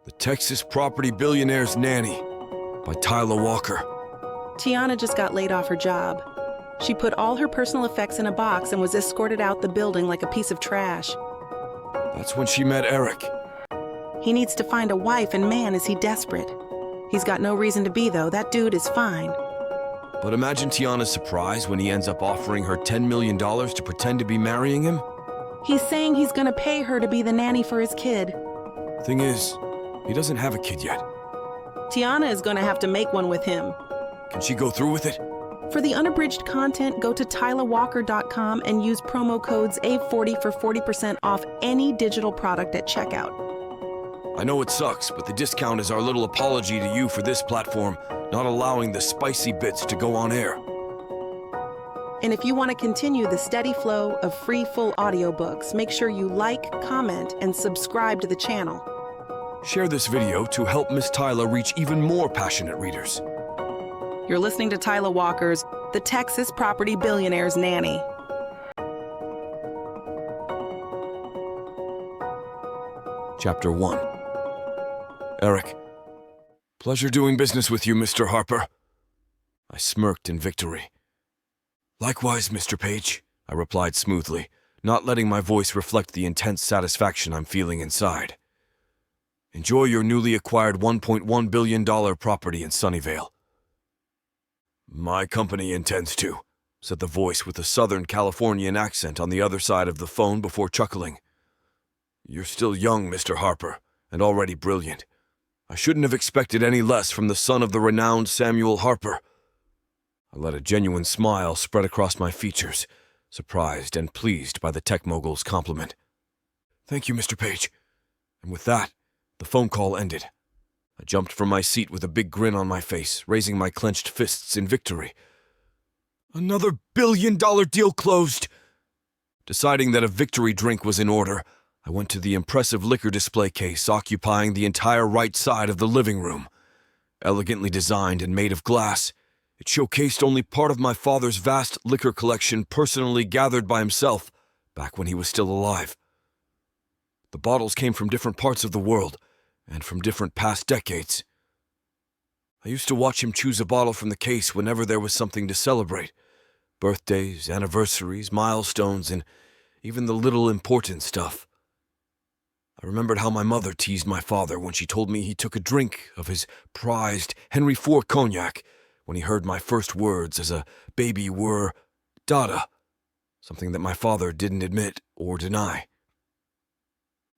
The Texas Property Billionaire's Nanny by Tyler Walker. Tiana just got laid off her job. She put all her personal effects in a box and was escorted out the building like a piece of trash. That's when she met Eric. He needs to find a wife, and man, is he desperate. He's got no reason to be, though. That dude is fine. But imagine Tiana's surprise when he ends up offering her $10 million to pretend to be marrying him. He's saying he's gonna pay her to be the nanny for his kid. Thing is, he doesn't have a kid yet. Tiana is gonna have to make one with him. Can she go through with it? For the unabridged content, go to tylerwalker.com and use promo codes A40 for 40% off any digital product at checkout. I know it sucks, but the discount is our little apology to you for this platform not allowing the spicy bits to go on air. And if you want to continue the steady flow of free full audiobooks, make sure you like, comment, and subscribe to the channel. Share this video to help Miss Tyler reach even more passionate readers. You're listening to Tyler Walker's The Texas Property Billionaire's Nanny. Chapter 1. Eric. Pleasure doing business with you, Mr. Harper. I smirked in victory. Likewise, Mr. Page, I replied smoothly, not letting my voice reflect the intense satisfaction I'm feeling inside. Enjoy your newly acquired $1.1 billion property in Sunnyvale. My company intends to, said the voice with a Southern Californian accent on the other side of the phone before chuckling. You're still young, Mr. Harper, and already brilliant. I shouldn't have expected any less from the son of the renowned Samuel Harper. I let a genuine smile spread across my features, surprised and pleased by the tech mogul's compliment. Thank you, Mr. Page. And with that, the phone call ended. I jumped from my seat with a big grin on my face, raising my clenched fists in victory. Another billion-dollar deal closed! Deciding that a victory drink was in order, I went to the impressive liquor display case occupying the entire right side of the living room. Elegantly designed and made of glass, it showcased only part of my father's vast liquor collection personally gathered by himself back when he was still alive. The bottles came from different parts of the world and from different past decades. I used to watch him choose a bottle from the case whenever there was something to celebrate. Birthdays, anniversaries, milestones, and even the little important stuff. I remembered how my mother teased my father when she told me he took a drink of his prized Henry IV cognac when he heard my first words as a baby were Dada, something that my father didn't admit or deny.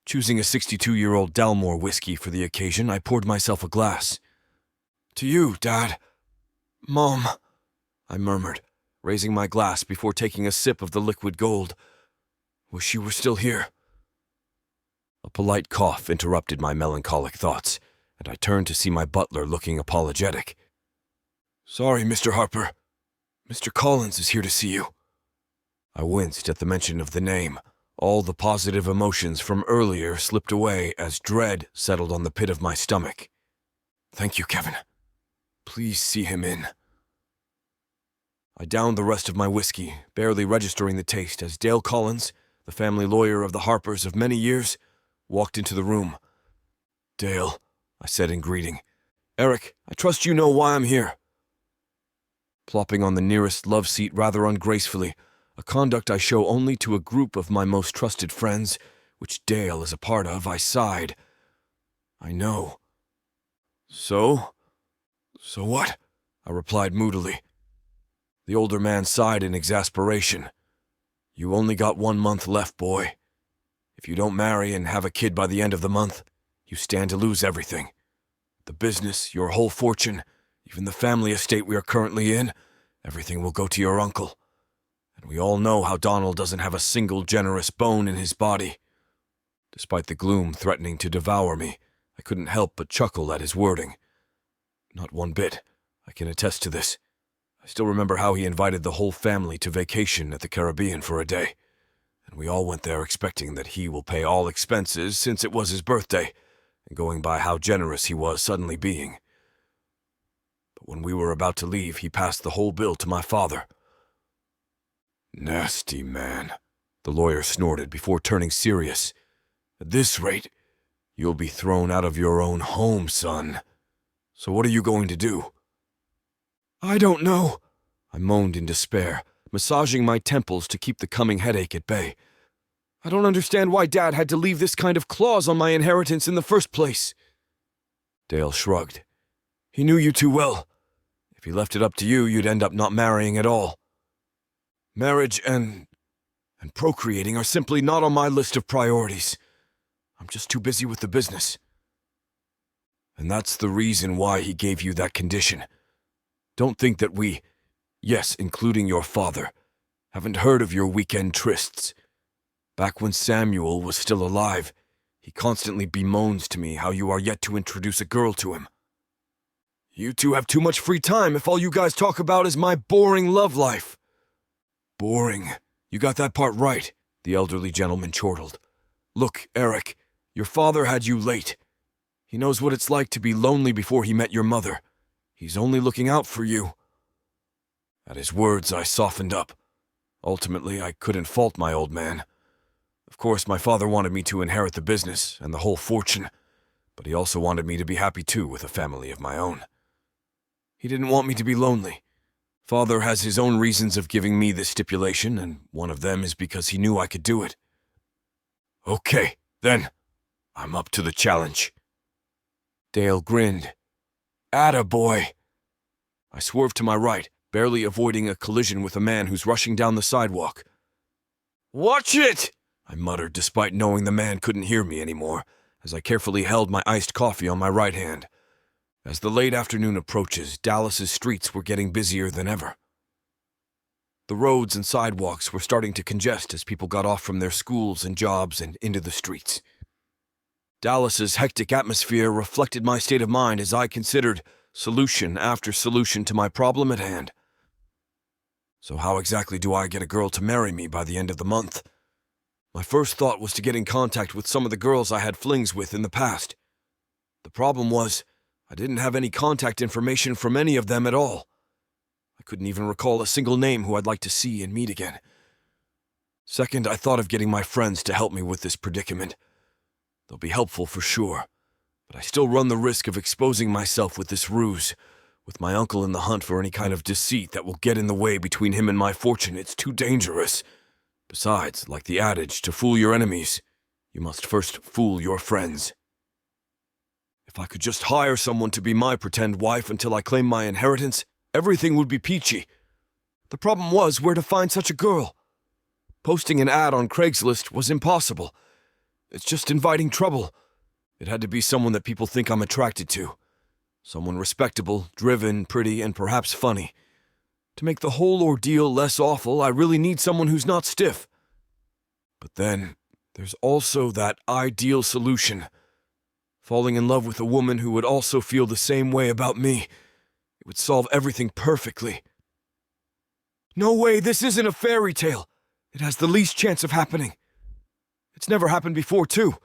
Choosing a 62-year-old Dalmore whiskey for the occasion, I poured myself a glass. To you, Dad. Mom, I murmured, raising my glass before taking a sip of the liquid gold. Wish you were still here. A polite cough interrupted my melancholic thoughts, and I turned to see my butler looking apologetic. Sorry, Mr. Harper. Mr. Collins is here to see you. I winced at the mention of the name. All the positive emotions from earlier slipped away as dread settled on the pit of my stomach. Thank you, Kevin. Please see him in. I downed the rest of my whiskey, barely registering the taste as Dale Collins, the family lawyer of the Harpers of many years, walked into the room. Dale, I said in greeting. Eric, I trust you know why I'm here. Plopping on the nearest love seat rather ungracefully, a conduct I show only to a group of my most trusted friends, which Dale is a part of, I sighed. I know. So what? I replied moodily. The older man sighed in exasperation. You only got 1 month left, boy. If you don't marry and have a kid by the end of the month, you stand to lose everything. The business, your whole fortune, even the family estate we are currently in, everything will go to your uncle. And we all know how Donald doesn't have a single generous bone in his body. Despite the gloom threatening to devour me, I couldn't help but chuckle at his wording. Not one bit. I can attest to this. I still remember how he invited the whole family to vacation at the Caribbean for a day, and we all went there expecting that he will pay all expenses since it was his birthday, and going by how generous he was suddenly being. But when we were about to leave, he passed the whole bill to my father. Nasty man, the lawyer snorted before turning serious. At this rate, You'll be thrown out of your own home, son. So what are you going to do? I don't know, I moaned in despair, massaging my temples to keep the coming headache at bay. I don't understand why Dad had to leave this kind of clause on my inheritance in the first place. Dale shrugged. He knew you too well. If he left it up to you, you'd end up not marrying at all. Marriage and procreating are simply not on my list of priorities. I'm just too busy with the business. And that's the reason why he gave you that condition. Don't think that we, yes, including your father, haven't heard of your weekend trysts. Back when Samuel was still alive, he constantly bemoans to me how you are yet to introduce a girl to him. You two have too much free time if all you guys talk about is my boring love life. Boring. You got that part right, the elderly gentleman chortled. Look, Eric, your father had you late. He knows what it's like to be lonely before he met your mother. He's only looking out for you. At his words, I softened up. Ultimately, I couldn't fault my old man. Of course, my father wanted me to inherit the business and the whole fortune, but he also wanted me to be happy too with a family of my own. He didn't want me to be lonely. Father has his own reasons of giving me this stipulation, and one of them is because he knew I could do it. Okay, then. I'm up to the challenge. Dale grinned. Attaboy. I swerved to my right, barely avoiding a collision with a man who's rushing down the sidewalk. Watch it! I muttered despite knowing the man couldn't hear me anymore, as I carefully held my iced coffee on my right hand. As the late afternoon approaches, Dallas's streets were getting busier than ever. The roads and sidewalks were starting to congest as people got off from their schools and jobs and into the streets. Dallas's hectic atmosphere reflected my state of mind as I considered solution after solution to my problem at hand. So how exactly do I get a girl to marry me by the end of the month? My first thought was to get in contact with some of the girls I had flings with in the past. The problem was, I didn't have any contact information from any of them at all. I couldn't even recall a single name who I'd like to see and meet again. Second, I thought of getting my friends to help me with this predicament. They'll be helpful for sure, but I still run the risk of exposing myself with this ruse. With my uncle in the hunt for any kind of deceit that will get in the way between him and my fortune, it's too dangerous. Besides, like the adage, to fool your enemies, you must first fool your friends. If I could just hire someone to be my pretend wife until I claim my inheritance, everything would be peachy. The problem was where to find such a girl. Posting an ad on Craigslist was impossible. It's just inviting trouble. It had to be someone that people think I'm attracted to. Someone respectable, driven, pretty, and perhaps funny. To make the whole ordeal less awful, I really need someone who's not stiff. But then, there's also that ideal solution. Falling in love with a woman who would also feel the same way about me. It would solve everything perfectly. No way, this isn't a fairy tale. It has the least chance of happening. It's never happened before, too.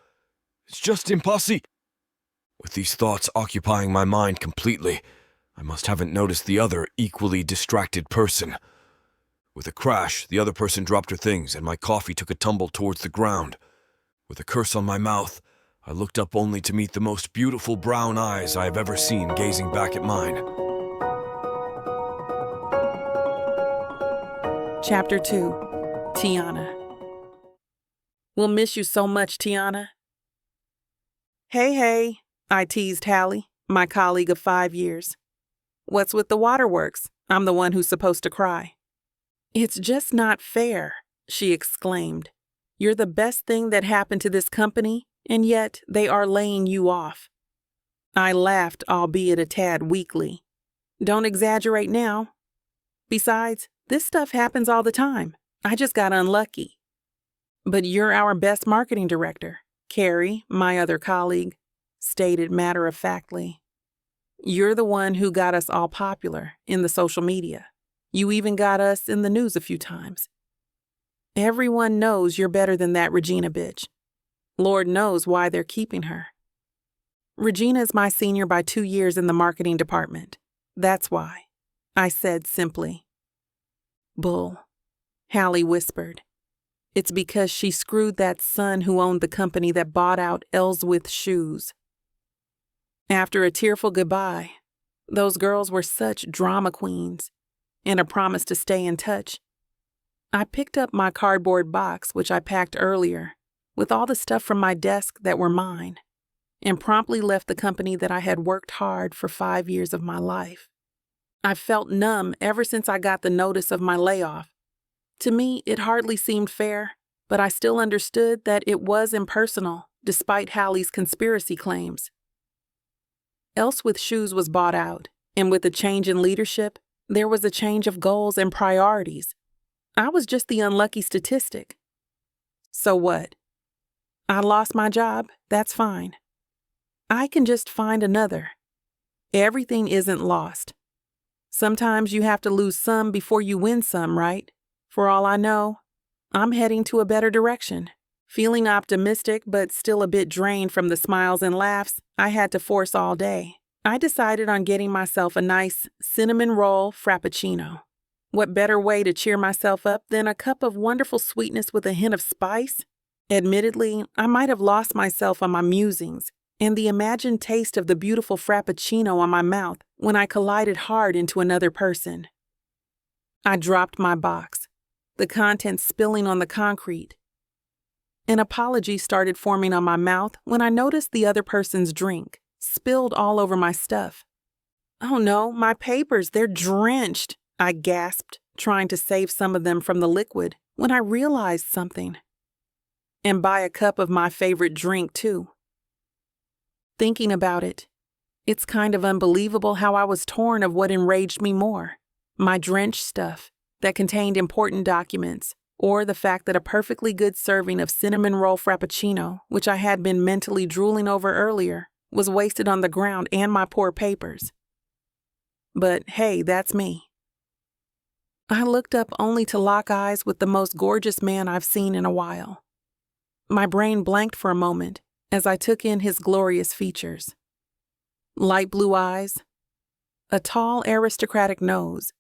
It's just impossible. With these thoughts occupying my mind completely, I must haven't noticed the other equally distracted person. With a crash, the other person dropped her things and my coffee took a tumble towards the ground. With a curse on my mouth, I looked up only to meet the most beautiful brown eyes I have ever seen gazing back at mine. Chapter 2. Tiana. We'll miss you so much, Tiana. Hey, I teased Hallie, my colleague of 5 years. What's with the waterworks? I'm the one who's supposed to cry. It's just not fair, she exclaimed. You're the best thing that happened to this company, and yet they are laying you off. I laughed, albeit a tad weakly. Don't exaggerate now. Besides, this stuff happens all the time. I just got unlucky. But you're our best marketing director, Carrie, my other colleague, stated matter-of-factly. You're the one who got us all popular in the social media. You even got us in the news a few times. Everyone knows you're better than that Regina bitch. Lord knows why they're keeping her. Regina is my senior by 2 years in the marketing department. That's why, I said simply. Bull, Hallie whispered. It's because she screwed that son who owned the company that bought out Ellsworth Shoes. After a tearful goodbye, those girls were such drama queens, and a promise to stay in touch, I picked up my cardboard box, which I packed earlier, with all the stuff from my desk that were mine, and promptly left the company that I had worked hard for 5 years of my life. I felt numb ever since I got the notice of my layoff. To me, it hardly seemed fair, but I still understood that it was impersonal, despite Hallie's conspiracy claims. Ellsworth Shoes was bought out, and with a change in leadership, there was a change of goals and priorities. I was just the unlucky statistic. So what? I lost my job, that's fine. I can just find another. Everything isn't lost. Sometimes you have to lose some before you win some, right? For all I know, I'm heading to a better direction. Feeling optimistic but still a bit drained from the smiles and laughs I had to force all day, I decided on getting myself a nice cinnamon roll frappuccino. What better way to cheer myself up than a cup of wonderful sweetness with a hint of spice? Admittedly, I might have lost myself on my musings and the imagined taste of the beautiful frappuccino on my mouth when I collided hard into another person. I dropped my box, the contents spilling on the concrete. An apology started forming on my mouth when I noticed the other person's drink spilled all over my stuff. "Oh no, my papers, they're drenched," I gasped, trying to save some of them from the liquid, when I realized something. And buy a cup of my favorite drink, too. Thinking about it, it's kind of unbelievable how I was torn of what enraged me more: my drenched stuff that contained important documents, or the fact that a perfectly good serving of cinnamon roll frappuccino, which I had been mentally drooling over earlier, was wasted on the ground and my poor papers. But hey, that's me. I looked up only to lock eyes with the most gorgeous man I've seen in a while. My brain blanked for a moment as I took in his glorious features. Light blue eyes, a tall aristocratic nose,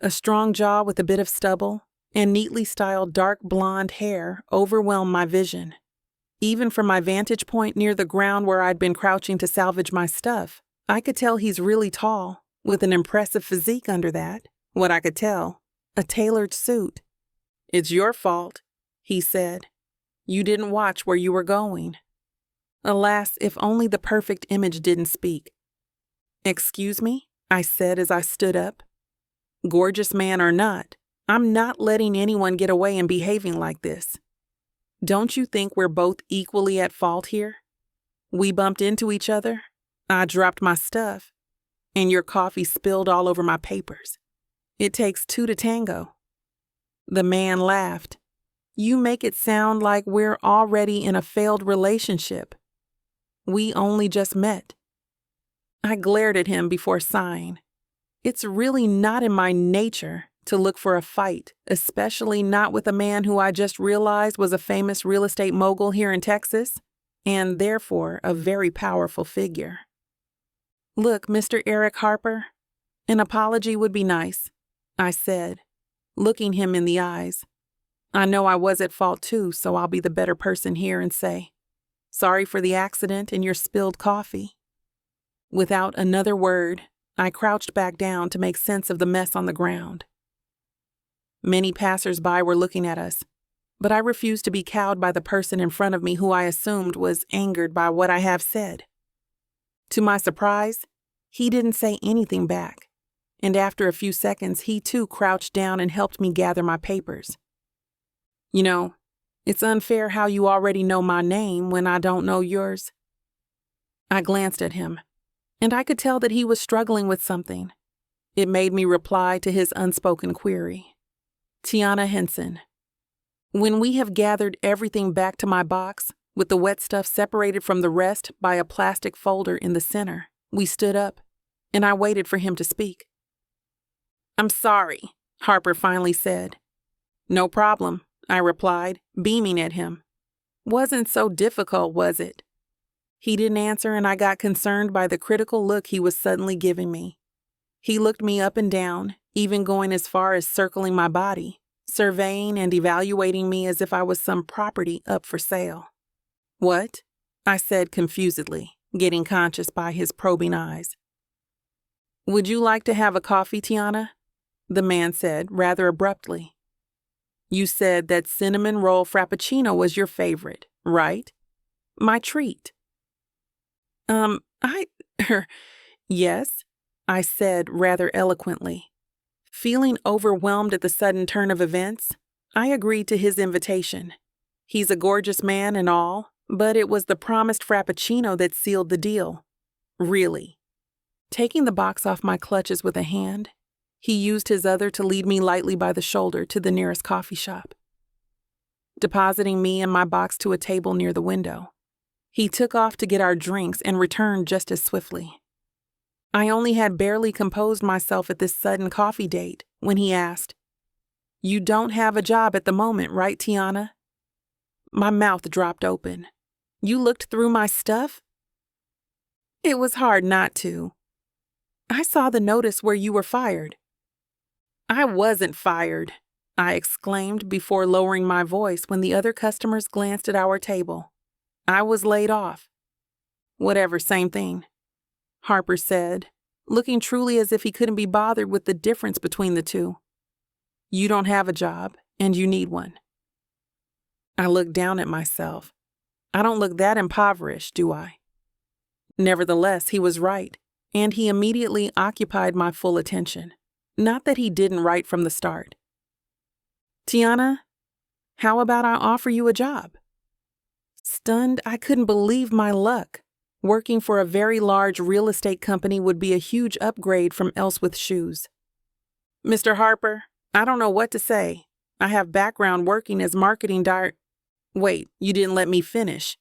a strong jaw with a bit of stubble, and neatly styled dark blonde hair overwhelmed my vision. Even from my vantage point near the ground where I'd been crouching to salvage my stuff, I could tell he's really tall, with an impressive physique under that. What I could tell, a tailored suit. "It's your fault," he said. "You didn't watch where you were going." Alas, if only the perfect image didn't speak. "Excuse me?" I said as I stood up. "Gorgeous man or not, I'm not letting anyone get away and behaving like this. Don't you think we're both equally at fault here? We bumped into each other, I dropped my stuff, and your coffee spilled all over my papers. It takes two to tango." The man laughed. "You make it sound like we're already in a failed relationship. We only just met." I glared at him before sighing. It's really not in my nature to look for a fight, especially not with a man who I just realized was a famous real estate mogul here in Texas, and therefore a very powerful figure. "Look, Mr. Eric Harper, an apology would be nice," I said, looking him in the eyes. "I know I was at fault too, so I'll be the better person here and say, sorry for the accident and your spilled coffee." Without another word, I crouched back down to make sense of the mess on the ground. Many passers-by were looking at us, but I refused to be cowed by the person in front of me who I assumed was angered by what I have said. To my surprise, he didn't say anything back, and after a few seconds, he too crouched down and helped me gather my papers. "You know, it's unfair how you already know my name when I don't know yours." I glanced at him, and I could tell that he was struggling with something. It made me reply to his unspoken query. "Tiana Henson. When we have gathered everything back to my box, with the wet stuff separated from the rest by a plastic folder in the center, we stood up, and I waited for him to speak. "I'm sorry," Harper finally said. "No problem," I replied, beaming at him. "Wasn't so difficult, was it?" He didn't answer, and I got concerned by the critical look he was suddenly giving me. He looked me up and down, even going as far as circling my body, surveying and evaluating me as if I was some property up for sale. "What?" I said confusedly, getting conscious by his probing eyes. "Would you like to have a coffee, Tiana?" the man said rather abruptly. "You said that cinnamon roll frappuccino was your favorite, right? My treat." Yes," I said rather eloquently. Feeling overwhelmed at the sudden turn of events, I agreed to his invitation. He's a gorgeous man and all, but it was the promised frappuccino that sealed the deal. Really. Taking the box off my clutches with a hand, he used his other to lead me lightly by the shoulder to the nearest coffee shop. Depositing me and my box to a table near the window, he took off to get our drinks and returned just as swiftly. I only had barely composed myself at this sudden coffee date when he asked, "You don't have a job at the moment, right, Tiana?" My mouth dropped open. "You looked through my stuff?" "It was hard not to. I saw the notice where you were fired." "I wasn't fired," I exclaimed before lowering my voice when the other customers glanced at our table. "I was laid off." "Whatever, same thing," Harper said, looking truly as if he couldn't be bothered with the difference between the two. "You don't have a job, and you need one." I looked down at myself. I don't look that impoverished, do I? Nevertheless, he was right, and he immediately occupied my full attention. Not that he didn't right from the start. "Tiana, how about I offer you a job?" Stunned, I couldn't believe my luck. Working for a very large real estate company would be a huge upgrade from Ellsworth shoes. "Mr. Harper, I don't know what to say. I have background working as marketing Wait, you didn't let me finish."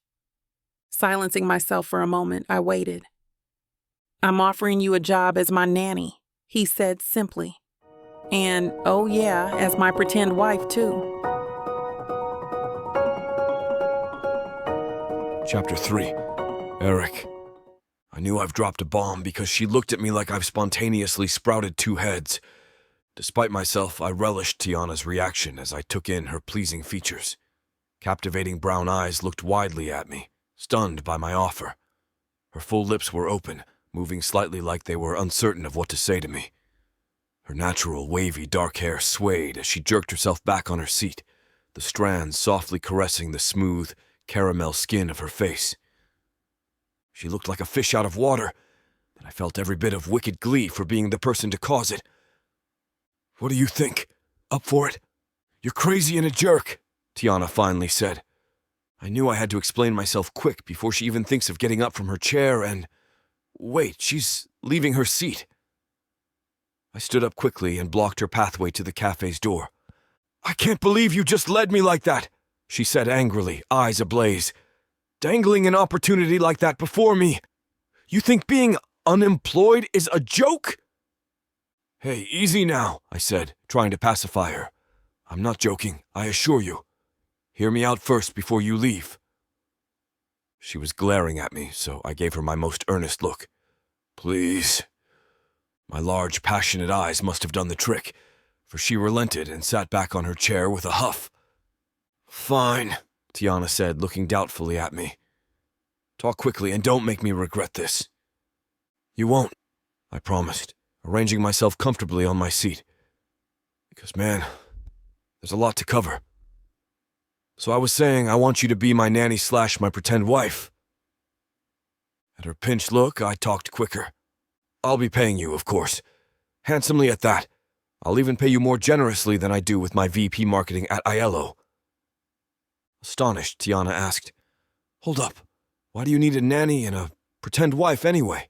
Silencing myself for a moment, I waited. "I'm offering you a job as my nanny," he said simply. "And, oh yeah, as my pretend wife, too." Chapter 3. Eric. I knew I've dropped a bomb because she looked at me like I've spontaneously sprouted two heads. Despite myself, I relished Tiana's reaction as I took in her pleasing features. Captivating brown eyes looked widely at me, stunned by my offer. Her full lips were open, moving slightly like they were uncertain of what to say to me. Her natural wavy dark hair swayed as she jerked herself back on her seat, the strands softly caressing the smooth, caramel skin of her face. She looked like a fish out of water, and I felt every bit of wicked glee for being the person to cause it. "What do you think? Up for it?" "You're crazy and a jerk," Tiana finally said. I knew I had to explain myself quick before she even thinks of getting up from her chair and... Wait, she's leaving her seat. I stood up quickly and blocked her pathway to the cafe's door. "I can't believe you just led me like that," she said angrily, eyes ablaze. "Dangling an opportunity like that before me. You think being unemployed is a joke?" "Hey, easy now," I said, trying to pacify her. "I'm not joking, I assure you. Hear me out first before you leave." She was glaring at me, so I gave her my most earnest look. "Please." My large, passionate eyes must have done the trick, for she relented and sat back on her chair with a huff. "Fine," Tiana said, looking doubtfully at me. "Talk quickly and don't make me regret this." "You won't," I promised, arranging myself comfortably on my seat. Because, man, there's a lot to cover. "So I was saying I want you to be my nanny / my pretend wife." At her pinched look, I talked quicker. "I'll be paying you, of course. Handsomely at that. I'll even pay you more generously than I do with my VP marketing at Aiello." Astonished, Tiana asked, "Hold up. Why do you need a nanny and a pretend wife anyway?"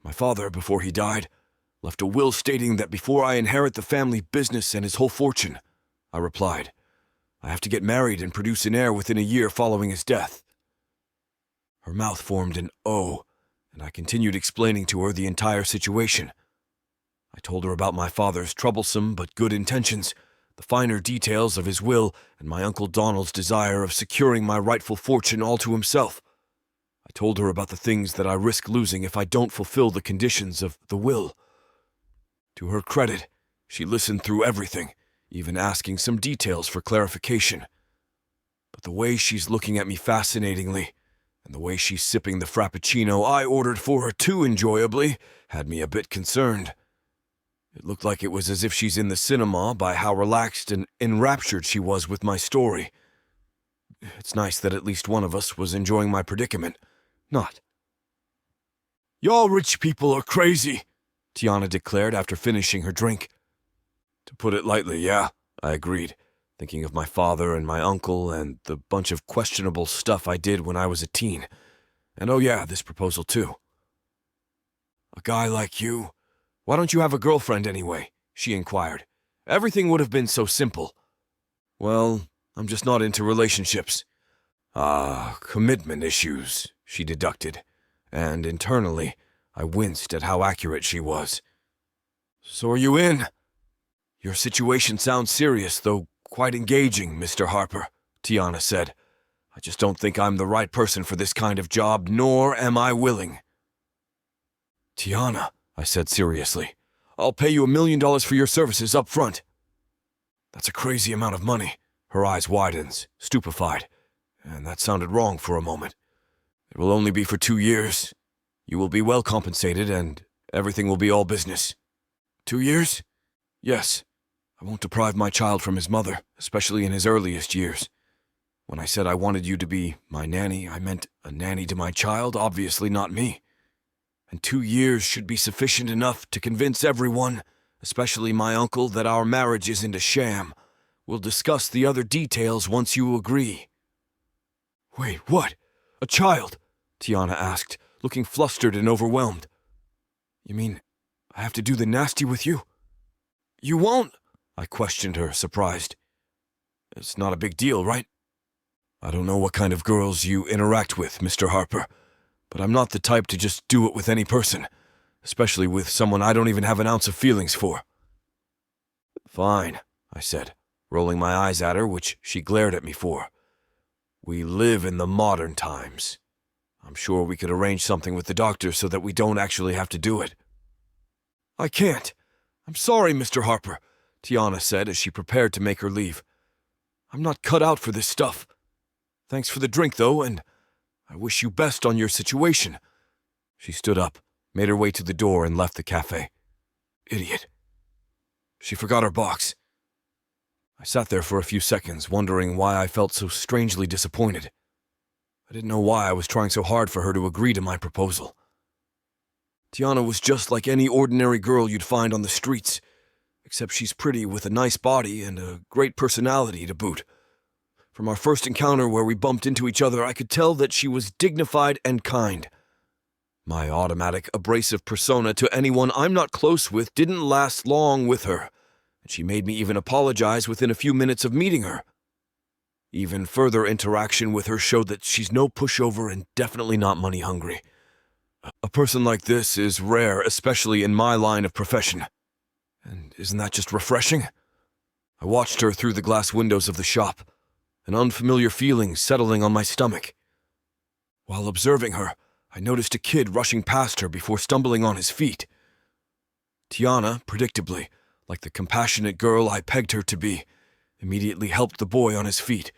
"My father, before he died, left a will stating that before I inherit the family business and his whole fortune," I replied, "I have to get married and produce an heir within a year following his death." Her mouth formed an O, and I continued explaining to her the entire situation. I told her about my father's troublesome but good intentions, the finer details of his will, and my Uncle Donald's desire of securing my rightful fortune all to himself. I told her about the things that I risk losing if I don't fulfill the conditions of the will. To her credit, she listened through everything, even asking some details for clarification. But the way she's looking at me fascinatingly, and the way she's sipping the frappuccino I ordered for her too enjoyably, had me a bit concerned. It looked like it was as if she's in the cinema by how relaxed and enraptured she was with my story. It's nice that at least one of us was enjoying my predicament. Not. "Y'all rich people are crazy," Tiana declared after finishing her drink. To put it lightly, yeah, I agreed, thinking of my father and my uncle and the bunch of questionable stuff I did when I was a teen. And oh yeah, this proposal too. "A guy like you? Why don't you have a girlfriend anyway?" she inquired. "Everything would have been so simple." "Well, I'm just not into relationships." Commitment issues, she deducted, and internally, I winced at how accurate she was. "So are you in?" "Your situation sounds serious, though quite engaging, Mr. Harper," Tiana said. "I just don't think I'm the right person for this kind of job, nor am I willing." "Tiana," I said seriously, "I'll pay you $1 million for your services up front." "That's a crazy amount of money." Her eyes widened, stupefied, and that sounded wrong for a moment. "It will only be for 2 years. You will be well compensated, and everything will be all business." 2 years? "Yes. I won't deprive my child from his mother, especially in his earliest years. When I said I wanted you to be my nanny, I meant a nanny to my child, obviously not me. And 2 years should be sufficient enough to convince everyone, especially my uncle, that our marriage isn't a sham. We'll discuss the other details once you agree." "Wait, what? A child?" Tiana asked, looking flustered and overwhelmed. "You mean I have to do the nasty with you?" "You won't?" I questioned her, surprised. "It's not a big deal, right?" "I don't know what kind of girls you interact with, Mr. Harper, but I'm not the type to just do it with any person, especially with someone I don't even have an ounce of feelings for." "Fine," I said, rolling my eyes at her, which she glared at me for. "We live in the modern times. I'm sure we could arrange something with the doctor so that we don't actually have to do it." "I can't. I'm sorry, Mr. Harper," Tiana said as she prepared to make her leave. "I'm not cut out for this stuff. Thanks for the drink, though, and I wish you best on your situation." She stood up, made her way to the door, and left the cafe. Idiot. She forgot her box. I sat there for a few seconds, wondering why I felt so strangely disappointed. I didn't know why I was trying so hard for her to agree to my proposal. Tiana was just like any ordinary girl you'd find on the streets, except she's pretty with a nice body and a great personality to boot. From our first encounter where we bumped into each other, I could tell that she was dignified and kind. My automatic, abrasive persona to anyone I'm not close with didn't last long with her, and she made me even apologize within a few minutes of meeting her. Even further interaction with her showed that she's no pushover and definitely not money hungry. A person like this is rare, especially in my line of profession. And isn't that just refreshing? I watched her through the glass windows of the shop, an unfamiliar feeling settling on my stomach. While observing her, I noticed a kid rushing past her before stumbling on his feet. Tiana, predictably, like the compassionate girl I pegged her to be, immediately helped the boy on his feet,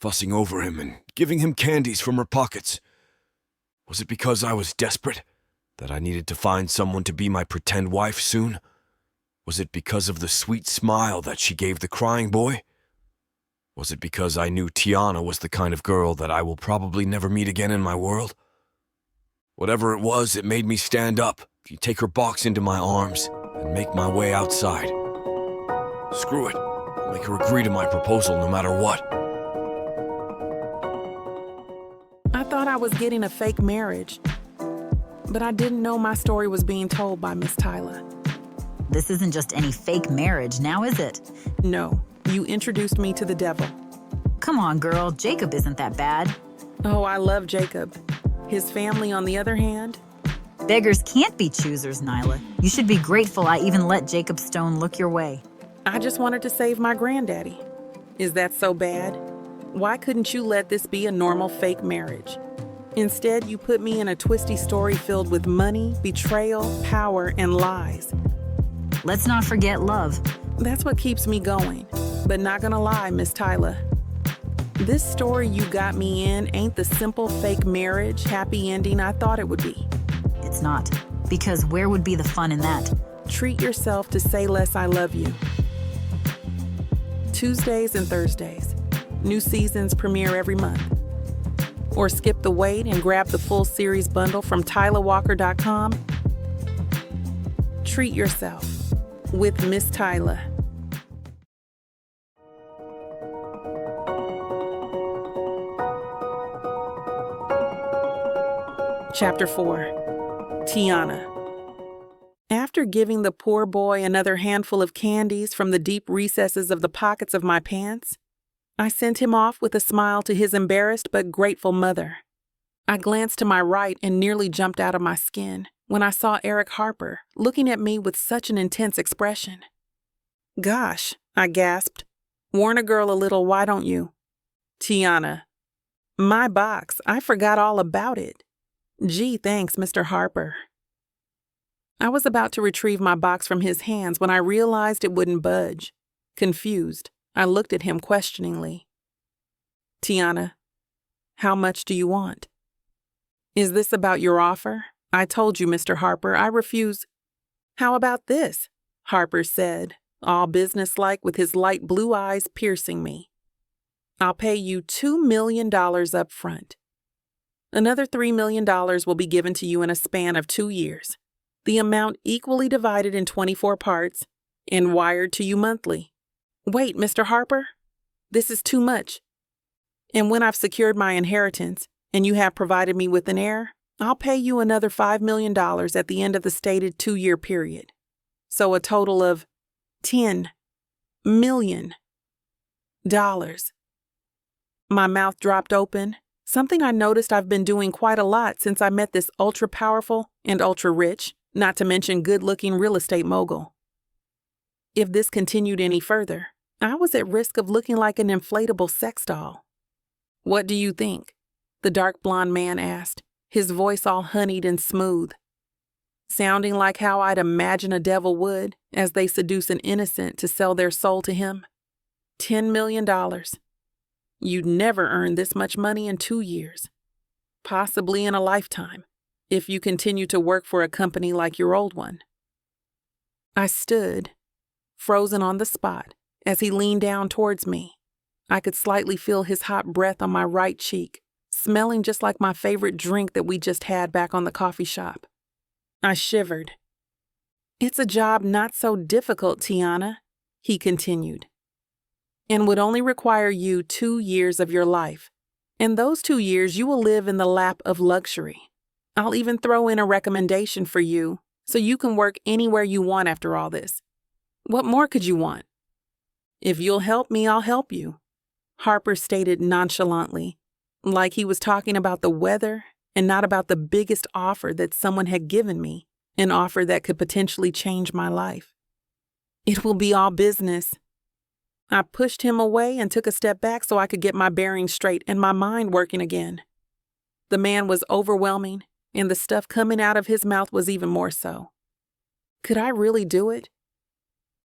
fussing over him and giving him candies from her pockets. Was it because I was desperate, that I needed to find someone to be my pretend wife soon? Was it because of the sweet smile that she gave the crying boy? Was it because I knew Tiana was the kind of girl that I will probably never meet again in my world? Whatever it was, it made me stand up, take her box into my arms, and make my way outside. Screw it. I'll make her agree to my proposal no matter what. I thought I was getting a fake marriage, but I didn't know my story was being told by Miss Tyler. This isn't just any fake marriage, now is it? No, you introduced me to the devil. Come on, girl, Jacob isn't that bad. Oh, I love Jacob. His family, on the other hand? Beggars can't be choosers, Nyla. You should be grateful I even let Jacob Stone look your way. I just wanted to save my granddaddy. Is that so bad? Why couldn't you let this be a normal fake marriage? Instead, you put me in a twisty story filled with money, betrayal, power, and lies. Let's not forget love. That's what keeps me going. But not gonna lie, Miss Tyler. This story you got me in ain't the simple fake marriage, happy ending I thought it would be. It's not. Because where would be the fun in that? Treat yourself to Say Less I Love You. Tuesdays and Thursdays. New seasons premiere every month. Or skip the wait and grab the full series bundle from TylerWalker.com. Treat yourself with Miss Tyler. Chapter 4. Tiana. After giving the poor boy another handful of candies from the deep recesses of the pockets of my pants, I sent him off with a smile to his embarrassed but grateful mother. I glanced to my right and nearly jumped out of my skin when I saw Eric Harper looking at me with such an intense expression. "Gosh," I gasped. "Warn a girl a little, why don't you?" "Tiana." "My box, I forgot all about it." "Gee, thanks, Mr. Harper." I was about to retrieve my box from his hands when I realized it wouldn't budge. Confused, I looked at him questioningly. "Tiana, how much do you want?" "Is this about your offer? I told you, Mr. Harper, I refuse." "How about this?" Harper said, all businesslike with his light blue eyes piercing me. "I'll pay you $2 million up front. Another $3 million will be given to you in a span of 2 years. The amount equally divided in 24 parts and wired to you monthly." "Wait, Mr. Harper, this is too much. And when I've secured my inheritance and you have provided me with an heir, I'll pay you another $5 million at the end of the stated 2-year period. So a total of $10 million. My mouth dropped open, something I noticed I've been doing quite a lot since I met this ultra-powerful and ultra-rich, not to mention good-looking real estate mogul. If this continued any further, I was at risk of looking like an inflatable sex doll. "What do you think?" the dark blonde man asked, his voice all honeyed and smooth, sounding like how I'd imagine a devil would as they seduce an innocent to sell their soul to him. $10 million. You'd never earn this much money in 2 years, possibly in a lifetime, if you continue to work for a company like your old one. I stood, frozen on the spot, as he leaned down towards me. I could slightly feel his hot breath on my right cheek, smelling just like my favorite drink that we just had back on the coffee shop. I shivered. "It's a job not so difficult, Tiana," he continued, "and would only require you 2 years of your life. In those 2 years, you will live in the lap of luxury. I'll even throw in a recommendation for you so you can work anywhere you want after all this. What more could you want?" "If you'll help me, I'll help you," Harper stated nonchalantly, like he was talking about the weather and not about the biggest offer that someone had given me, an offer that could potentially change my life. "It will be all business." I pushed him away and took a step back so I could get my bearings straight and my mind working again. The man was overwhelming, and the stuff coming out of his mouth was even more so. Could I really do it?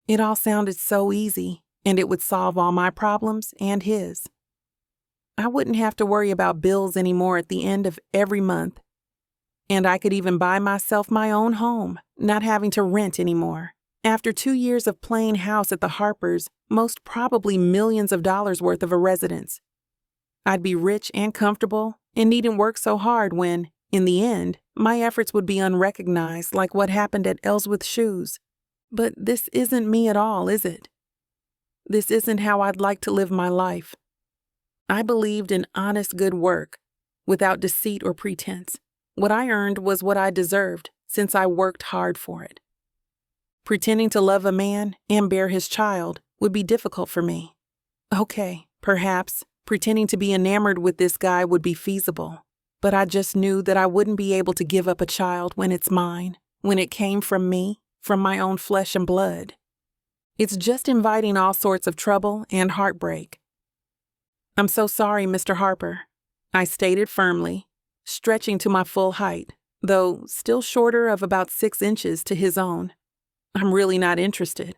It all sounded so easy, and it would solve all my problems and his. I wouldn't have to worry about bills anymore at the end of every month, and I could even buy myself my own home, not having to rent anymore. After 2 years of playing house at the Harpers, most probably millions of dollars worth of a residence. I'd be rich and comfortable and needn't work so hard when, in the end, my efforts would be unrecognized like what happened at Ellsworth Shoes. But this isn't me at all, is it? This isn't how I'd like to live my life. I believed in honest good work, without deceit or pretense. What I earned was what I deserved, since I worked hard for it. Pretending to love a man and bear his child would be difficult for me. Okay, perhaps pretending to be enamored with this guy would be feasible, but I just knew that I wouldn't be able to give up a child when it's mine, when it came from me, from my own flesh and blood. It's just inviting all sorts of trouble and heartbreak. "I'm so sorry, Mr. Harper," I stated firmly, stretching to my full height, though still shorter of about 6 inches to his own. "I'm really not interested."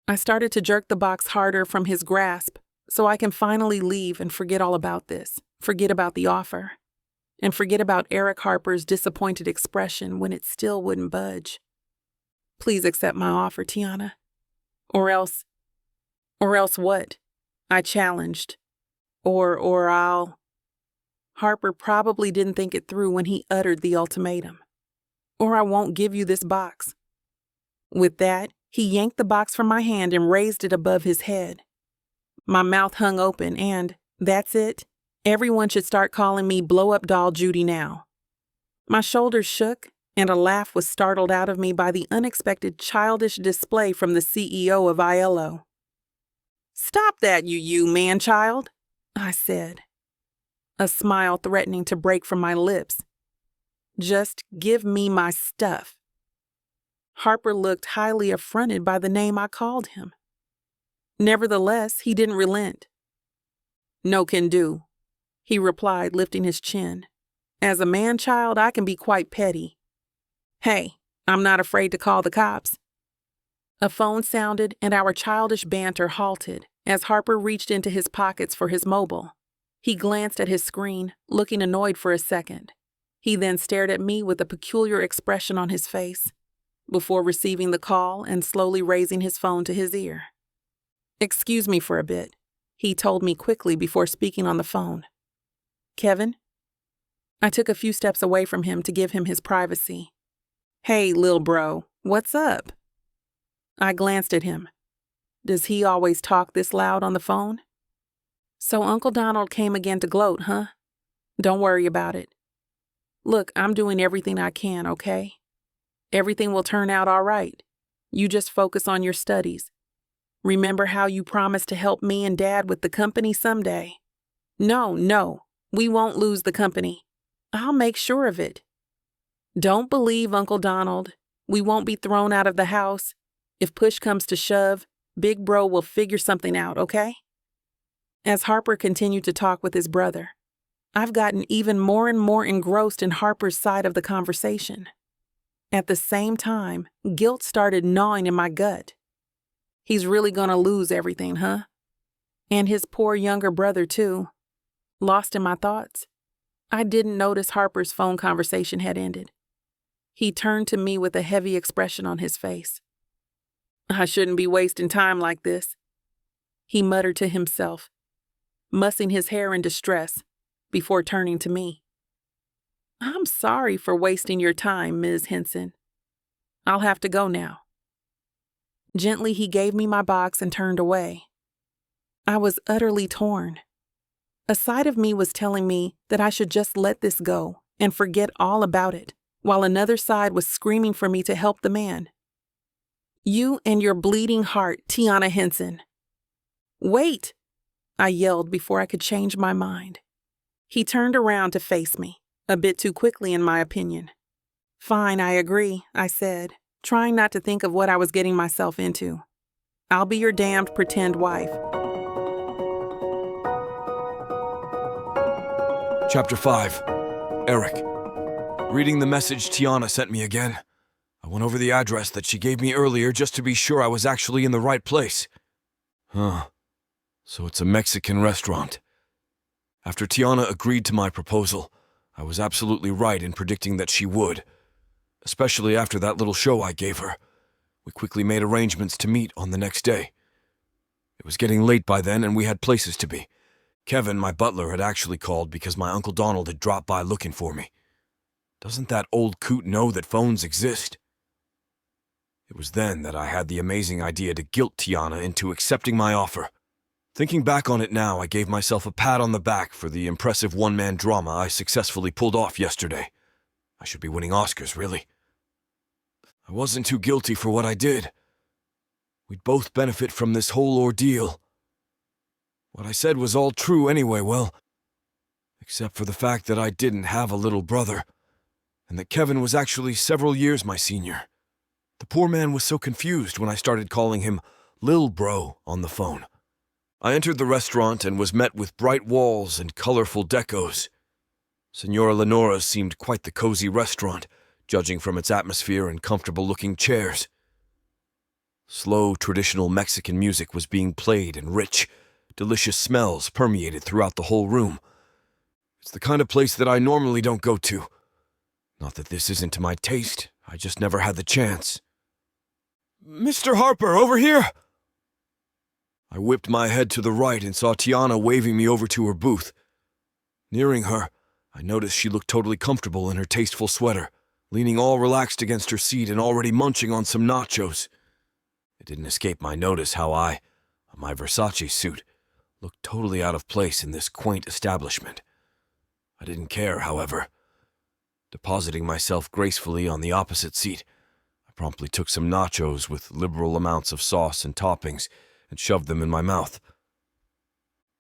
I started to jerk the box harder from his grasp so I can finally leave and forget all about this, forget about the offer, and forget about Eric Harper's disappointed expression when it still wouldn't budge. Please accept my offer, Tiana. Or else what? I challenged. Or I'll... Harper probably didn't think it through when he uttered the ultimatum. Or I won't give you this box. With that, he yanked the box from my hand and raised it above his head. My mouth hung open and, that's it, everyone should start calling me blow-up doll Judy now. My shoulders shook, and a laugh was startled out of me by the unexpected childish display from the CEO of ILO. "Stop that, you man-child," I said, a smile threatening to break from my lips. "Just give me my stuff." Harper looked highly affronted by the name I called him. Nevertheless, he didn't relent. "No can do," he replied, lifting his chin. "As a man-child, I can be quite petty. Hey, I'm not afraid to call the cops." A phone sounded and our childish banter halted as Harper reached into his pockets for his mobile. He glanced at his screen, looking annoyed for a second. He then stared at me with a peculiar expression on his face, before receiving the call and slowly raising his phone to his ear. "Excuse me for a bit," he told me quickly before speaking on the phone. "Kevin?" I took a few steps away from him to give him his privacy. "Hey, lil bro, what's up?" I glanced at him. Does he always talk this loud on the phone? So Uncle Donald came again to gloat, huh? Don't worry about it. Look, I'm doing everything I can, okay? Everything will turn out all right. You just focus on your studies. Remember how you promised to help me and Dad with the company someday? No, we won't lose the company. I'll make sure of it. Don't believe Uncle Donald. We won't be thrown out of the house. If push comes to shove, Big Bro will figure something out, okay? As Harper continued to talk with his brother, I've gotten even more and more engrossed in Harper's side of the conversation. At the same time, guilt started gnawing in my gut. He's really gonna lose everything, huh? And his poor younger brother, too. Lost in my thoughts, I didn't notice Harper's phone conversation had ended. He turned to me with a heavy expression on his face. I shouldn't be wasting time like this, he muttered to himself, mussing his hair in distress before turning to me. I'm sorry for wasting your time, Ms. Henson. I'll have to go now. Gently, he gave me my box and turned away. I was utterly torn. A side of me was telling me that I should just let this go and forget all about it, while another side was screaming for me to help the man. You and your bleeding heart, Tiana Henson. Wait, I yelled before I could change my mind. He turned around to face me, a bit too quickly in my opinion. Fine, I agree, I said, trying not to think of what I was getting myself into. I'll be your damned pretend wife. Chapter 5. Eric. Reading the message Tiana sent me again. I went over the address that she gave me earlier just to be sure I was actually in the right place. So it's a Mexican restaurant. After Tiana agreed to my proposal, I was absolutely right in predicting that she would. Especially after that little show I gave her. We quickly made arrangements to meet on the next day. It was getting late by then and we had places to be. Kevin, my butler, had actually called because my Uncle Donald had dropped by looking for me. Doesn't that old coot know that phones exist? It was then that I had the amazing idea to guilt Tiana into accepting my offer. Thinking back on it now, I gave myself a pat on the back for the impressive one-man drama I successfully pulled off yesterday. I should be winning Oscars, really. I wasn't too guilty for what I did. We'd both benefit from this whole ordeal. What I said was all true anyway, well, except for the fact that I didn't have a little brother, and that Kevin was actually several years my senior. The poor man was so confused when I started calling him Lil Bro on the phone. I entered the restaurant and was met with bright walls and colorful decos. Senora Lenora's seemed quite the cozy restaurant, judging from its atmosphere and comfortable-looking chairs. Slow, traditional Mexican music was being played, and rich, delicious smells permeated throughout the whole room. It's the kind of place that I normally don't go to. Not that this isn't to my taste, I just never had the chance. "Mr. Harper, over here!" I whipped my head to the right and saw Tiana waving me over to her booth. Nearing her, I noticed she looked totally comfortable in her tasteful sweater, leaning all relaxed against her seat and already munching on some nachos. It didn't escape my notice how I, my Versace suit, looked totally out of place in this quaint establishment. I didn't care, however. Depositing myself gracefully on the opposite seat, I promptly took some nachos with liberal amounts of sauce and toppings and shoved them in my mouth.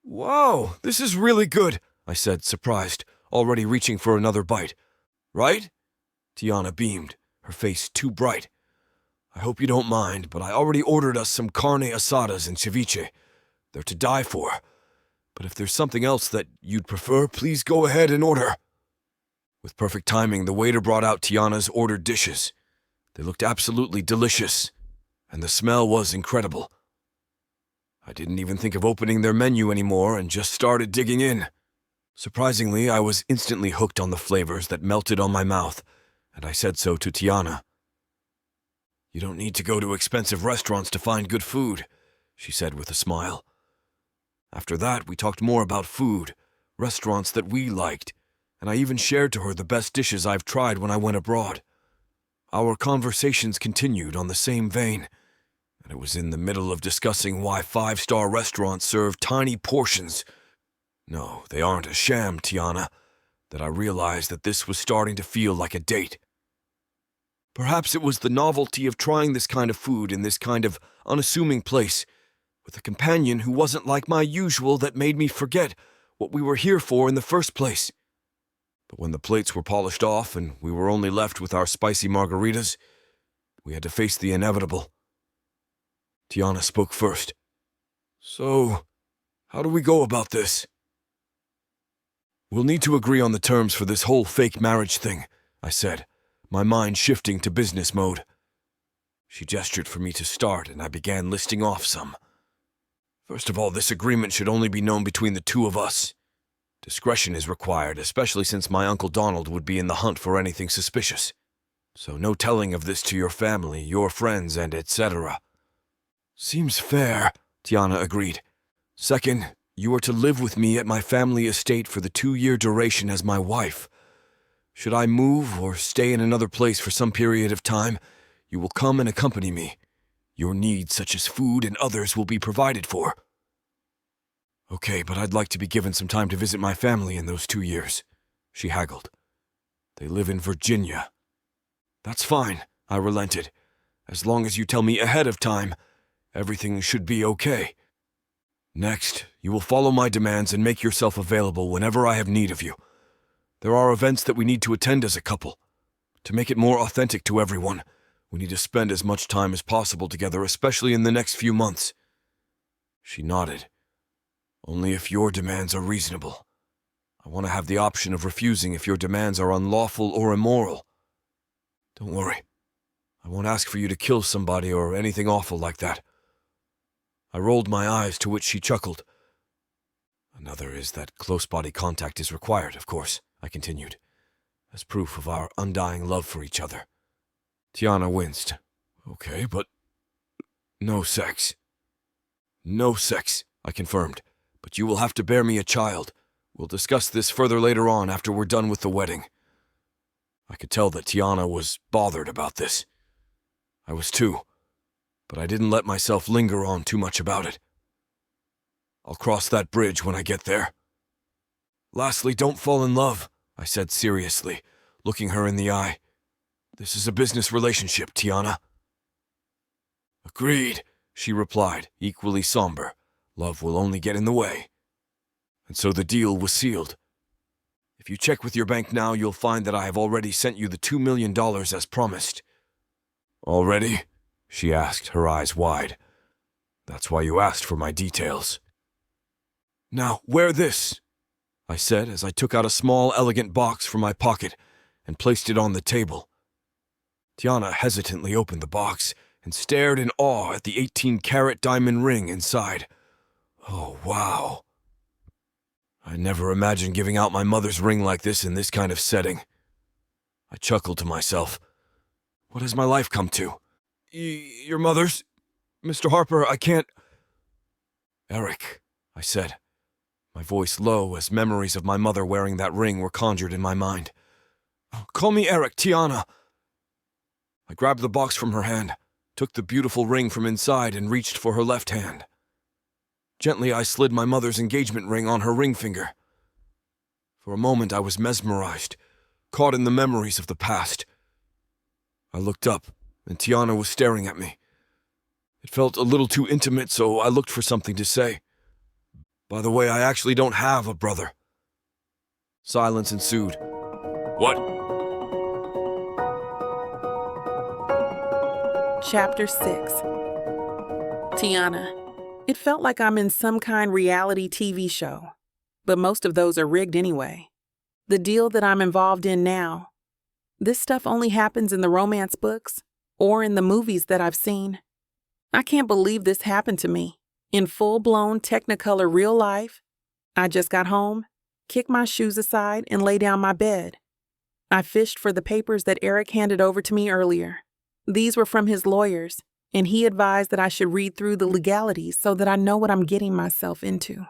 "Wow, this is really good," I said, surprised, already reaching for another bite. "Right?" Tiana beamed, her face too bright. "I hope you don't mind, but I already ordered us some carne asadas and ceviche. They're to die for. But if there's something else that you'd prefer, please go ahead and order." With perfect timing, the waiter brought out Tiana's ordered dishes. They looked absolutely delicious, and the smell was incredible. I didn't even think of opening their menu anymore and just started digging in. Surprisingly, I was instantly hooked on the flavors that melted on my mouth, and I said so to Tiana. "You don't need to go to expensive restaurants to find good food," she said with a smile. After that, we talked more about food, restaurants that we liked, and I even shared to her the best dishes I've tried when I went abroad. Our conversations continued on the same vein, and it was in the middle of discussing why five-star restaurants serve tiny portions. No, they aren't a sham, Tiana, that I realized that this was starting to feel like a date. Perhaps it was the novelty of trying this kind of food in this kind of unassuming place, with a companion who wasn't like my usual, that made me forget what we were here for in the first place. But when the plates were polished off and we were only left with our spicy margaritas, we had to face the inevitable. Tiana spoke first. "So, how do we go about this?" "We'll need to agree on the terms for this whole fake marriage thing," I said, my mind shifting to business mode. She gestured for me to start, and I began listing off some. "First of all, this agreement should only be known between the two of us. Discretion is required, especially since my Uncle Donald would be in the hunt for anything suspicious. So no telling of this to your family, your friends, and etc." "Seems fair," Tiana agreed. "Second, you are to live with me at my family estate for the 2-year duration as my wife. Should I move or stay in another place for some period of time, you will come and accompany me. Your needs, such as food and others, will be provided for." "Okay, but I'd like to be given some time to visit my family in those 2 years," she haggled. "They live in Virginia." "That's fine," I relented. "As long as you tell me ahead of time, everything should be okay. Next, you will follow my demands and make yourself available whenever I have need of you. There are events that we need to attend as a couple. To make it more authentic to everyone, we need to spend as much time as possible together, especially in the next few months." She nodded. "Only if your demands are reasonable. I want to have the option of refusing if your demands are unlawful or immoral. Don't worry. I won't ask for you to kill somebody or anything awful like that." I rolled my eyes, to which she chuckled. "Another is that close body contact is required, of course," I continued, "as proof of our undying love for each other." Tiana winced. "Okay, but no sex." "No sex," I confirmed, "but you will have to bear me a child. We'll discuss this further later on after we're done with the wedding." I could tell that Tiana was bothered about this. I was too, but I didn't let myself linger on too much about it. "I'll cross that bridge when I get there." "Lastly, don't fall in love," I said seriously, looking her in the eye. "This is a business relationship, Tiana." "Agreed," she replied, equally somber. "Love will only get in the way." And so the deal was sealed. If you check with your bank now, you'll find that I have already sent you the $2 million as promised. "Already?" she asked, her eyes wide. "That's why you asked for my details." "Now, wear this," I said as I took out a small, elegant box from my pocket and placed it on the table. Tiana hesitantly opened the box and stared in awe at the 18-karat diamond ring inside. Oh, wow. I never imagined giving out my mother's ring like this in this kind of setting. I chuckled to myself. What has my life come to? Your mother's? Mr. Harper, I can't... Eric, I said, my voice low as memories of my mother wearing that ring were conjured in my mind. Call me Eric, Tiana. I grabbed the box from her hand, took the beautiful ring from inside, and reached for her left hand. Gently, I slid my mother's engagement ring on her ring finger. For a moment, I was mesmerized, caught in the memories of the past. I looked up, and Tiana was staring at me. It felt a little too intimate, so I looked for something to say. By the way, I actually don't have a brother. Silence ensued. What? Chapter 6. Tiana. It felt like I'm in some kind reality TV show, but most of those are rigged anyway. The deal that I'm involved in now, this stuff only happens in the romance books or in the movies that I've seen. I can't believe this happened to me. In full-blown Technicolor real life, I just got home, kicked my shoes aside, and lay down my bed. I fished for the papers that Eric handed over to me earlier. These were from his lawyers, and he advised that I should read through the legalities so that I know what I'm getting myself into.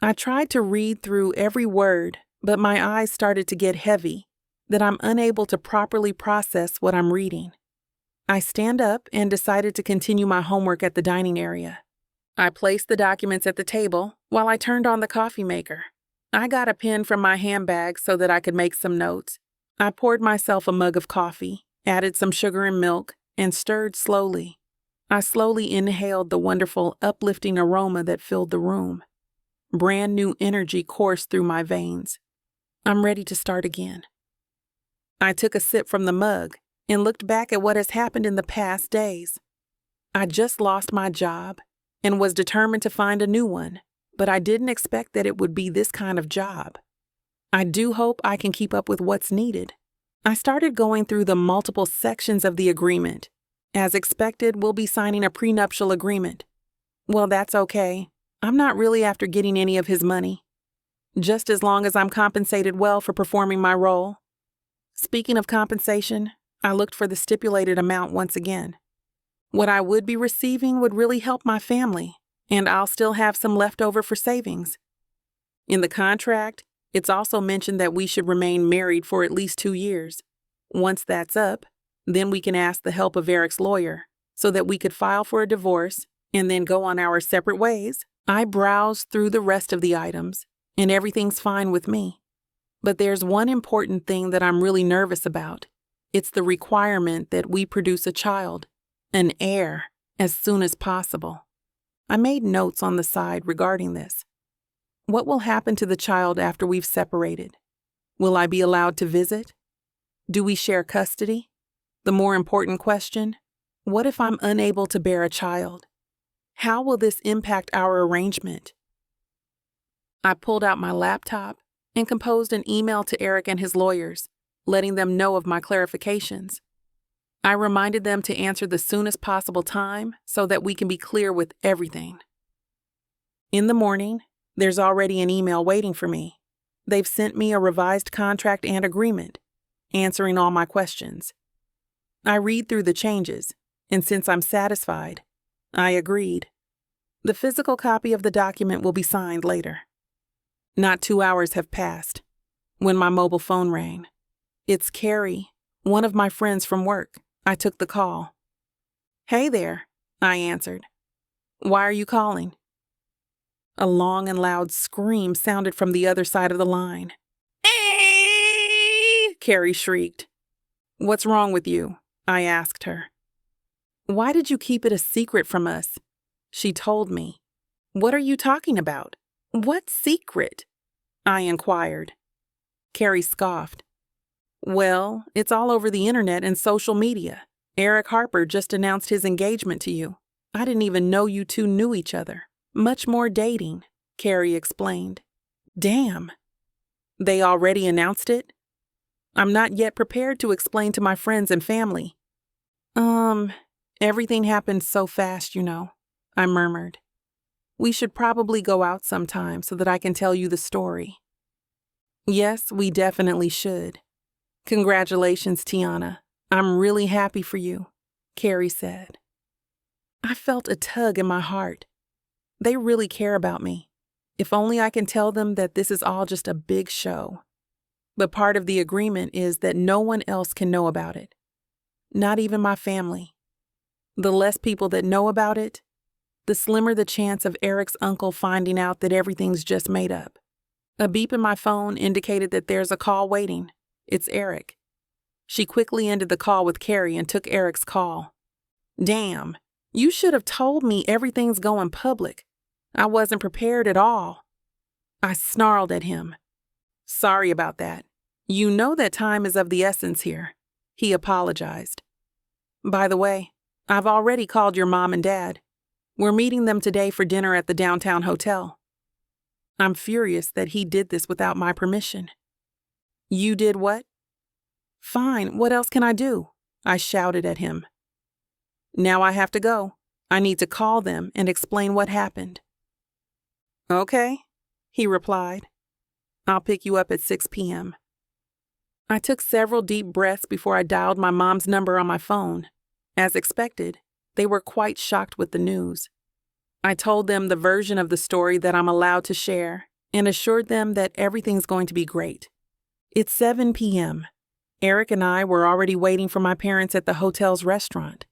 I tried to read through every word, but my eyes started to get heavy, that I'm unable to properly process what I'm reading. I stand up and decided to continue my homework at the dining area. I placed the documents at the table while I turned on the coffee maker. I got a pen from my handbag so that I could make some notes. I poured myself a mug of coffee, added some sugar and milk, and stirred slowly. I slowly inhaled the wonderful, uplifting aroma that filled the room. Brand new energy coursed through my veins. I'm ready to start again. I took a sip from the mug and looked back at what has happened in the past days. I just lost my job and was determined to find a new one, but I didn't expect that it would be this kind of job. I do hope I can keep up with what's needed. I started going through the multiple sections of the agreement. As expected, we'll be signing a prenuptial agreement. Well, that's okay. I'm not really after getting any of his money. Just as long as I'm compensated well for performing my role. Speaking of compensation, I looked for the stipulated amount once again. What I would be receiving would really help my family, and I'll still have some left over for savings. In the contract, it's also mentioned that we should remain married for at least 2 years. Once that's up, then we can ask the help of Eric's lawyer so that we could file for a divorce and then go on our separate ways. I browsed through the rest of the items, and everything's fine with me. But there's one important thing that I'm really nervous about. It's the requirement that we produce a child, an heir, as soon as possible. I made notes on the side regarding this. What will happen to the child after we've separated? Will I be allowed to visit? Do we share custody? The more important question, what if I'm unable to bear a child? How will this impact our arrangement? I pulled out my laptop and composed an email to Eric and his lawyers, letting them know of my clarifications. I reminded them to answer the soonest possible time so that we can be clear with everything. In the morning, there's already an email waiting for me. They've sent me a revised contract and agreement, answering all my questions. I read through the changes, and since I'm satisfied, I agreed. The physical copy of the document will be signed later. Not 2 hours have passed when my mobile phone rang. It's Carrie, one of my friends from work. I took the call. Hey there, I answered. Why are you calling? A long and loud scream sounded from the other side of the line. Carrie shrieked. What's wrong with you? I asked her. Why did you keep it a secret from us? She told me. What are you talking about? What secret? I inquired. Carrie scoffed. Well, it's all over the internet and social media. Eric Harper just announced his engagement to you. I didn't even know you two knew each other. Much more dating, Carrie explained. Damn. They already announced it? I'm not yet prepared to explain to my friends and family. Everything happened so fast, I murmured. We should probably go out sometime so that I can tell you the story. Yes, we definitely should. Congratulations, Tiana. I'm really happy for you, Carrie said. I felt a tug in my heart. They really care about me. If only I can tell them that this is all just a big show. But part of the agreement is that no one else can know about it. Not even my family. The less people that know about it, the slimmer the chance of Eric's uncle finding out that everything's just made up. A beep in my phone indicated that there's a call waiting. It's Eric. She quickly ended the call with Carrie and took Eric's call. Damn, you should have told me everything's going public. I wasn't prepared at all. I snarled at him. Sorry about that. You know that time is of the essence here. He apologized. By the way, I've already called your mom and dad. We're meeting them today for dinner at the downtown hotel. I'm furious that he did this without my permission. You did what? Fine, what else can I do? I shouted at him. Now I have to go. I need to call them and explain what happened. Okay, he replied. I'll pick you up at 6 p.m. I took several deep breaths before I dialed my mom's number on my phone. As expected, they were quite shocked with the news. I told them the version of the story that I'm allowed to share and assured them that everything's going to be great. It's 7 p.m. Eric and I were already waiting for my parents at the hotel's restaurant.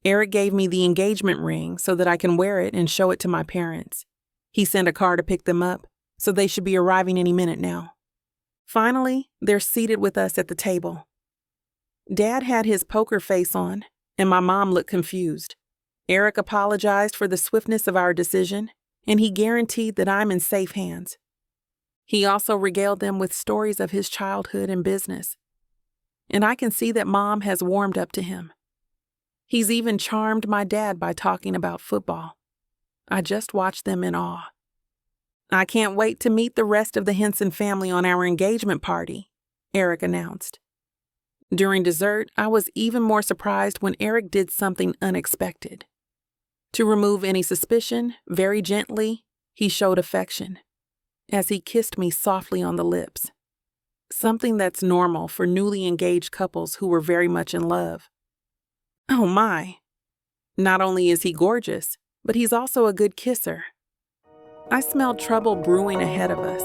Eric gave me the engagement ring so that I can wear it and show it to my parents. He sent a car to pick them up, so they should be arriving any minute now. Finally, they're seated with us at the table. Dad had his poker face on, and my mom looked confused. Eric apologized for the swiftness of our decision, and he guaranteed that I'm in safe hands. He also regaled them with stories of his childhood and business. And I can see that Mom has warmed up to him. He's even charmed my dad by talking about football. I just watched them in awe. I can't wait to meet the rest of the Henson family on our engagement party, Eric announced. During dessert, I was even more surprised when Eric did something unexpected. To remove any suspicion, very gently, he showed affection, as he kissed me softly on the lips. Something that's normal for newly engaged couples who were very much in love. Oh my! Not only is he gorgeous, but he's also a good kisser. I smelled trouble brewing ahead of us.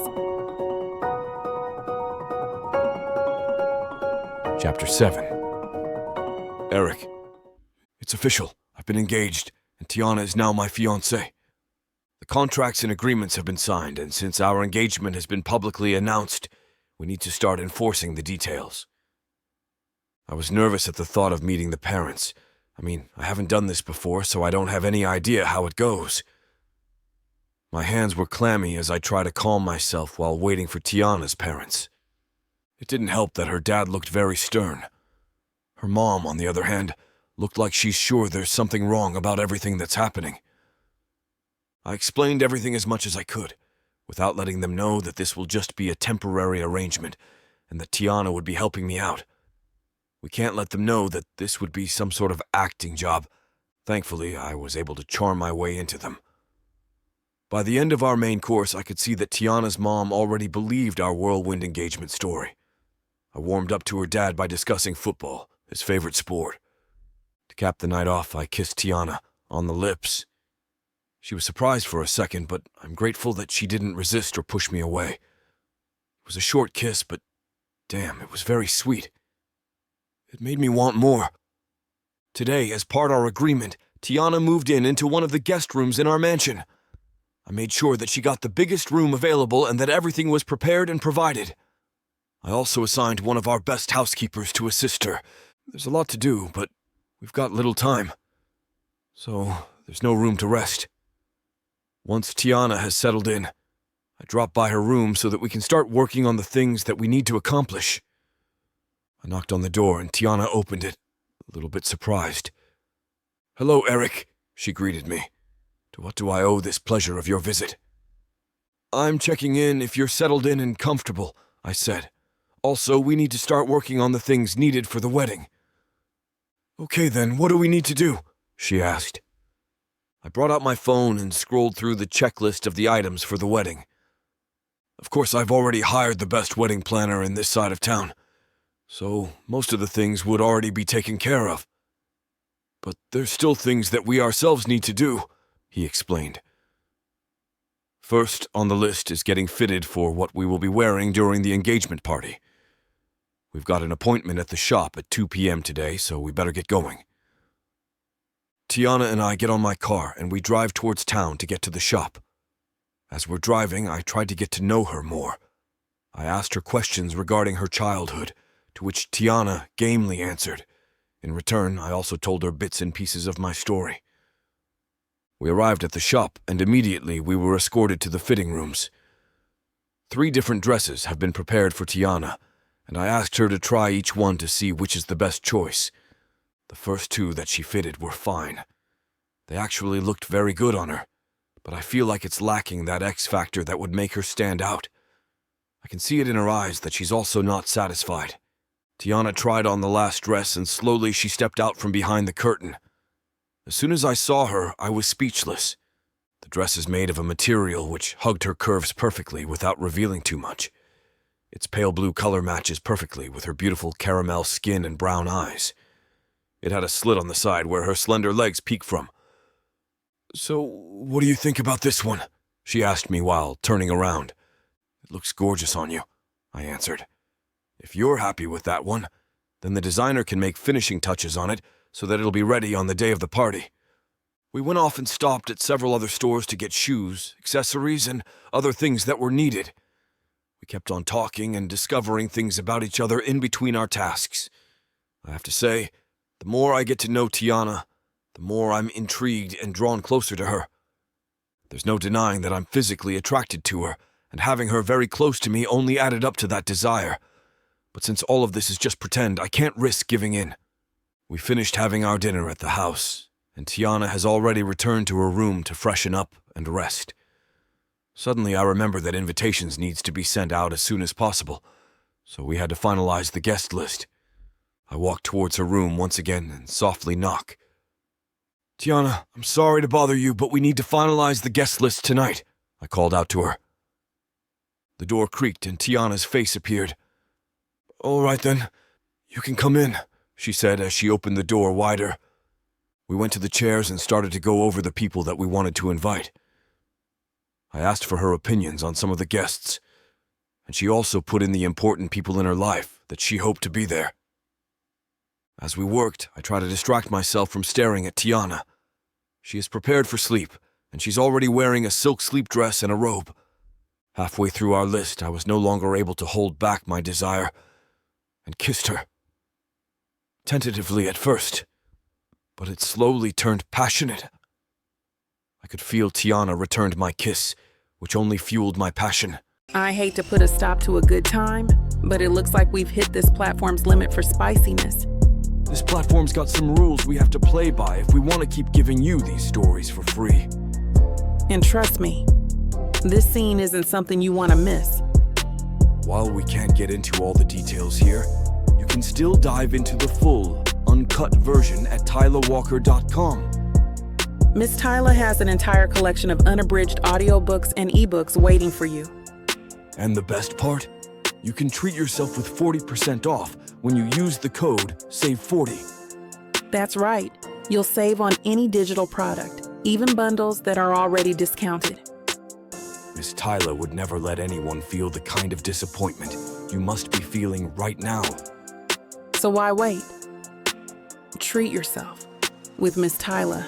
Chapter 7. Eric, it's official. I've been engaged, and Tiana is now my fiancée. The contracts and agreements have been signed, and since our engagement has been publicly announced, we need to start enforcing the details. I was nervous at the thought of meeting the parents. I haven't done this before, so I don't have any idea how it goes. My hands were clammy as I tried to calm myself while waiting for Tiana's parents. It didn't help that her dad looked very stern. Her mom, on the other hand, looked like she's sure there's something wrong about everything that's happening. I explained everything as much as I could, without letting them know that this will just be a temporary arrangement and that Tiana would be helping me out. We can't let them know that this would be some sort of acting job. Thankfully, I was able to charm my way into them. By the end of our main course, I could see that Tiana's mom already believed our whirlwind engagement story. I warmed up to her dad by discussing football, his favorite sport. To cap the night off, I kissed Tiana on the lips. She was surprised for a second, but I'm grateful that she didn't resist or push me away. It was a short kiss, but damn, it was very sweet. It made me want more. Today, as part of our agreement, Tiana moved into one of the guest rooms in our mansion. I made sure that she got the biggest room available and that everything was prepared and provided. I also assigned one of our best housekeepers to assist her. There's a lot to do, but we've got little time. So, there's no room to rest. Once Tiana has settled in, I drop by her room so that we can start working on the things that we need to accomplish. I knocked on the door and Tiana opened it, a little bit surprised. "Hello, Eric," she greeted me. "To what do I owe this pleasure of your visit?" "I'm checking in if you're settled in and comfortable," I said. "Also, we need to start working on the things needed for the wedding." Okay then, what do we need to do? She asked. I brought out my phone and scrolled through the checklist of the items for the wedding. Of course, I've already hired the best wedding planner in this side of town, so most of the things would already be taken care of. But there's still things that we ourselves need to do, he explained. First on the list is getting fitted for what we will be wearing during the engagement party. We've got an appointment at the shop at 2 p.m. today, so we better get going. Tiana and I get on my car and we drive towards town to get to the shop. As we're driving, I tried to get to know her more. I asked her questions regarding her childhood, to which Tiana gamely answered. In return, I also told her bits and pieces of my story. We arrived at the shop, and immediately we were escorted to the fitting rooms. 3 different dresses have been prepared for Tiana, and I asked her to try each one to see which is the best choice. The first 2 that she fitted were fine. They actually looked very good on her, but I feel like it's lacking that X factor that would make her stand out. I can see it in her eyes that she's also not satisfied. Tiana tried on the last dress and slowly she stepped out from behind the curtain. As soon as I saw her, I was speechless. The dress is made of a material which hugged her curves perfectly without revealing too much. Its pale blue color matches perfectly with her beautiful caramel skin and brown eyes. It had a slit on the side where her slender legs peek from. "So, what do you think about this one?" she asked me while turning around. "It looks gorgeous on you," I answered. "If you're happy with that one, then the designer can make finishing touches on it so that it'll be ready on the day of the party." We went off and stopped at several other stores to get shoes, accessories, and other things that were needed. We kept on talking and discovering things about each other in between our tasks. I have to say, the more I get to know Tiana, the more I'm intrigued and drawn closer to her. There's no denying that I'm physically attracted to her, and having her very close to me only added up to that desire. But since all of this is just pretend, I can't risk giving in. We finished having our dinner at the house, and Tiana has already returned to her room to freshen up and rest. Suddenly I remember that invitations needs to be sent out as soon as possible, so we had to finalize the guest list. I walked towards her room once again and softly knock. "Tiana, I'm sorry to bother you, but we need to finalize the guest list tonight," I called out to her. The door creaked and Tiana's face appeared. "All right then, you can come in," she said as she opened the door wider. We went to the chairs and started to go over the people that we wanted to invite. I asked for her opinions on some of the guests, and she also put in the important people in her life that she hoped to be there. As we worked, I tried to distract myself from staring at Tiana. She is prepared for sleep, and she's already wearing a silk sleep dress and a robe. Halfway through our list, I was no longer able to hold back my desire, and kissed her. Tentatively at first, but it slowly turned passionate. I could feel Tiana returned my kiss, which only fueled my passion. I hate to put a stop to a good time, but it looks like we've hit this platform's limit for spiciness. This platform's got some rules we have to play by if we want to keep giving you these stories for free. And trust me, this scene isn't something you want to miss. While we can't get into all the details here, you can still dive into the full, uncut version at TylaWalker.com. Miss Tyla has an entire collection of unabridged audiobooks and ebooks waiting for you. And the best part? You can treat yourself with 40% off when you use the code SAVE40. That's right. You'll save on any digital product, even bundles that are already discounted. Miss Tyla would never let anyone feel the kind of disappointment you must be feeling right now. So why wait? Treat yourself with Miss Tyla.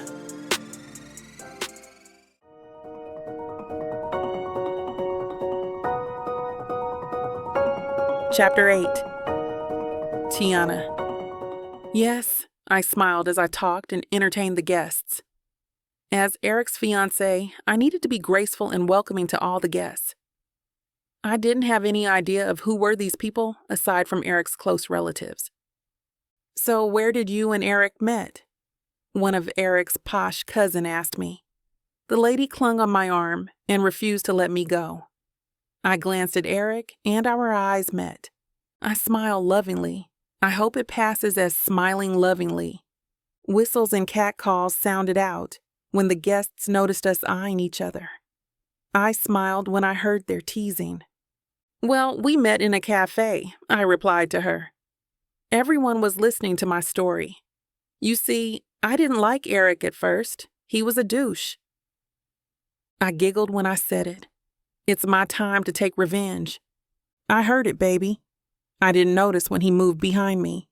Chapter 8. Tiana. Yes, I smiled as I talked and entertained the guests. As Eric's fiancée, I needed to be graceful and welcoming to all the guests. I didn't have any idea of who were these people aside from Eric's close relatives. "So where did you and Eric met?" one of Eric's posh cousin asked me. The lady clung on my arm and refused to let me go. I glanced at Eric and our eyes met. I smiled lovingly. I hope it passes as smiling lovingly, Whistles and catcalls sounded out when the guests noticed us eyeing each other. I smiled when I heard their teasing. "Well, we met in a cafe," I replied to her. Everyone was listening to my story. You see, I didn't like Eric at first. He was a douche. I giggled when I said it. It's my time to take revenge. I heard it, baby. I didn't notice when he moved behind me.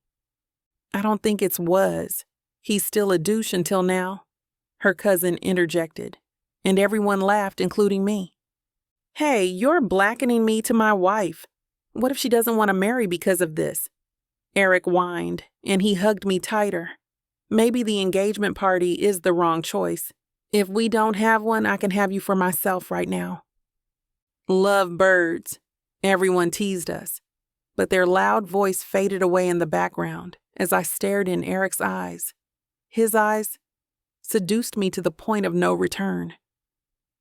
I don't think it's was. He's still a douche until now, her cousin interjected, and everyone laughed, including me. "Hey, you're blackening me to my wife. What if she doesn't want to marry because of this?" Eric whined, and he hugged me tighter. Maybe the engagement party is the wrong choice. If we don't have one, I can have you for myself right now. Love birds. Everyone teased us, but their loud voice faded away in the background as I stared in Eric's eyes. His eyes seduced me to the point of no return.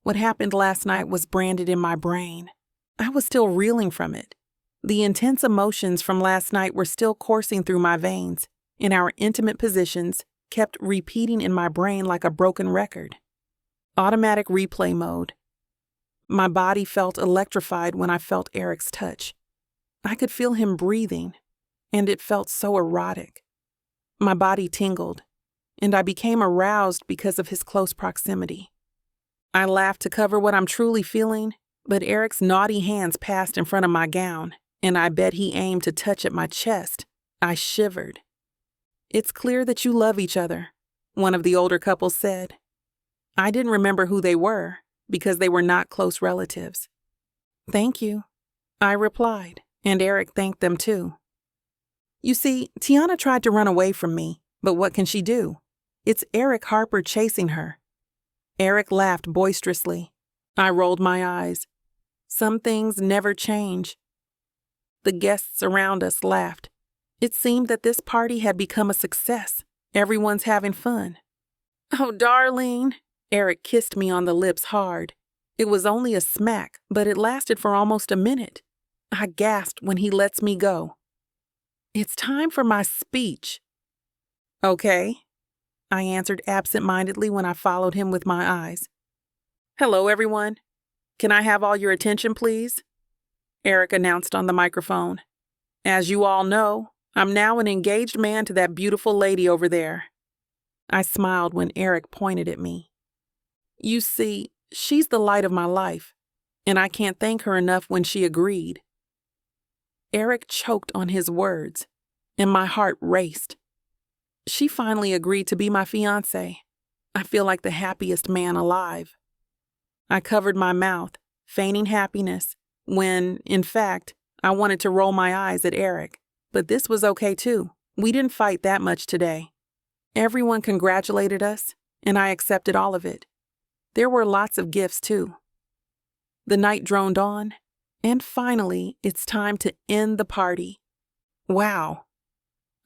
What happened last night was branded in my brain. I was still reeling from it. The intense emotions from last night were still coursing through my veins, and our intimate positions kept repeating in my brain like a broken record. Automatic replay mode. My body felt electrified when I felt Eric's touch. I could feel him breathing, and it felt so erotic. My body tingled, and I became aroused because of his close proximity. I laughed to cover what I'm truly feeling, but Eric's naughty hands passed in front of my gown, and I bet he aimed to touch at my chest. I shivered. "It's clear that you love each other," one of the older couples said. I didn't remember who they were because they were not close relatives. "Thank you," I replied, and Eric thanked them too. You see, Tiana tried to run away from me, but what can she do? It's Eric Harper chasing her. Eric laughed boisterously. I rolled my eyes. Some things never change. The guests around us laughed. It seemed that this party had become a success. Everyone's having fun. "Oh, darling." Eric kissed me on the lips hard. It was only a smack, but it lasted for almost a minute. I gasped when he lets me go. "It's time for my speech." "Okay," I answered absent-mindedly when I followed him with my eyes. "Hello, everyone. Can I have all your attention, please?" Eric announced on the microphone. "As you all know, I'm now an engaged man to that beautiful lady over there." I smiled when Eric pointed at me. "You see, she's the light of my life, and I can't thank her enough when she agreed." Eric choked on his words, and my heart raced. She finally agreed to be my fiancé. I feel like the happiest man alive. I covered my mouth, feigning happiness, when, in fact, I wanted to roll my eyes at Eric. But this was okay too. We didn't fight that much today. Everyone congratulated us, and I accepted all of it. There were lots of gifts too. The night droned on, and finally, it's time to end the party. "Wow,"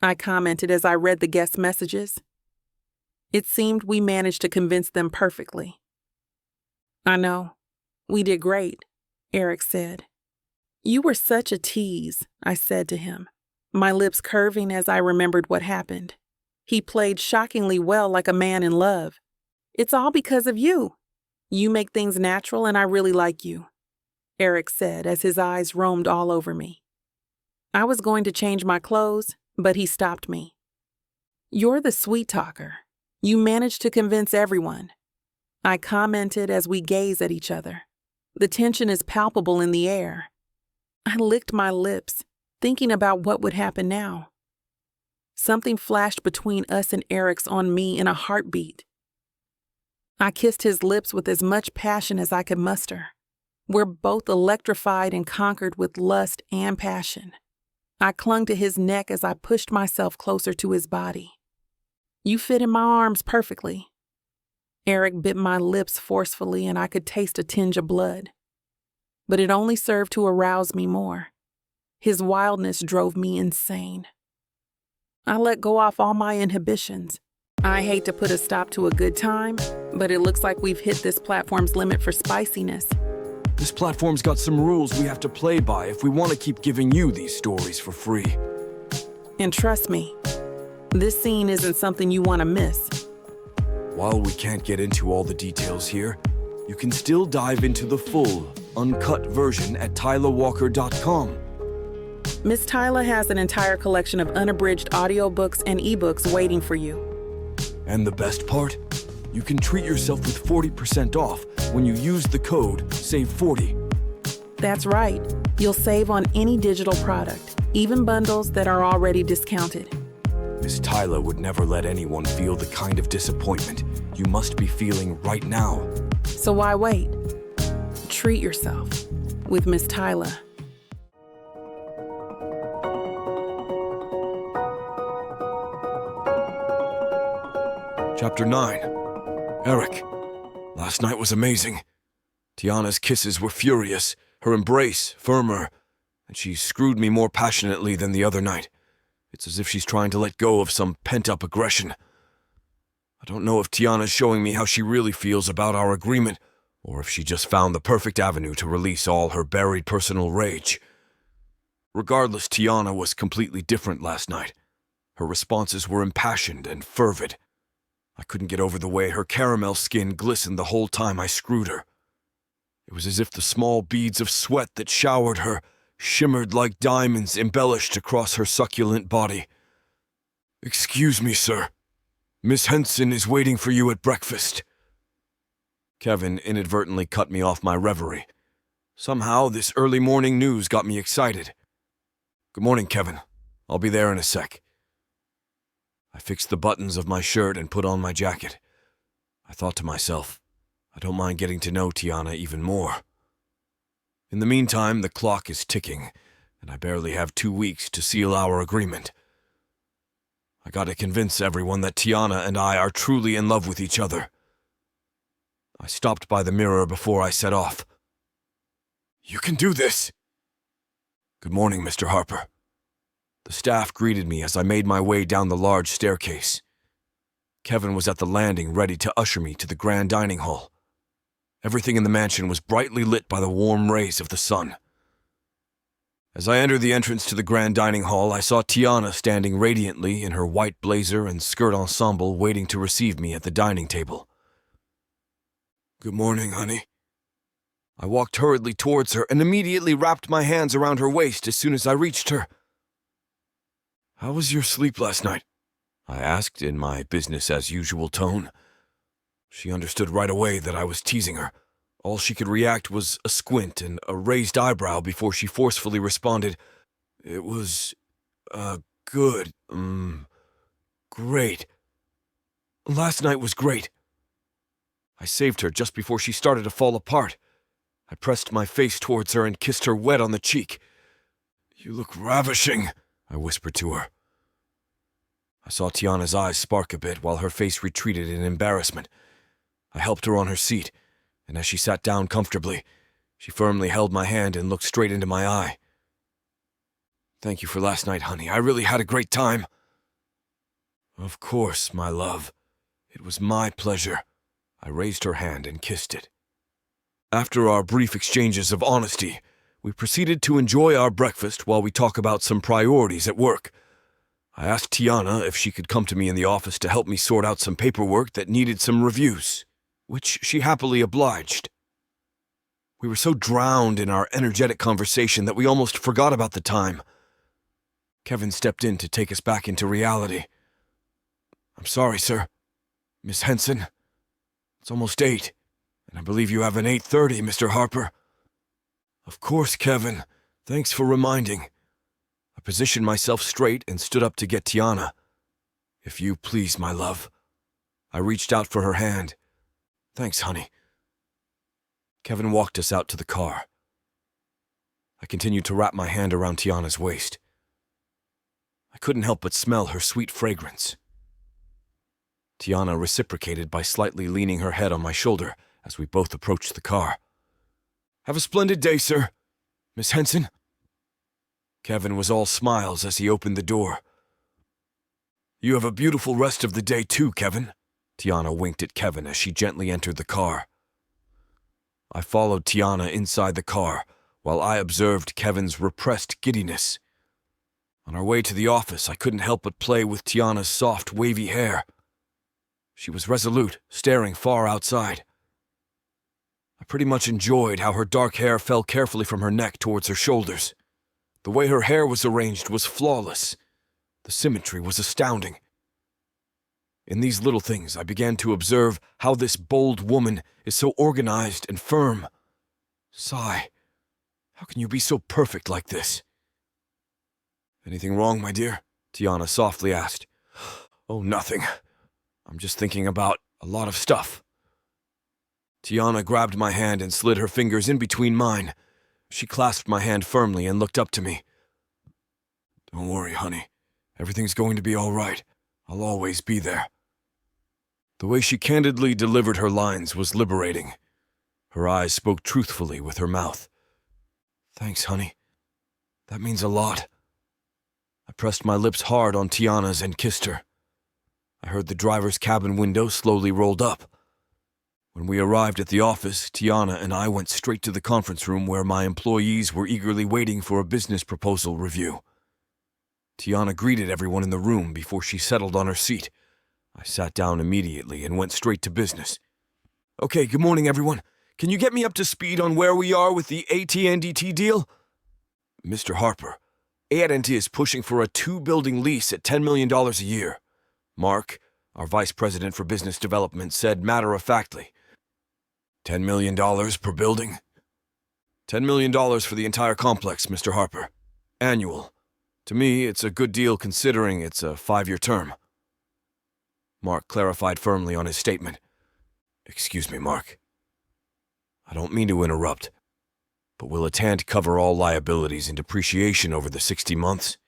I commented as I read the guest messages. It seemed we managed to convince them perfectly. "I know. We did great," Eric said. "You were such a tease," I said to him, my lips curving as I remembered what happened. "He played shockingly well like a man in love. It's all because of you. You make things natural and I really like you," Eric said as his eyes roamed all over me. I was going to change my clothes, but he stopped me. "You're the sweet talker. You managed to convince everyone," I commented as we gazed at each other. The tension is palpable in the air. I licked my lips, thinking about what would happen now. Something flashed between us and Eric's on me in a heartbeat. I kissed his lips with as much passion as I could muster. We're both electrified and conquered with lust and passion. I clung to his neck as I pushed myself closer to his body. "You fit in my arms perfectly." Eric bit my lips forcefully and I could taste a tinge of blood. But it only served to arouse me more. His wildness drove me insane. I let go off all my inhibitions. I hate to put a stop to a good time, but it looks like we've hit this platform's limit for spiciness. This platform's got some rules we have to play by if we want to keep giving you these stories for free. And trust me, This scene isn't something you want to miss. While we can't get into all the details here, you can still dive into the full, uncut version at tylerwalker.com. Miss Tyler has an entire collection of unabridged audiobooks and ebooks waiting for you. And the best part? You can treat yourself with 40% off when you use the code SAVE40. That's right. You'll save on any digital product, even bundles that are already discounted. Miss Tyler would never let anyone feel the kind of disappointment you must be feeling right now. So why wait? Treat yourself with Miss Tyler. Chapter 9. Eric. Last night was amazing. Tiana's kisses were furious, her embrace firmer, and she screwed me more passionately than the other night. It's as if she's trying to let go of some pent-up aggression. I don't know if Tiana's showing me how she really feels about our agreement, or if she just found the perfect avenue to release all her buried personal rage. Regardless, Tiana was completely different last night. Her responses were impassioned and fervid. I couldn't get over the way her caramel skin glistened the whole time I screwed her. It was as if the small beads of sweat that showered her shimmered like diamonds embellished across her succulent body. "Excuse me, sir. Miss Henson is waiting for you at breakfast." Kevin inadvertently cut me off my reverie. Somehow, this early morning news got me excited. "Good morning, Kevin. I'll be there in a sec." I fixed the buttons of my shirt and put on my jacket. I thought to myself, I don't mind getting to know Tiana even more. In the meantime, the clock is ticking, and I barely have 2 weeks to seal our agreement. I gotta convince everyone that Tiana and I are truly in love with each other. I stopped by the mirror before I set off. "You can do this!" "Good morning, Mr. Harper." The staff greeted me as I made my way down the large staircase. Kevin was at the landing ready to usher me to the grand dining hall. Everything in the mansion was brightly lit by the warm rays of the sun. As I entered the entrance to the grand dining hall, I saw Tiana standing radiantly in her white blazer and skirt ensemble waiting to receive me at the dining table. "Good morning, honey." I walked hurriedly towards her and immediately wrapped my hands around her waist as soon as I reached her. "How was your sleep last night?" I asked in my business-as-usual tone. She understood right away that I was teasing her. All she could react was a squint and a raised eyebrow before she forcefully responded, "It was, good, great. Last night was great." I saved her just before she started to fall apart. I pressed my face towards her and kissed her wet on the cheek. "You look ravishing," I whispered to her. I saw Tiana's eyes spark a bit while her face retreated in embarrassment. I helped her on her seat, and as she sat down comfortably, she firmly held my hand and looked straight into my eye. "Thank you for last night, honey. I really had a great time." "Of course, my love. It was my pleasure." I raised her hand and kissed it. After our brief exchanges of honesty, we proceeded to enjoy our breakfast while we talk about some priorities at work. I asked Tiana if she could come to me in the office to help me sort out some paperwork that needed some reviews, which she happily obliged. We were so drowned in our energetic conversation that we almost forgot about the time. Kevin stepped in to take us back into reality. "I'm sorry, sir. Miss Henson, it's almost 8, and I believe you have an 8:30, Mr. Harper." "Of course, Kevin. Thanks for reminding." I positioned myself straight and stood up to get Tiana. "If you please, my love." I reached out for her hand. "Thanks, honey." Kevin walked us out to the car. I continued to wrap my hand around Tiana's waist. I couldn't help but smell her sweet fragrance. Tiana reciprocated by slightly leaning her head on my shoulder as we both approached the car. "Have a splendid day, sir. Miss Henson?" Kevin was all smiles as he opened the door. "You have a beautiful rest of the day too, Kevin." Tiana winked at Kevin as she gently entered the car. I followed Tiana inside the car while I observed Kevin's repressed giddiness. On our way to the office, I couldn't help but play with Tiana's soft, wavy hair. She was resolute, staring far outside. I pretty much enjoyed how her dark hair fell carefully from her neck towards her shoulders. The way her hair was arranged was flawless. The symmetry was astounding. In these little things, I began to observe how this bold woman is so organized and firm. Sigh, how can you be so perfect like this? Anything wrong, my dear? Tiana softly asked. Oh, nothing. I'm just thinking about a lot of stuff. Tiana grabbed my hand and slid her fingers in between mine. She clasped my hand firmly and looked up to me. Don't worry, honey. Everything's going to be all right. I'll always be there. The way she candidly delivered her lines was liberating. Her eyes spoke truthfully with her mouth. Thanks, honey. That means a lot. I pressed my lips hard on Tiana's and kissed her. I heard the driver's cabin window slowly rolled up. When we arrived at the office, Tiana and I went straight to the conference room where my employees were eagerly waiting for a business proposal review. Tiana greeted everyone in the room before she settled on her seat. I sat down immediately and went straight to business. Okay, good morning, everyone. Can you get me up to speed on where we are with the AT&T deal? Mr. Harper, AT&T is pushing for a 2-building lease at $10 million a year. Mark, our vice president for business development, said matter-of-factly, $10 million per building? $10 million for the entire complex, Mr. Harper. Annual. To me, it's a good deal considering it's a 5-year term. Mark clarified firmly on his statement. Excuse me, Mark. I don't mean to interrupt, but will AT&T cover all liabilities and depreciation over the 60 months?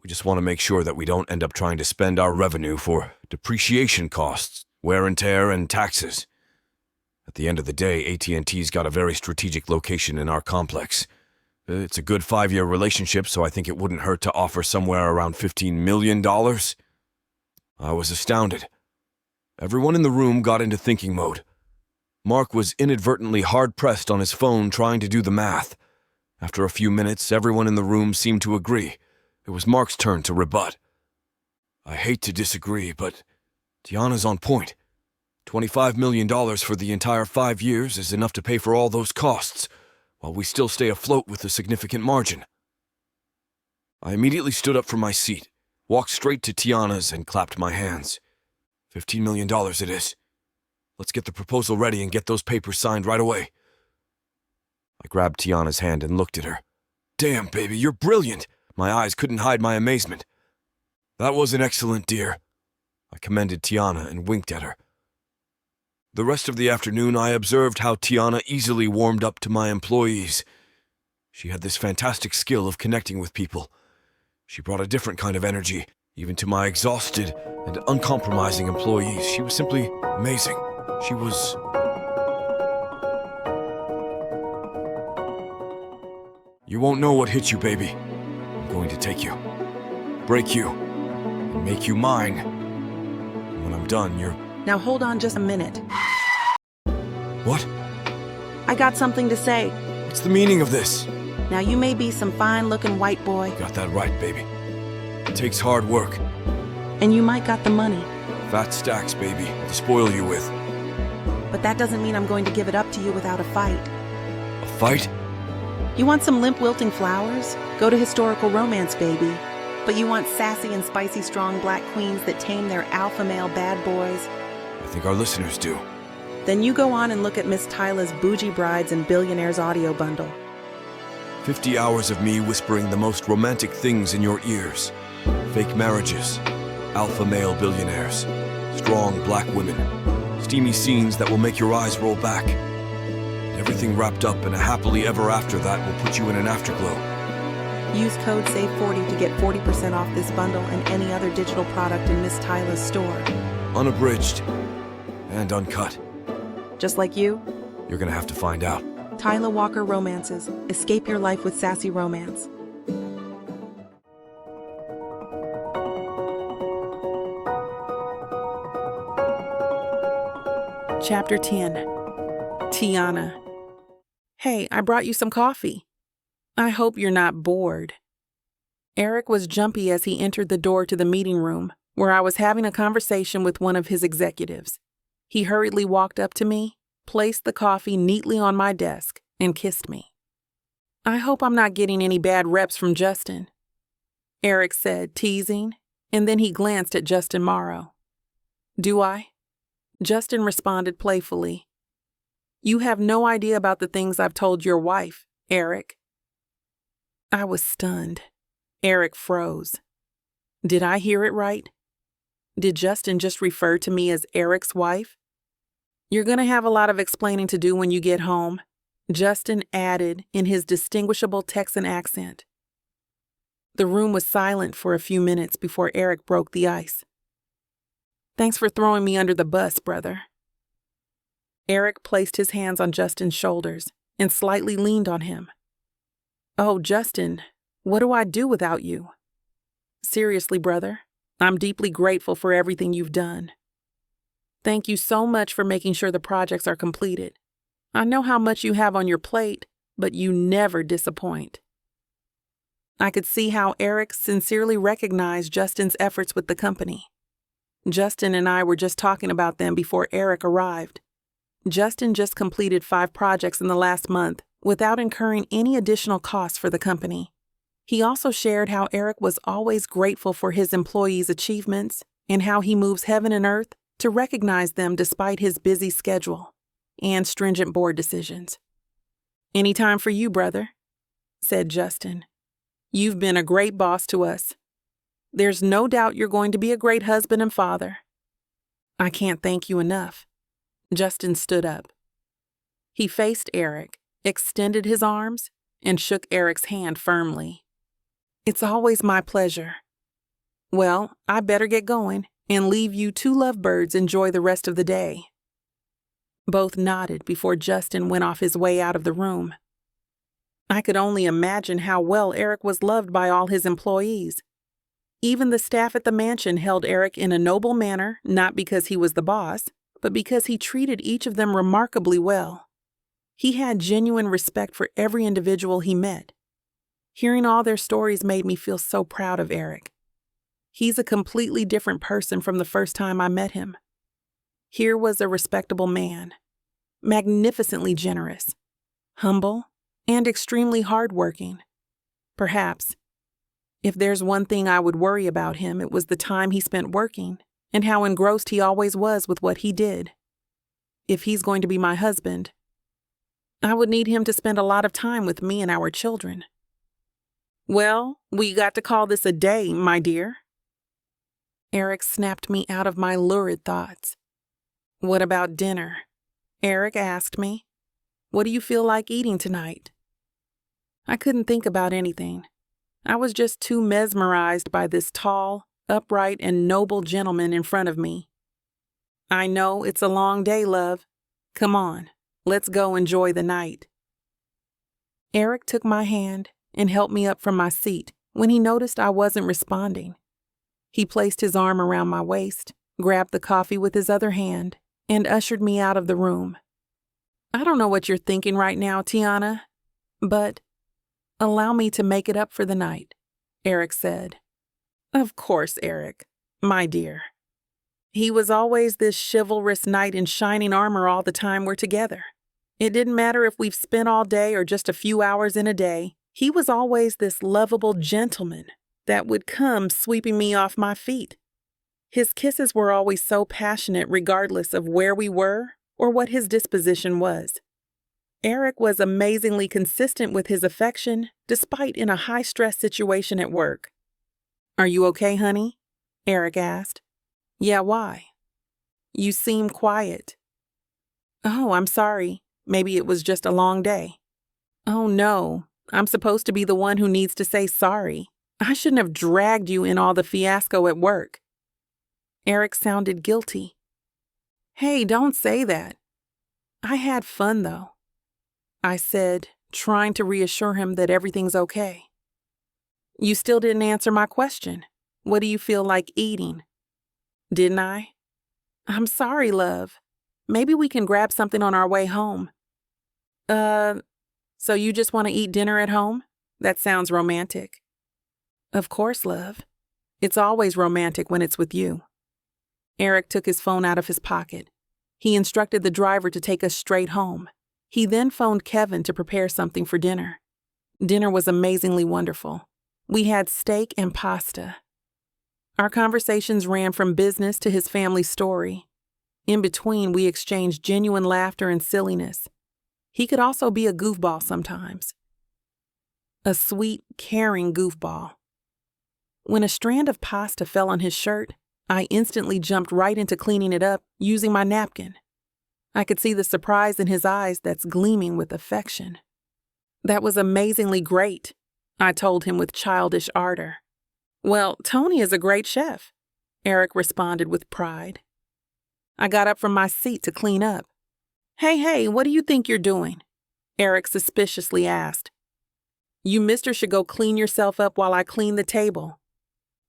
We just want to make sure that we don't end up trying to spend our revenue for depreciation costs, wear and tear, and taxes. At the end of the day, AT&T's got a very strategic location in our complex. It's a good 5-year relationship, so I think it wouldn't hurt to offer somewhere around $15 million. I was astounded. Everyone in the room got into thinking mode. Mark was inadvertently hard-pressed on his phone trying to do the math. After a few minutes, everyone in the room seemed to agree. It was Mark's turn to rebut. I hate to disagree, but Tiana's on point. $25 million for the entire 5 years is enough to pay for all those costs, while we still stay afloat with a significant margin. I immediately stood up from my seat, walked straight to Tiana's, and clapped my hands. $15 million it is. Let's get the proposal ready and get those papers signed right away. I grabbed Tiana's hand and looked at her. Damn, baby, you're brilliant. My eyes couldn't hide my amazement. That was an excellent, dear. I commended Tiana and winked at her. The rest of the afternoon, I observed how Tiana easily warmed up to my employees. She had this fantastic skill of connecting with people. She brought a different kind of energy, even to my exhausted and uncompromising employees. She was simply amazing. She was... You won't know what hit you, baby. I'm going to take you, break you, and make you mine. And when I'm done, you're... Now hold on just a minute. What? I got something to say. What's the meaning of this? Now you may be some fine-looking white boy, Got that right, baby. It takes hard work. and you might got the money, Fat stacks, baby, to spoil you with. but that doesn't mean I'm going to give it up to you without a fight. A fight? You want some limp wilting flowers? Go to historical romance, baby. But you want sassy and spicy strong black queens that tame their alpha male bad boys? I think our listeners do. Then you go on and look at Miss Tyla's Bougie Brides and Billionaire's audio bundle. 50 hours of me whispering the most romantic things in your ears. Fake marriages, alpha male billionaires, strong black women, steamy scenes that will make your eyes roll back. And everything wrapped up in a happily ever after that will put you in an afterglow. Use code SAVE40 to get 40% off this bundle and any other digital product in Miss Tyla's store. Unabridged and uncut. Just like you, You're gonna have to find out. Tyla Walker Romances. Escape your life with sassy romance. Chapter 10. Tiana. Hey, I brought you some coffee. I hope you're not bored. Eric was jumpy as he entered the door to the meeting room, where I was having a conversation with one of his executives. He hurriedly walked up to me, placed the coffee neatly on my desk, and kissed me. "I hope I'm not getting any bad reps from Justin," Eric said, teasing, and then he glanced at Justin Morrow. "Do I?" Justin responded playfully. "You have no idea about the things I've told your wife, Eric." I was stunned. Eric froze. Did I hear it right? Did Justin just refer to me as Eric's wife? "You're going to have a lot of explaining to do when you get home," Justin added in his distinguishable Texan accent. The room was silent for a few minutes before Eric broke the ice. "Thanks for throwing me under the bus, brother." Eric placed his hands on Justin's shoulders and slightly leaned on him. "Oh, Justin, what do I do without you? Seriously, brother, I'm deeply grateful for everything you've done. Thank you so much for making sure the projects are completed. I know how much you have on your plate, but you never disappoint." I could see how Eric sincerely recognized Justin's efforts with the company. Justin and I were just talking about them before Eric arrived. Justin just completed 5 projects in the last month without incurring any additional costs for the company. He also shared how Eric was always grateful for his employees' achievements and how he moves heaven and earth to recognize them despite his busy schedule and stringent board decisions. "Anytime for you, brother," said Justin. "You've been a great boss to us. There's no doubt you're going to be a great husband and father." "I can't thank you enough." Justin stood up. He faced Eric, extended his arms, and shook Eric's hand firmly. "It's always my pleasure. Well, I better get going and leave you 2 lovebirds enjoy the rest of the day." Both nodded before Justin went off his way out of the room. I could only imagine how well Eric was loved by all his employees. Even the staff at the mansion held Eric in a noble manner, not because he was the boss, but because he treated each of them remarkably well. He had genuine respect for every individual he met. Hearing all their stories made me feel so proud of Eric. He's a completely different person from the first time I met him. Here was a respectable man, magnificently generous, humble, and extremely hardworking. Perhaps, if there's one thing I would worry about him, it was the time he spent working and how engrossed he always was with what he did. If he's going to be my husband, I would need him to spend a lot of time with me and our children. "Well, we got to call this a day, my dear." Eric snapped me out of my lurid thoughts. "What about dinner?" Eric asked me. "What do you feel like eating tonight?" I couldn't think about anything. I was just too mesmerized by this tall, upright, and noble gentleman in front of me. "I know it's a long day, love. Come on, let's go enjoy the night." Eric took my hand and helped me up from my seat when he noticed I wasn't responding. He placed his arm around my waist, grabbed the coffee with his other hand, and ushered me out of the room. "I don't know what you're thinking right now, Tiana, but allow me to make it up for the night," Eric said. Of course, Eric, my dear. He was always this chivalrous knight in shining armor all the time we're together. It didn't matter if we've spent all day or just a few hours in a day. He was always this lovable gentleman that would come sweeping me off my feet. His kisses were always so passionate regardless of where we were or what his disposition was. Eric was amazingly consistent with his affection despite in a high-stress situation at work. "Are you okay, honey?" Eric asked. "Yeah, why?" "You seem quiet." "Oh, I'm sorry. Maybe it was just a long day." "Oh, no. I'm supposed to be the one who needs to say sorry. I shouldn't have dragged you in all the fiasco at work." Eric sounded guilty. "Hey, don't say that. I had fun, though," I said, trying to reassure him that everything's okay. "You still didn't answer my question. What do you feel like eating?" "Didn't I? I'm sorry, love. Maybe we can grab something on our way home." So you just want to eat dinner at home? That sounds romantic." Of course, love. It's always romantic when it's with you. Eric took his phone out of his pocket. He instructed the driver to take us straight home. He then phoned Kevin to prepare something for dinner. Dinner was amazingly wonderful. We had steak and pasta. Our conversations ran from business to his family story. In between, we exchanged genuine laughter and silliness. He could also be a goofball sometimes. A sweet, caring goofball. When a strand of pasta fell on his shirt, I instantly jumped right into cleaning it up using my napkin. I could see the surprise in his eyes that's gleaming with affection. That was amazingly great, I told him with childish ardor. Well, Tony is a great chef, Eric responded with pride. I got up from my seat to clean up. Hey, what do you think you're doing? Eric suspiciously asked. You mister should go clean yourself up while I clean the table.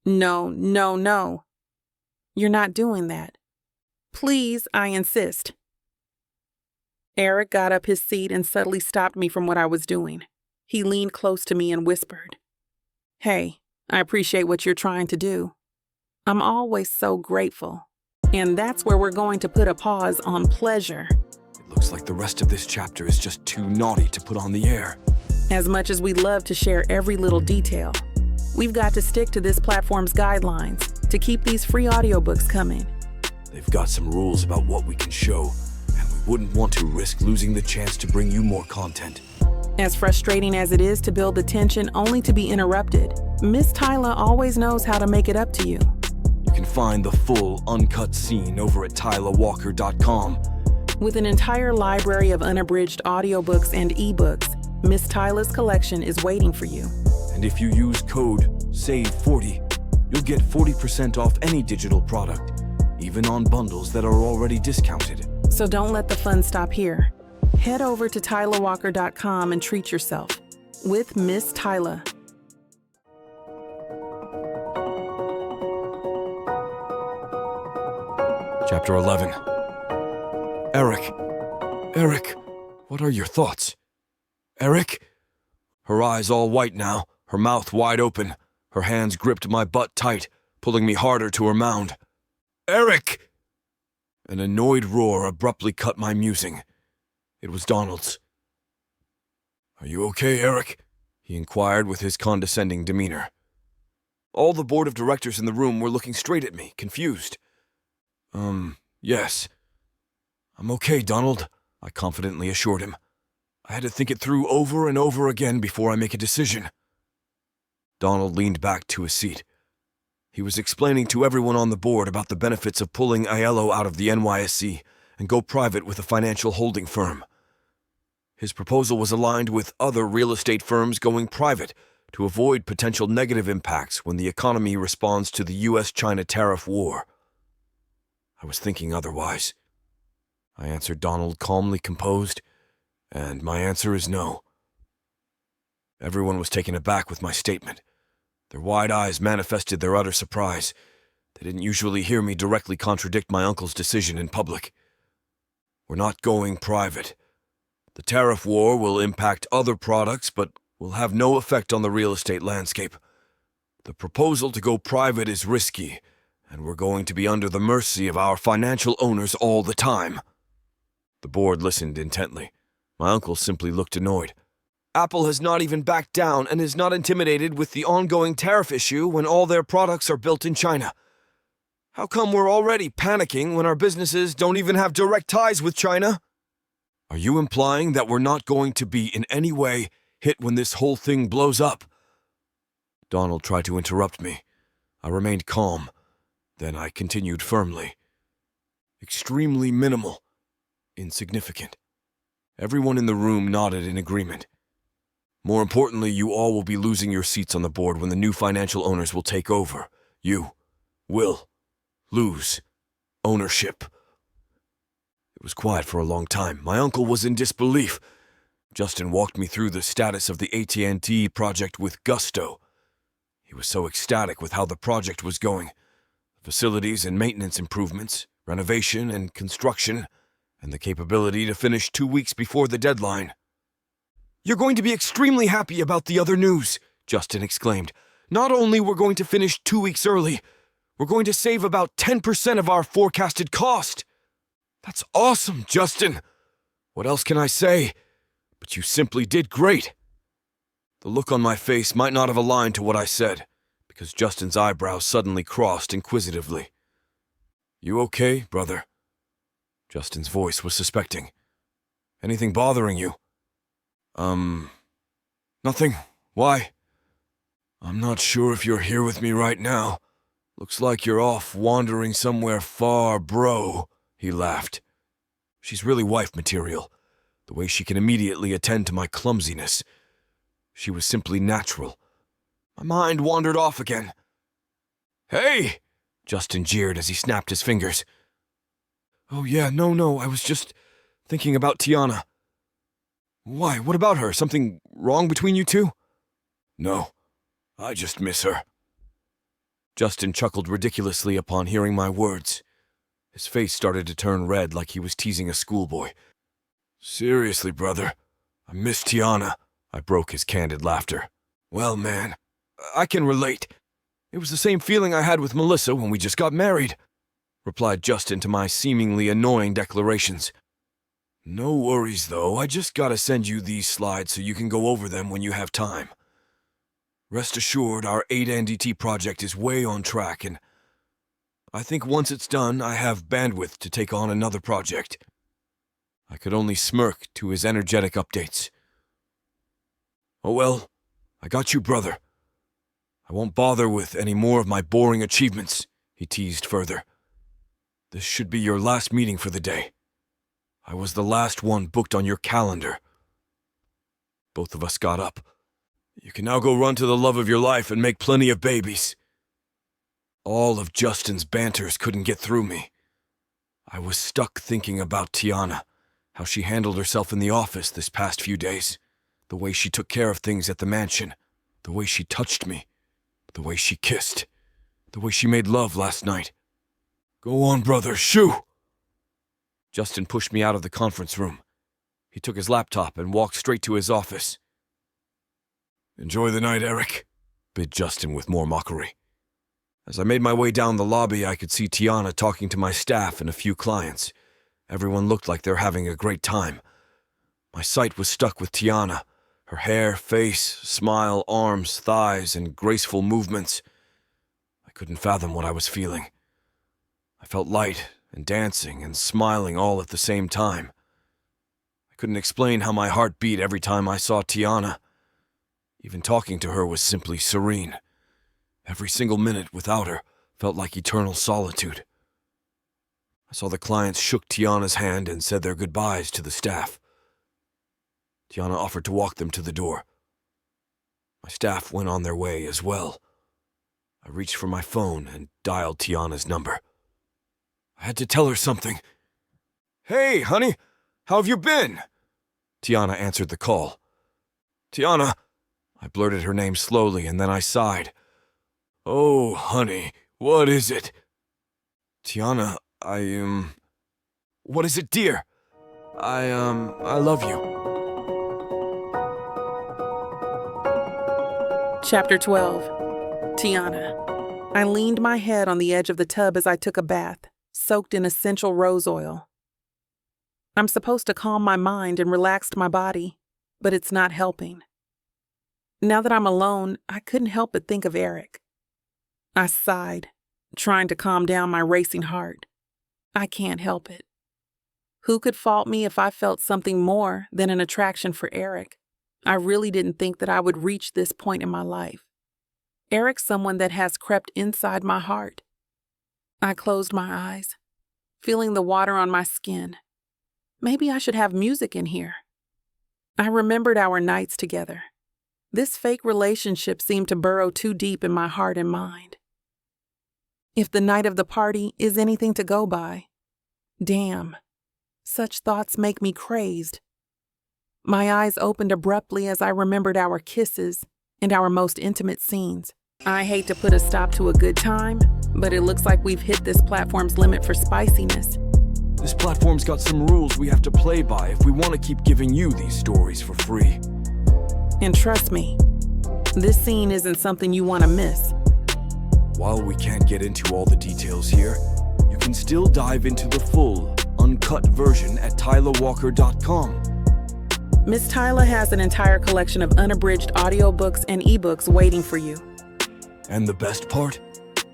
No. You're not doing that. Please, I insist. Eric got up his seat and subtly stopped me from what I was doing. He leaned close to me and whispered, Hey, I appreciate what you're trying to do. I'm always so grateful. And that's where we're going to put a pause on pleasure. It looks like the rest of this chapter is just too naughty to put on the air. As much as we'd love to share every little detail, we've got to stick to this platform's guidelines to keep these free audiobooks coming. They've got some rules about what we can show, and we wouldn't want to risk losing the chance to bring you more content. As frustrating as it is to build the tension only to be interrupted, Miss Tyla always knows how to make it up to you. You can find the full, uncut scene over at tylawalker.com. With an entire library of unabridged audiobooks and ebooks, Miss Tyla's collection is waiting for you. And if you use code SAVE40, you'll get 40% off any digital product, even on bundles that are already discounted. So don't let the fun stop here. Head over to tylawalker.com and treat yourself with Miss Tyla. Chapter 11. Eric, what are your thoughts? Eric? Her eyes all white now, her mouth wide open. Her hands gripped my butt tight, pulling me harder to her mound. Eric! An annoyed roar abruptly cut my musing. It was Donald's. Are you okay, Eric? He inquired with his condescending demeanor. All the board of directors in the room were looking straight at me, confused. Yes. I'm okay, Donald, I confidently assured him. I had to think it through over and over again before I make a decision. Donald leaned back to his seat. He was explaining to everyone on the board about the benefits of pulling Aiello out of the NYSE and go private with a financial holding firm. His proposal was aligned with other real estate firms going private to avoid potential negative impacts when the economy responds to the U.S.-China tariff war. I was thinking otherwise. I answered Donald calmly composed, and my answer is no. Everyone was taken aback with my statement. Their wide eyes manifested their utter surprise. They didn't usually hear me directly contradict my uncle's decision in public. We're not going private. The tariff war will impact other products, but will have no effect on the real estate landscape. The proposal to go private is risky, and we're going to be under the mercy of our financial owners all the time. The board listened intently. My uncle simply looked annoyed. Apple has not even backed down and is not intimidated with the ongoing tariff issue when all their products are built in China. How come we're already panicking when our businesses don't even have direct ties with China? Are you implying that we're not going to be in any way hit when this whole thing blows up? Donald tried to interrupt me. I remained calm. Then I continued firmly. Extremely minimal. Insignificant. Everyone in the room nodded in agreement. More importantly, you all will be losing your seats on the board when the new financial owners will take over. You will lose ownership. It was quiet for a long time. My uncle was in disbelief. Justin walked me through the status of the AT&T project with gusto. He was so ecstatic with how the project was going. Facilities and maintenance improvements, renovation and construction, and the capability to finish 2 weeks before the deadline. You're going to be extremely happy about the other news, Justin exclaimed. Not only we're going to finish 2 weeks early, we're going to save about 10% of our forecasted cost. That's awesome, Justin. What else can I say? But you simply did great. The look on my face might not have aligned to what I said, because Justin's eyebrows suddenly crossed inquisitively. You okay, brother? Justin's voice was suspecting. Anything bothering you? Nothing. Why? I'm not sure if you're here with me right now. Looks like you're off wandering somewhere far, bro, he laughed. She's really wife material. The way she can immediately attend to my clumsiness. She was simply natural. My mind wandered off again. Hey! Justin jeered as he snapped his fingers. Oh yeah, no, I was just thinking about Tiana. Why, what about her? Something wrong between you two? No, I just miss her. Justin chuckled ridiculously upon hearing my words. His face started to turn red like he was teasing a schoolboy. Seriously, brother, I miss Tiana. I broke his candid laughter. Well, man, I can relate. It was the same feeling I had with Melissa when we just got married, replied Justin to my seemingly annoying declarations. No worries, though. I just gotta send you these slides so you can go over them when you have time. Rest assured, our 8NDT project is way on track, and I think once it's done, I have bandwidth to take on another project. I could only smirk to his energetic updates. Oh well, I got you, brother. I won't bother with any more of my boring achievements, he teased further. This should be your last meeting for the day. I was the last one booked on your calendar. Both of us got up. You can now go run to the love of your life and make plenty of babies. All of Justin's banters couldn't get through me. I was stuck thinking about Tiana, how she handled herself in the office this past few days, the way she took care of things at the mansion, the way she touched me, the way she kissed, the way she made love last night. Go on, brother, shoo! Justin pushed me out of the conference room. He took his laptop and walked straight to his office. Enjoy the night, Eric, bid Justin with more mockery. As I made my way down the lobby, I could see Tiana talking to my staff and a few clients. Everyone looked like they're having a great time. My sight was stuck with Tiana, her hair, face, smile, arms, thighs, and graceful movements. I couldn't fathom what I was feeling. I felt light and dancing and smiling all at the same time. I couldn't explain how my heart beat every time I saw Tiana. Even talking to her was simply serene. Every single minute without her felt like eternal solitude. I saw the clients shook Tiana's hand and said their goodbyes to the staff. Tiana offered to walk them to the door. My staff went on their way as well. I reached for my phone and dialed Tiana's number. I had to tell her something. Hey, honey, how have you been? Tiana answered the call. Tiana, I blurted her name slowly and then I sighed. Oh, honey, what is it? Tiana, What is it, dear? I love you. Chapter 12. Tiana. I leaned my head on the edge of the tub as I took a bath, soaked in essential rose oil. I'm supposed to calm my mind and relax my body, but it's not helping. Now that I'm alone, I couldn't help but think of Eric. I sighed, trying to calm down my racing heart. I can't help it. Who could fault me if I felt something more than an attraction for Eric? I really didn't think that I would reach this point in my life. Eric's someone that has crept inside my heart. I closed my eyes, feeling the water on my skin. Maybe I should have music in here. I remembered our nights together. This fake relationship seemed to burrow too deep in my heart and mind. If the night of the party is anything to go by, damn, such thoughts make me crazed. My eyes opened abruptly as I remembered our kisses and our most intimate scenes. I hate to put a stop to a good time, but it looks like we've hit this platform's limit for spiciness. This platform's got some rules we have to play by if we want to keep giving you these stories for free. And trust me, This scene isn't something you want to miss. While we can't get into all the details here, you can still dive into the full, uncut version at tylerwalker.com. Miss Tyler has an entire collection of unabridged audiobooks and ebooks waiting for you. And the best part?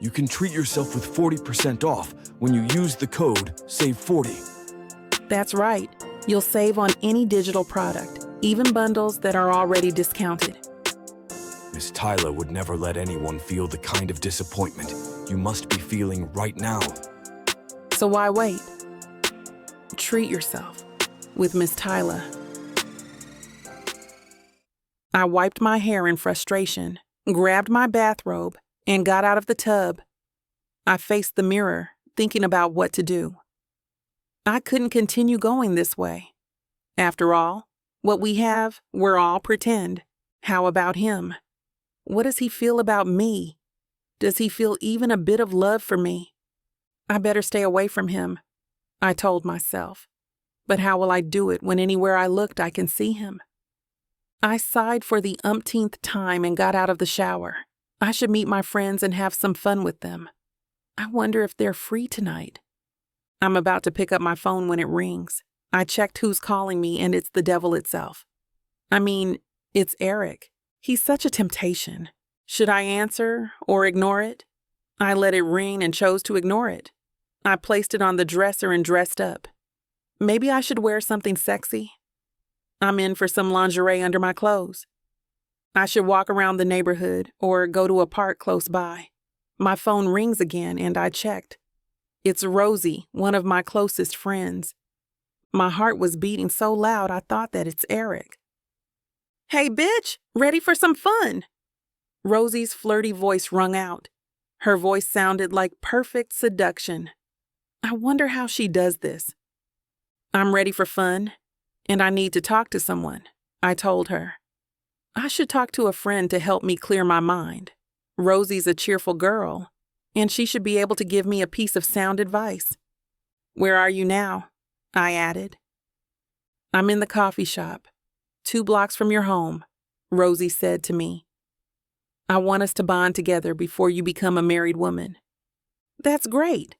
You can treat yourself with 40% off when you use the code SAVE40. That's right. You'll save on any digital product, even bundles that are already discounted. Miss Tyler would never let anyone feel the kind of disappointment you must be feeling right now. So why wait? Treat yourself with Miss Tyler. I wiped my hair in frustration, grabbed my bathrobe, and got out of the tub. I faced the mirror, thinking about what to do. I couldn't continue going this way. After all, what we have, we're all pretend. How about him? What does he feel about me? Does he feel even a bit of love for me? I better stay away from him, I told myself. But how will I do it when anywhere I looked I can see him? I sighed for the umpteenth time and got out of the shower. I should meet my friends and have some fun with them. I wonder if they're free tonight. I'm about to pick up my phone when it rings. I checked who's calling me, and it's the devil itself. I mean, it's Eric. He's such a temptation. Should I answer or ignore it? I let it ring and chose to ignore it. I placed it on the dresser and dressed up. Maybe I should wear something sexy. I'm in for some lingerie under my clothes. I should walk around the neighborhood or go to a park close by. My phone rings again, and I checked. It's Rosie, one of my closest friends. My heart was beating so loud I thought that it's Eric. "Hey, bitch, ready for some fun?" Rosie's flirty voice rung out. Her voice sounded like perfect seduction. I wonder how she does this. "I'm ready for fun, and I need to talk to someone," I told her. I should talk to a friend to help me clear my mind. Rosie's a cheerful girl, and she should be able to give me a piece of sound advice. "Where are you now?" I added. "I'm in the coffee shop, 2 blocks from your home," Rosie said to me. "I want us to bond together before you become a married woman." "That's great.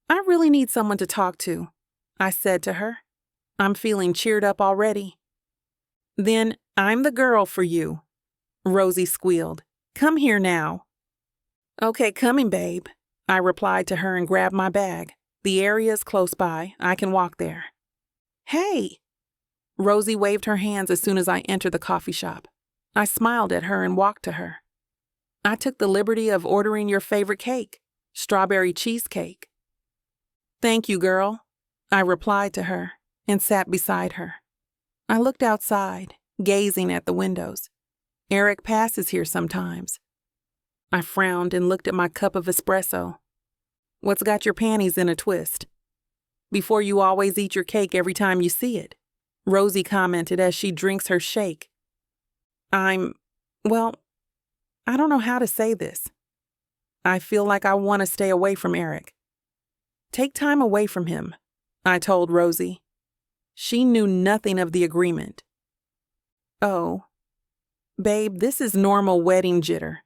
I really need someone to talk to," I said to her. I'm feeling cheered up already. "Then I'm the girl for you," Rosie squealed. "Come here now." "Okay, coming, babe," I replied to her and grabbed my bag. The area is close by. I can walk there. "Hey!" Rosie waved her hands as soon as I entered the coffee shop. I smiled at her and walked to her. "I took the liberty of ordering your favorite cake, strawberry cheesecake." "Thank you, girl," I replied to her and sat beside her. I looked outside, gazing at the windows. Eric passes here sometimes. I frowned and looked at my cup of espresso. "What's got your panties in a twist?" "Before you always eat your cake every time you see it," Rosie commented as she drinks her shake. Well, I don't know how to say this. I feel like I want to stay away from Eric. "Take time away from him," I told Rosie. She knew nothing of the agreement. "Oh, babe, this is normal wedding jitter.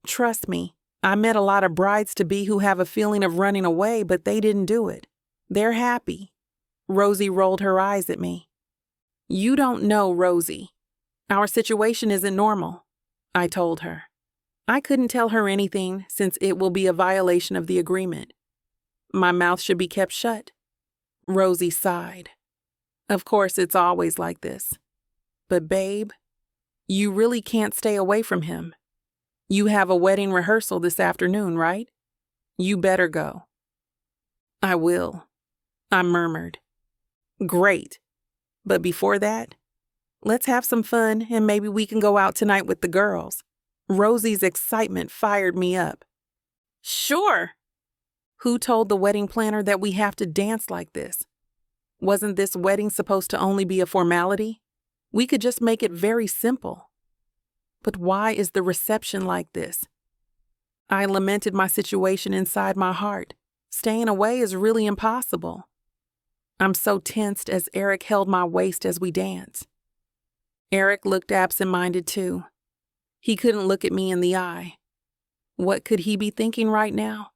Trust me, I met a lot of brides-to-be who have a feeling of running away, but they didn't do it. They're happy." Rosie rolled her eyes at me. "You don't know, Rosie. Our situation isn't normal," I told her. I couldn't tell her anything since it will be a violation of the agreement. My mouth should be kept shut. Rosie sighed. "Of course, it's always like this. But babe, you really can't stay away from him. You have a wedding rehearsal this afternoon, right? You better go." "I will," I murmured. "Great. But before that, let's have some fun and maybe we can go out tonight with the girls." Rosie's excitement fired me up. "Sure." Who told the wedding planner that we have to dance like this? Wasn't this wedding supposed to only be a formality? We could just make it very simple. But why is the reception like this? I lamented my situation inside my heart. Staying away is really impossible. I'm so tensed as Eric held my waist as we danced. Eric looked absent-minded too. He couldn't look at me in the eye. What could he be thinking right now?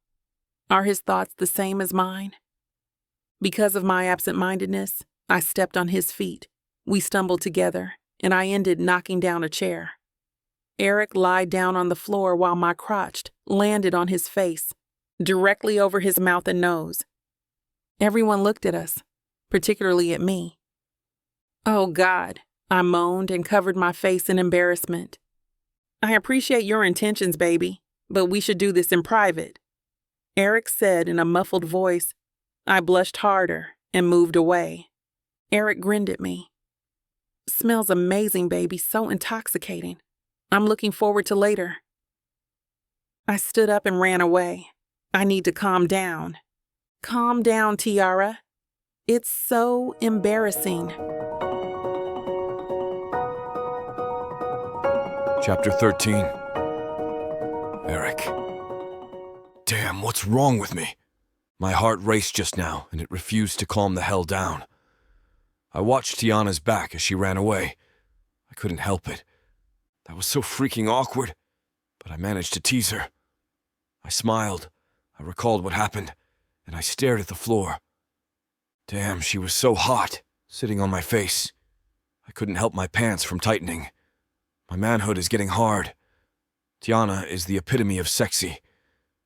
Are his thoughts the same as mine? Because of my absent-mindedness, I stepped on his feet. We stumbled together, and I ended knocking down a chair. Eric lied down on the floor while my crotch landed on his face, directly over his mouth and nose. Everyone looked at us, particularly at me. "Oh, God," I moaned and covered my face in embarrassment. "I appreciate your intentions, baby, but we should do this in private," Eric said in a muffled voice. I blushed harder and moved away. Eric grinned at me. "Smells amazing, baby, so intoxicating. I'm looking forward to later." I stood up and ran away. I need to calm down. Calm down, Tiara. It's so embarrassing. Chapter 13. Eric. Damn, what's wrong with me? My heart raced just now, and it refused to calm the hell down. I watched Tiana's back as she ran away. I couldn't help it. That was so freaking awkward, but I managed to tease her. I smiled, I recalled what happened, and I stared at the floor. Damn, she was so hot, sitting on my face. I couldn't help my pants from tightening. My manhood is getting hard. Tiana is the epitome of sexy.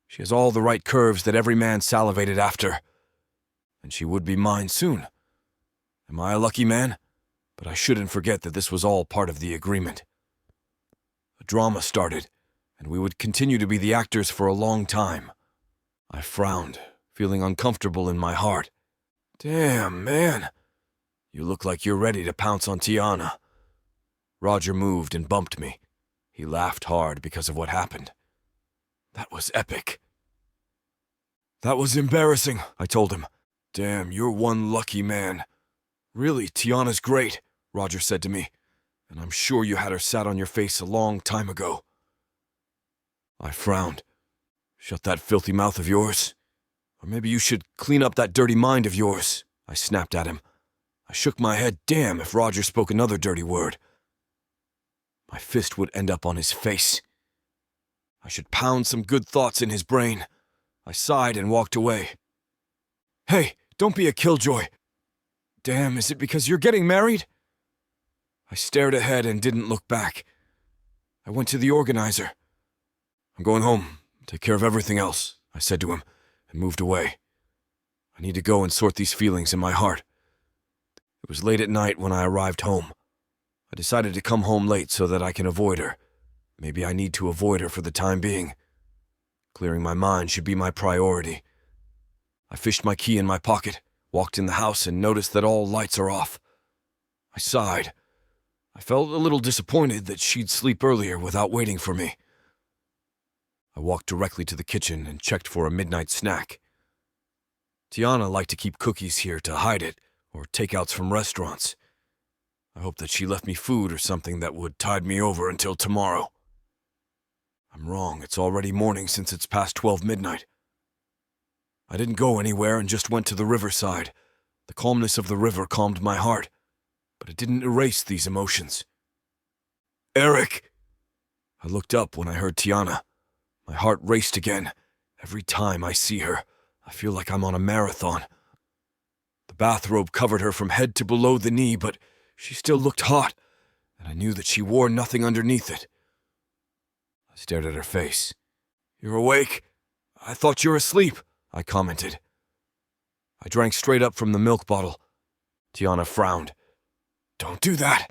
She has all the right curves that every man salivated after. And she would be mine soon. Am I a lucky man? But I shouldn't forget that this was all part of the agreement. A drama started, and we would continue to be the actors for a long time. I frowned, feeling uncomfortable in my heart. Damn, man. You look like you're ready to pounce on Tiana. Roger moved and bumped me. He laughed hard because of what happened. That was epic. That was embarrassing, I told him. Damn, you're one lucky man. Really, Tiana's great, Roger said to me, and I'm sure you had her sat on your face a long time ago. I frowned. Shut that filthy mouth of yours. Or maybe you should clean up that dirty mind of yours, I snapped at him. I shook my head. Damn, if Roger spoke another dirty word. My fist would end up on his face. I should pound some good thoughts in his brain. I sighed and walked away. Hey, don't be a killjoy. Damn, is it because you're getting married? I stared ahead and didn't look back. I went to the organizer. I'm going home. Take care of everything else, I said to him, and moved away. I need to go and sort these feelings in my heart. It was late at night when I arrived home. I decided to come home late so that I can avoid her. Maybe I need to avoid her for the time being. Clearing my mind should be my priority. I fished my key in my pocket, walked in the house, and noticed that all lights are off. I sighed. I felt a little disappointed that she'd sleep earlier without waiting for me. I walked directly to the kitchen and checked for a midnight snack. Tiana liked to keep cookies here to hide it, or takeouts from restaurants. I hoped that she left me food or something that would tide me over until tomorrow. I'm wrong, it's already morning since it's past 12 midnight. I didn't go anywhere and just went to the riverside. The calmness of the river calmed my heart, but it didn't erase these emotions. Eric! I looked up when I heard Tiana. My heart raced again. Every time I see her, I feel like I'm on a marathon. The bathrobe covered her from head to below the knee, but she still looked hot, and I knew that she wore nothing underneath it. I stared at her face. You're awake? I thought you were asleep, I commented. I drank straight up from the milk bottle. Tiana frowned. Don't do that.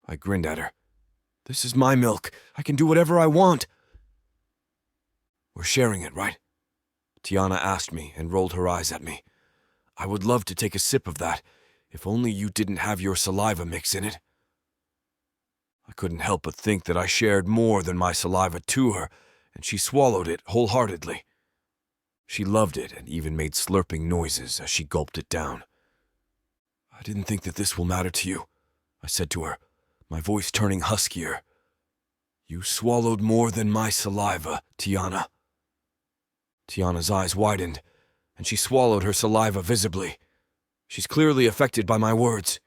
I grinned at her. This is my milk. I can do whatever I want. We're sharing it, right? Tiana asked me and rolled her eyes at me. I would love to take a sip of that, if only you didn't have your saliva mix in it. I couldn't help but think that I shared more than my saliva to her, and she swallowed it wholeheartedly. She loved it and even made slurping noises as she gulped it down. I didn't think that this will matter to you, I said to her, my voice turning huskier. You swallowed more than my saliva, Tiana. Tiana's eyes widened, and she swallowed her saliva visibly. She's clearly affected by my words.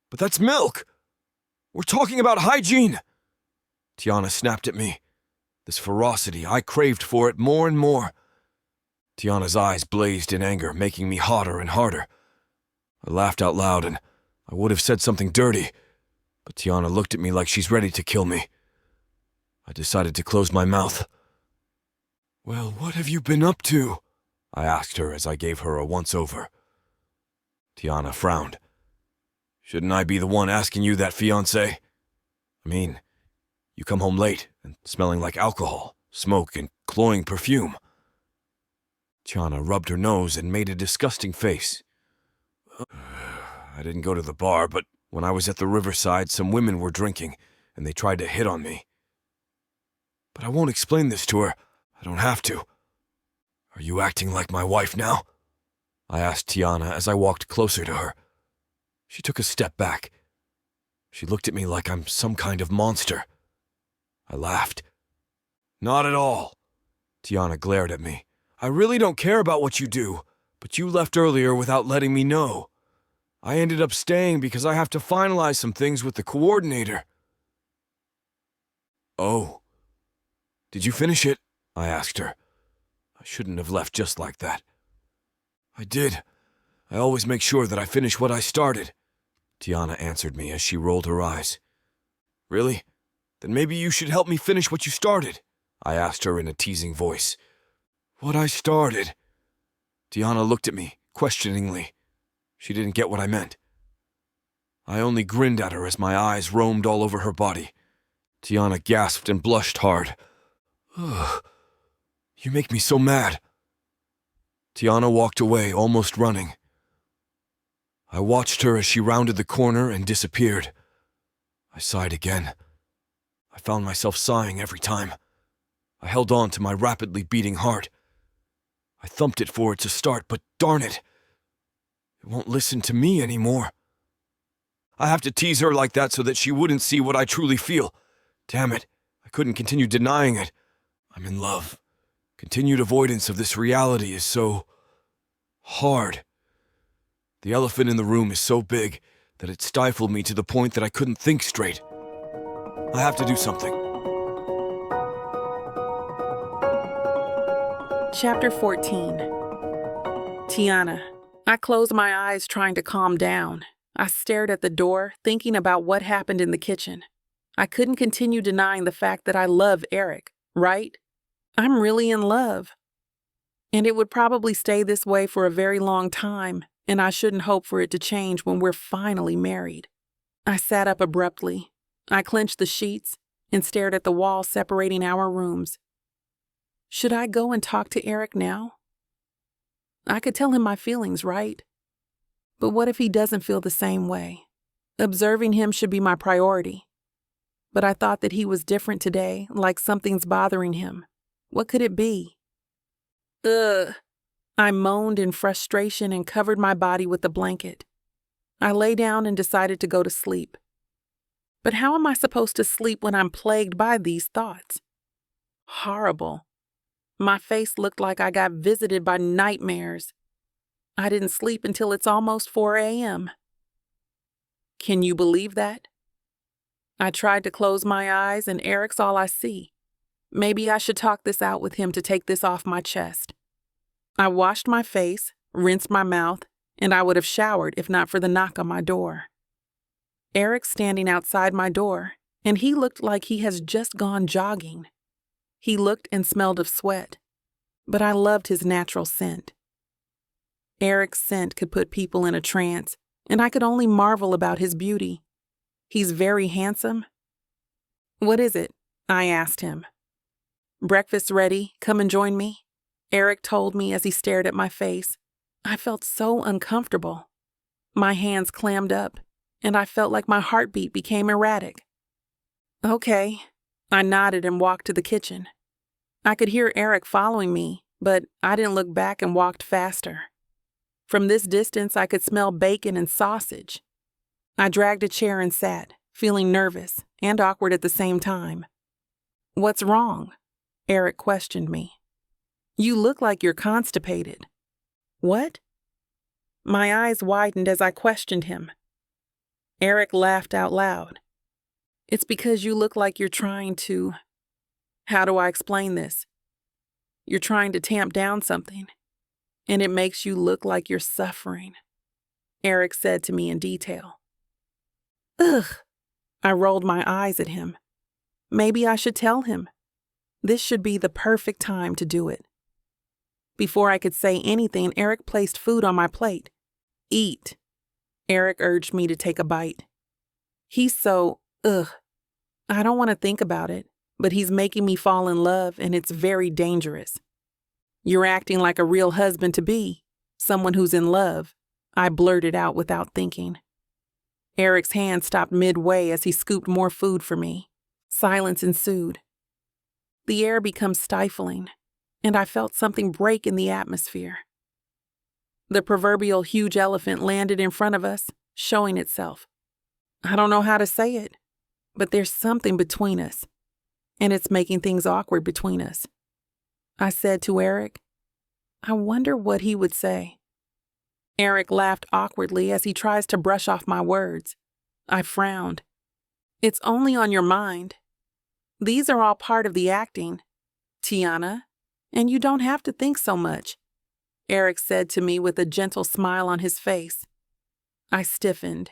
But that's milk! We're talking about hygiene! Tiana snapped at me. This ferocity, I craved for it more and more. Tiana's eyes blazed in anger, making me hotter and harder. I laughed out loud, and I would have said something dirty, but Tiana looked at me like she's ready to kill me. I decided to close my mouth. "Well, what have you been up to?" I asked her as I gave her a once-over. Tiana frowned. "Shouldn't I be the one asking you that, fiancé? I mean, you come home late and smelling like alcohol, smoke, and cloying perfume." Tiana rubbed her nose and made a disgusting face. "I didn't go to the bar, but when I was at the riverside, some women were drinking, and they tried to hit on me. But I won't explain this to her. I don't have to. Are you acting like my wife now?" I asked Tiana as I walked closer to her. She took a step back. She looked at me like I'm some kind of monster. I laughed. "Not at all." Tiana glared at me. "I really don't care about what you do, but you left earlier without letting me know. I ended up staying because I have to finalize some things with the coordinator." "Oh. Did you finish it?" I asked her. I shouldn't have left just like that. "I did. I always make sure that I finish what I started," Tiana answered me as she rolled her eyes. "Really? Then maybe you should help me finish what you started," I asked her in a teasing voice. "What I started?" Tiana looked at me, questioningly. She didn't get what I meant. I only grinned at her as my eyes roamed all over her body. Tiana gasped and blushed hard. "Ugh. You make me so mad." Tiana walked away, almost running. I watched her as she rounded the corner and disappeared. I sighed again. I found myself sighing every time. I held on to my rapidly beating heart. I thumped it for it to start, but darn it, it won't listen to me anymore. I have to tease her like that so that she wouldn't see what I truly feel. Damn it, I couldn't continue denying it. I'm in love. Continued avoidance of this reality is so hard. The elephant in the room is so big that it stifled me to the point that I couldn't think straight. I have to do something. Chapter 14. Tiana. I closed my eyes trying to calm down. I stared at the door, thinking about what happened in the kitchen. I couldn't continue denying the fact that I love Eric, right? I'm really in love. And it would probably stay this way for a very long time, and I shouldn't hope for it to change when we're finally married. I sat up abruptly. I clenched the sheets and stared at the wall separating our rooms. Should I go and talk to Eric now? I could tell him my feelings, right? But what if he doesn't feel the same way? Observing him should be my priority. But I thought that he was different today, like something's bothering him. What could it be? Ugh. I moaned in frustration and covered my body with a blanket. I lay down and decided to go to sleep. But how am I supposed to sleep when I'm plagued by these thoughts? Horrible. My face looked like I got visited by nightmares. I didn't sleep until it's almost 4 a.m. Can you believe that? I tried to close my eyes and Eric's all I see. Maybe I should talk this out with him to take this off my chest. I washed my face, rinsed my mouth, and I would have showered if not for the knock on my door. Eric's standing outside my door, and he looked like he has just gone jogging. He looked and smelled of sweat, but I loved his natural scent. Eric's scent could put people in a trance, and I could only marvel about his beauty. He's very handsome. "What is it?" I asked him. "Breakfast's ready. Come and join me," Eric told me as he stared at my face. I felt so uncomfortable. My hands clammed up, and I felt like my heartbeat became erratic. "Okay." I nodded and walked to the kitchen. I could hear Eric following me, but I didn't look back and walked faster. From this distance, I could smell bacon and sausage. I dragged a chair and sat, feeling nervous and awkward at the same time. "What's wrong?" Eric questioned me. "You look like you're constipated." "What?" My eyes widened as I questioned him. Eric laughed out loud. It's because you look like you're trying to. How do I explain this? You're trying to tamp down something, and it makes you look like you're suffering, Eric said to me in detail. Ugh! I rolled my eyes at him. Maybe I should tell him. This should be the perfect time to do it. Before I could say anything, Eric placed food on my plate. Eat. Eric urged me to take a bite. He's so, I don't want to think about it, but he's making me fall in love, and it's very dangerous. You're acting like a real husband-to-be, someone who's in love, I blurted out without thinking. Eric's hand stopped midway as he scooped more food for me. Silence ensued. The air becomes stifling, and I felt something break in the atmosphere. The proverbial huge elephant landed in front of us, showing itself. I don't know how to say it, but there's something between us, and it's making things awkward between us. I said to Eric, I wonder what he would say. Eric laughed awkwardly as he tries to brush off my words. I frowned. It's only on your mind. These are all part of the acting, Tiana, and you don't have to think so much, Eric said to me with a gentle smile on his face. I stiffened.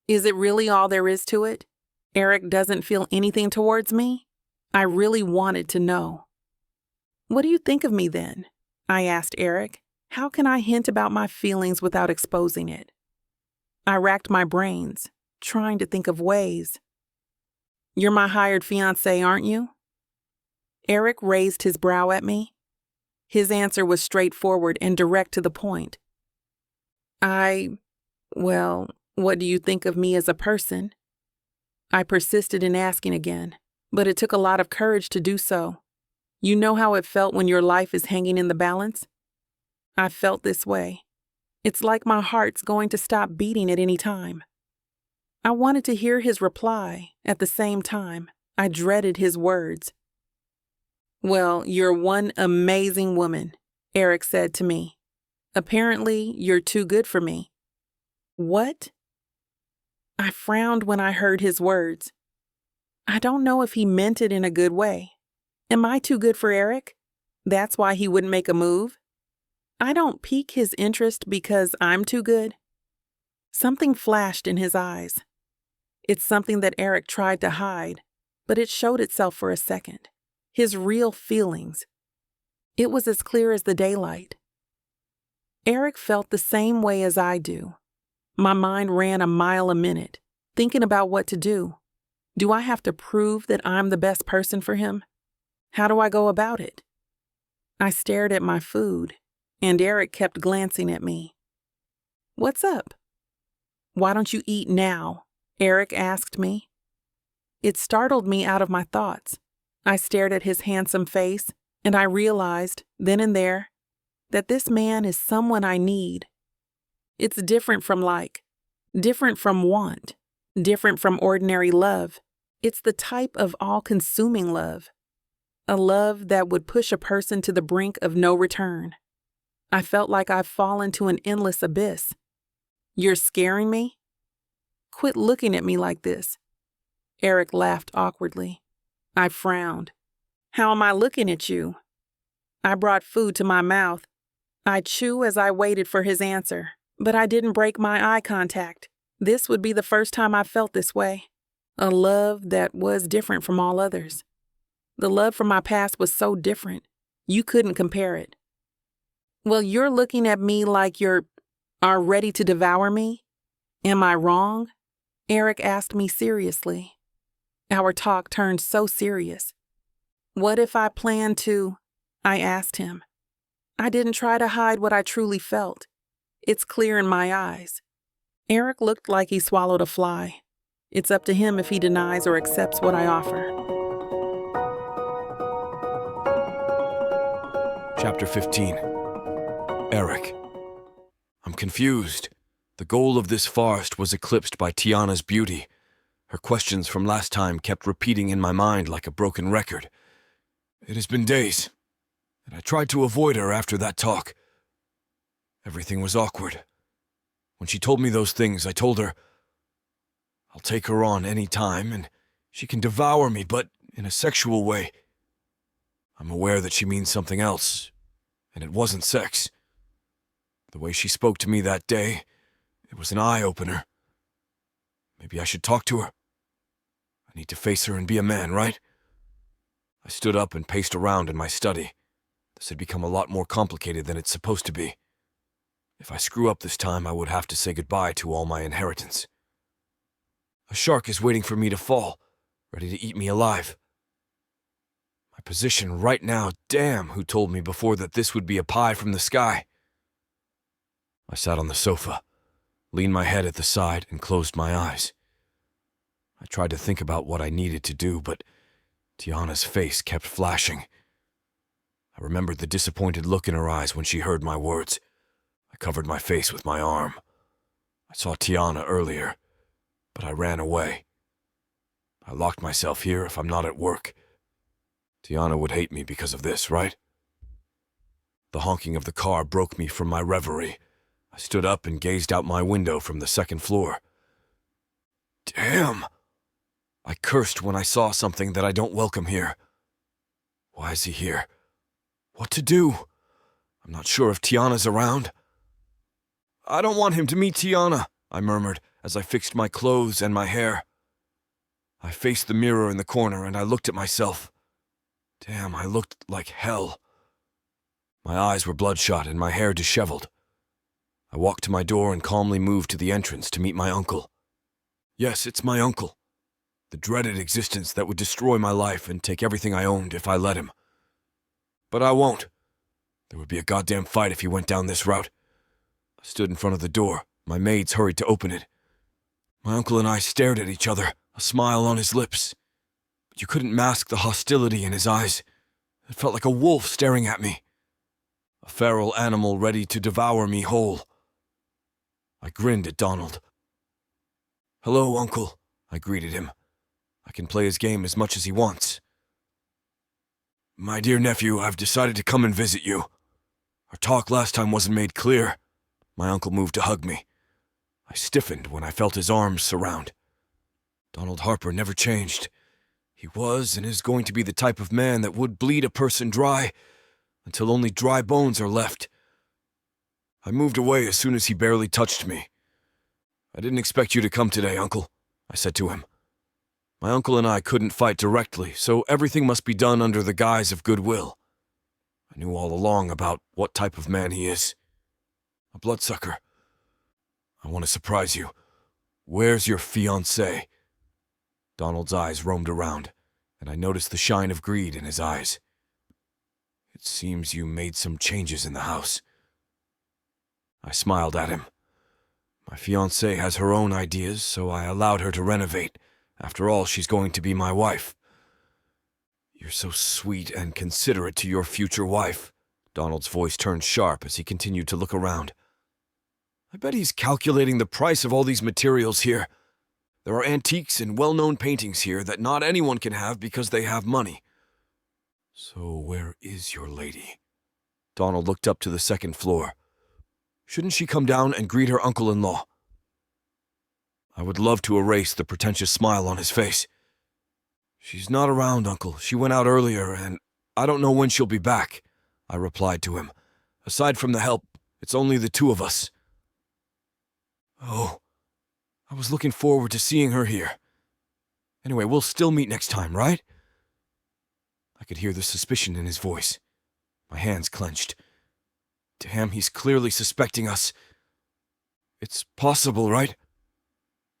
Is it really all there is to it? Eric doesn't feel anything towards me? I really wanted to know. What do you think of me then? I asked Eric. How can I hint about my feelings without exposing it? I racked my brains, trying to think of ways. You're my hired fiancé, aren't you? Eric raised his brow at me. His answer was straightforward and direct to the point. Well, what do you think of me as a person? I persisted in asking again, but it took a lot of courage to do so. You know how it felt when your life is hanging in the balance? I felt this way. It's like my heart's going to stop beating at any time. I wanted to hear his reply. At the same time, I dreaded his words. Well, you're one amazing woman, Eric said to me. Apparently, you're too good for me. What? I frowned when I heard his words. I don't know if he meant it in a good way. Am I too good for Eric? That's why he wouldn't make a move? I don't pique his interest because I'm too good. Something flashed in his eyes. It's something that Eric tried to hide, but it showed itself for a second. His real feelings. It was as clear as the daylight. Eric felt the same way as I do. My mind ran a mile a minute, thinking about what to do. Do I have to prove that I'm the best person for him? How do I go about it? I stared at my food, and Eric kept glancing at me. What's up? Why don't you eat now? Eric asked me. It startled me out of my thoughts. I stared at his handsome face, and I realized, then and there, that this man is someone I need. It's different from like, different from want, different from ordinary love. It's the type of all-consuming love. A love that would push a person to the brink of no return. I felt like I've fallen to an endless abyss. You're scaring me? Quit looking at me like this. Eric laughed awkwardly. I frowned. How am I looking at you? I brought food to my mouth. I chew as I waited for his answer, but I didn't break my eye contact. This would be the first time I felt this way. A love that was different from all others. The love from my past was so different. You couldn't compare it. Well, you're looking at me like are ready to devour me? Am I wrong? Eric asked me seriously. Our talk turned so serious. What if I planned to? I asked him. I didn't try to hide what I truly felt. It's clear in my eyes. Eric looked like he swallowed a fly. It's up to him if he denies or accepts what I offer. Chapter 15. Eric. I'm confused. The goal of this farce was eclipsed by Tiana's beauty. Her questions from last time kept repeating in my mind like a broken record. It has been days, and I tried to avoid her after that talk. Everything was awkward. When she told me those things, I told her, I'll take her on any time, and She can devour me, but in a sexual way. I'm aware that she means something else, and it wasn't sex. The way she spoke to me that day, it was an eye-opener. Maybe I should talk to her. I need to face her and be a man, right? I stood up and paced around in my study. This had become a lot more complicated than it's supposed to be. If I screw up this time, I would have to say goodbye to all my inheritance. A shark is waiting for me to fall, ready to eat me alive. My position right now, damn, who told me before that this would be a pie from the sky? I sat on the sofa, leaned my head at the side, and closed my eyes. I tried to think about what I needed to do, but Tiana's face kept flashing. I remembered the disappointed look in her eyes when she heard my words. I covered my face with my arm. I saw Tiana earlier, but I ran away. I locked myself here if I'm not at work. Tiana would hate me because of this, right? The honking of the car broke me from my reverie. I stood up and gazed out my window from the second floor. Damn! I cursed when I saw something that I don't welcome here. Why is he here? What to do? I'm not sure if Tiana's around. I don't want him to meet Tiana, I murmured as I fixed my clothes and my hair. I faced the mirror in the corner and I looked at myself. Damn, I looked like hell. My eyes were bloodshot and my hair disheveled. I walked to my door and calmly moved to the entrance to meet my uncle. Yes, it's my uncle. The dreaded existence that would destroy my life and take everything I owned if I let him. But I won't. There would be a goddamn fight if he went down this route. I stood in front of the door. My maids hurried to open it. My uncle and I stared at each other, a smile on his lips. But you couldn't mask the hostility in his eyes. It felt like a wolf staring at me. A feral animal ready to devour me whole. I grinned at Donald. Hello, Uncle, I greeted him. I can play his game as much as he wants. My dear nephew, I've decided to come and visit you. Our talk last time wasn't made clear. My uncle moved to hug me. I stiffened when I felt his arms surround. Donald Harper never changed. He was and is going to be the type of man that would bleed a person dry until only dry bones are left. I moved away as soon as he barely touched me. I didn't expect you to come today, Uncle, I said to him. My uncle and I couldn't fight directly, so everything must be done under the guise of goodwill. I knew all along about what type of man he is. A bloodsucker. I want to surprise you. Where's your fiancée? Donald's eyes roamed around, and I noticed the shine of greed in his eyes. It seems you made some changes in the house. I smiled at him. My fiancée has her own ideas, so I allowed her to renovate. After all, she's going to be my wife. You're so sweet and considerate to your future wife. Donald's voice turned sharp as he continued to look around. I bet he's calculating the price of all these materials here. There are antiques and well-known paintings here that not anyone can have because they have money. So where is your lady? Donald looked up to the second floor. Shouldn't she come down and greet her uncle-in-law? I would love to erase the pretentious smile on his face. She's not around, Uncle. She went out earlier, and I don't know when she'll be back, I replied to him. Aside from the help, it's only the two of us. Oh, I was looking forward to seeing her here. Anyway, we'll still meet next time, right? I could hear the suspicion in his voice. My hands clenched. Damn, he's clearly suspecting us. It's possible, right?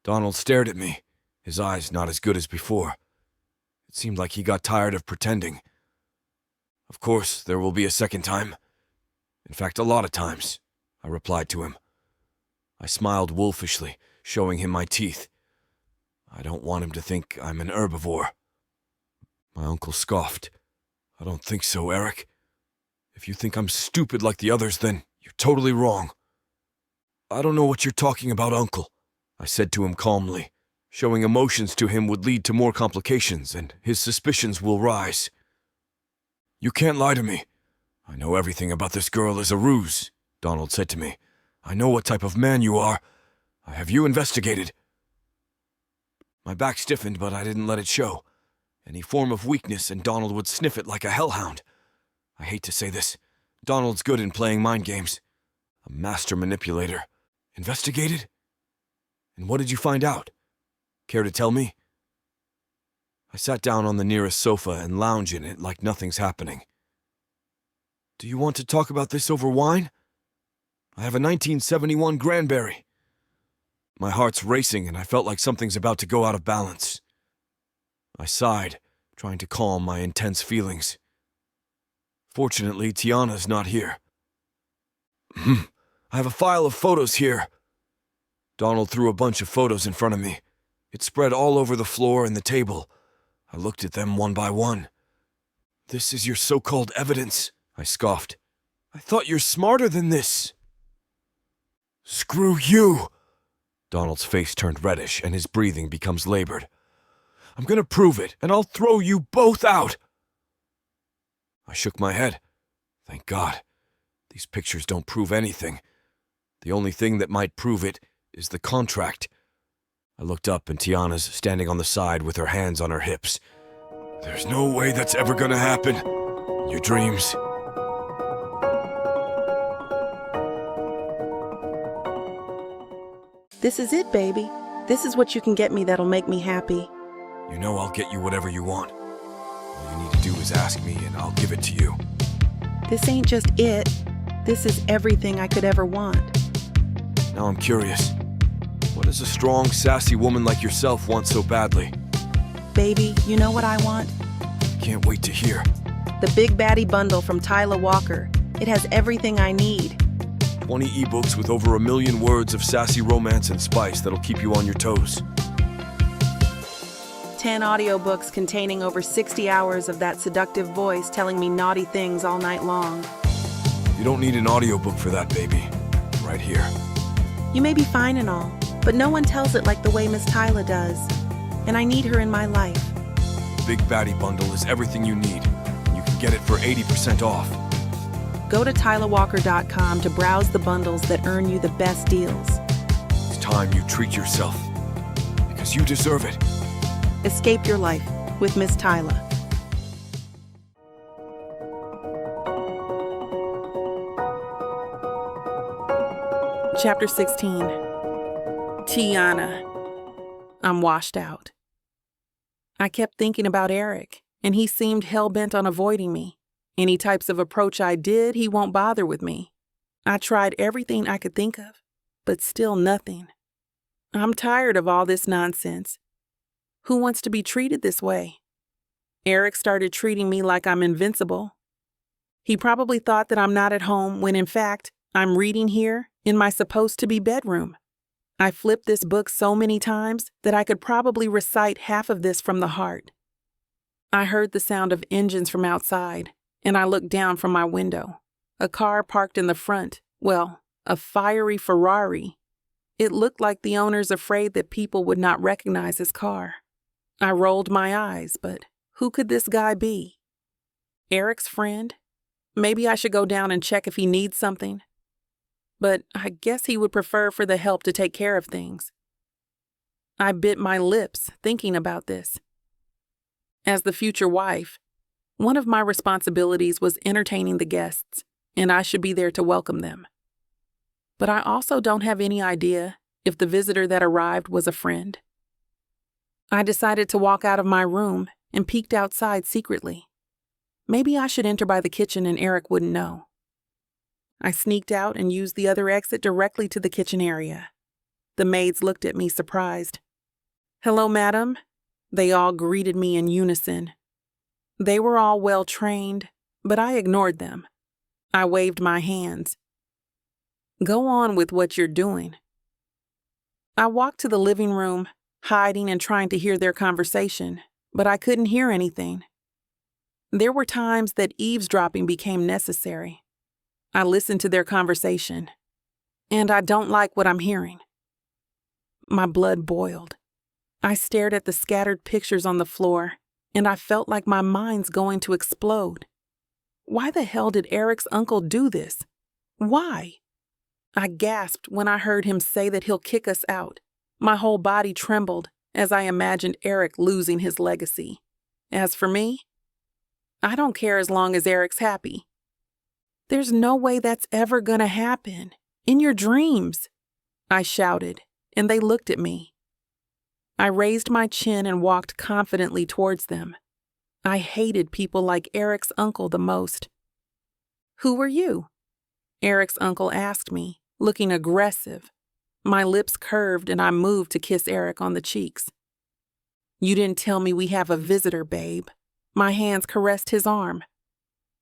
Donald stared at me, his eyes not as good as before. It seemed like he got tired of pretending. Of course, there will be a second time. In fact, a lot of times, I replied to him. I smiled wolfishly, showing him my teeth. I don't want him to think I'm an herbivore. My uncle scoffed. I don't think so, Eric. If you think I'm stupid like the others, then you're totally wrong. I don't know what you're talking about, Uncle, I said to him calmly. Showing emotions to him would lead to more complications, and his suspicions will rise. You can't lie to me. I know everything about this girl is a ruse, Donald said to me. I know what type of man you are. Have you investigated? My back stiffened, but I didn't let it show. Any form of weakness, and Donald would sniff it like a hellhound. I hate to say this. Donald's good in playing mind games. A master manipulator. Investigated? And what did you find out? Care to tell me? I sat down on the nearest sofa and lounge in it like nothing's happening. Do you want to talk about this over wine? I have a 1971 Granberry. My heart's racing and I felt like something's about to go out of balance. I sighed, trying to calm my intense feelings. Fortunately, Tiana's not here. I have a file of photos here. Donald threw a bunch of photos in front of me. It spread all over the floor and the table. I looked at them one by one. This is your so-called evidence, I scoffed. I thought you're smarter than this. Screw you! Donald's face turned reddish and his breathing becomes labored. I'm gonna prove it, and I'll throw you both out! I shook my head. Thank God. These pictures don't prove anything. The only thing that might prove it is the contract. I looked up and Tiana's standing on the side with her hands on her hips. There's no way that's ever gonna happen. Your dreams. This is it, baby. This is what you can get me that'll make me happy. You know I'll get you whatever you want. All you need to do is ask me and I'll give it to you. This ain't just it. This is everything I could ever want. Now I'm curious. What does a strong, sassy woman like yourself want so badly? Baby, you know what I want? Can't wait to hear. The Big Baddie Bundle from Tyler Walker. It has everything I need. 20 ebooks with over 1 million words of sassy romance and spice that'll keep you on your toes. 10 audiobooks containing over 60 hours of that seductive voice telling me naughty things all night long. You don't need an audiobook for that, baby. Right here. You may be fine and all, but no one tells it like the way Miss Tyler does. And I need her in my life. The Big Baddie Bundle is everything you need. You can get it for 80% off. Go to tylerwalker.com to browse the bundles that earn you the best deals. It's time you treat yourself. Because you deserve it. Escape your life with Miss Tyler. Chapter 16. Tiana. I'm washed out. I kept thinking about Eric, and he seemed hell-bent on avoiding me. Any types of approach I did, he won't bother with me. I tried everything I could think of, but still nothing. I'm tired of all this nonsense. Who wants to be treated this way? Eric started treating me like I'm invincible. He probably thought that I'm not at home when, in fact, I'm reading here in my supposed-to-be bedroom. I flipped this book so many times that I could probably recite half of this from the heart. I heard the sound of engines from outside, and I looked down from my window. A car parked in the front, well, a fiery Ferrari. It looked like the owner's afraid that people would not recognize his car. I rolled my eyes, but who could this guy be? Eric's friend? Maybe I should go down and check if he needs something. But I guess he would prefer for the help to take care of things. I bit my lips thinking about this. As the future wife, one of my responsibilities was entertaining the guests, and I should be there to welcome them. But I also don't have any idea if the visitor that arrived was a friend. I decided to walk out of my room and peeked outside secretly. Maybe I should enter by the kitchen and Eric wouldn't know. I sneaked out and used the other exit directly to the kitchen area. The maids looked at me surprised. "Hello, madam." They all greeted me in unison. They were all well trained, but I ignored them. I waved my hands. Go on with what you're doing. I walked to the living room, hiding and trying to hear their conversation, but I couldn't hear anything. There were times that eavesdropping became necessary. I listened to their conversation, and I don't like what I'm hearing. My blood boiled. I stared at the scattered pictures on the floor, and I felt like my mind's going to explode. Why the hell did Eric's uncle do this? Why? I gasped when I heard him say that he'll kick us out. My whole body trembled, as I imagined Eric losing his legacy. As for me, I don't care as long as Eric's happy. There's no way that's ever gonna happen. In your dreams, I shouted, and they looked at me. I raised my chin and walked confidently towards them. I hated people like Eric's uncle the most. Who are you? Eric's uncle asked me, looking aggressive. My lips curved and I moved to kiss Eric on the cheeks. You didn't tell me we have a visitor, babe. My hands caressed his arm.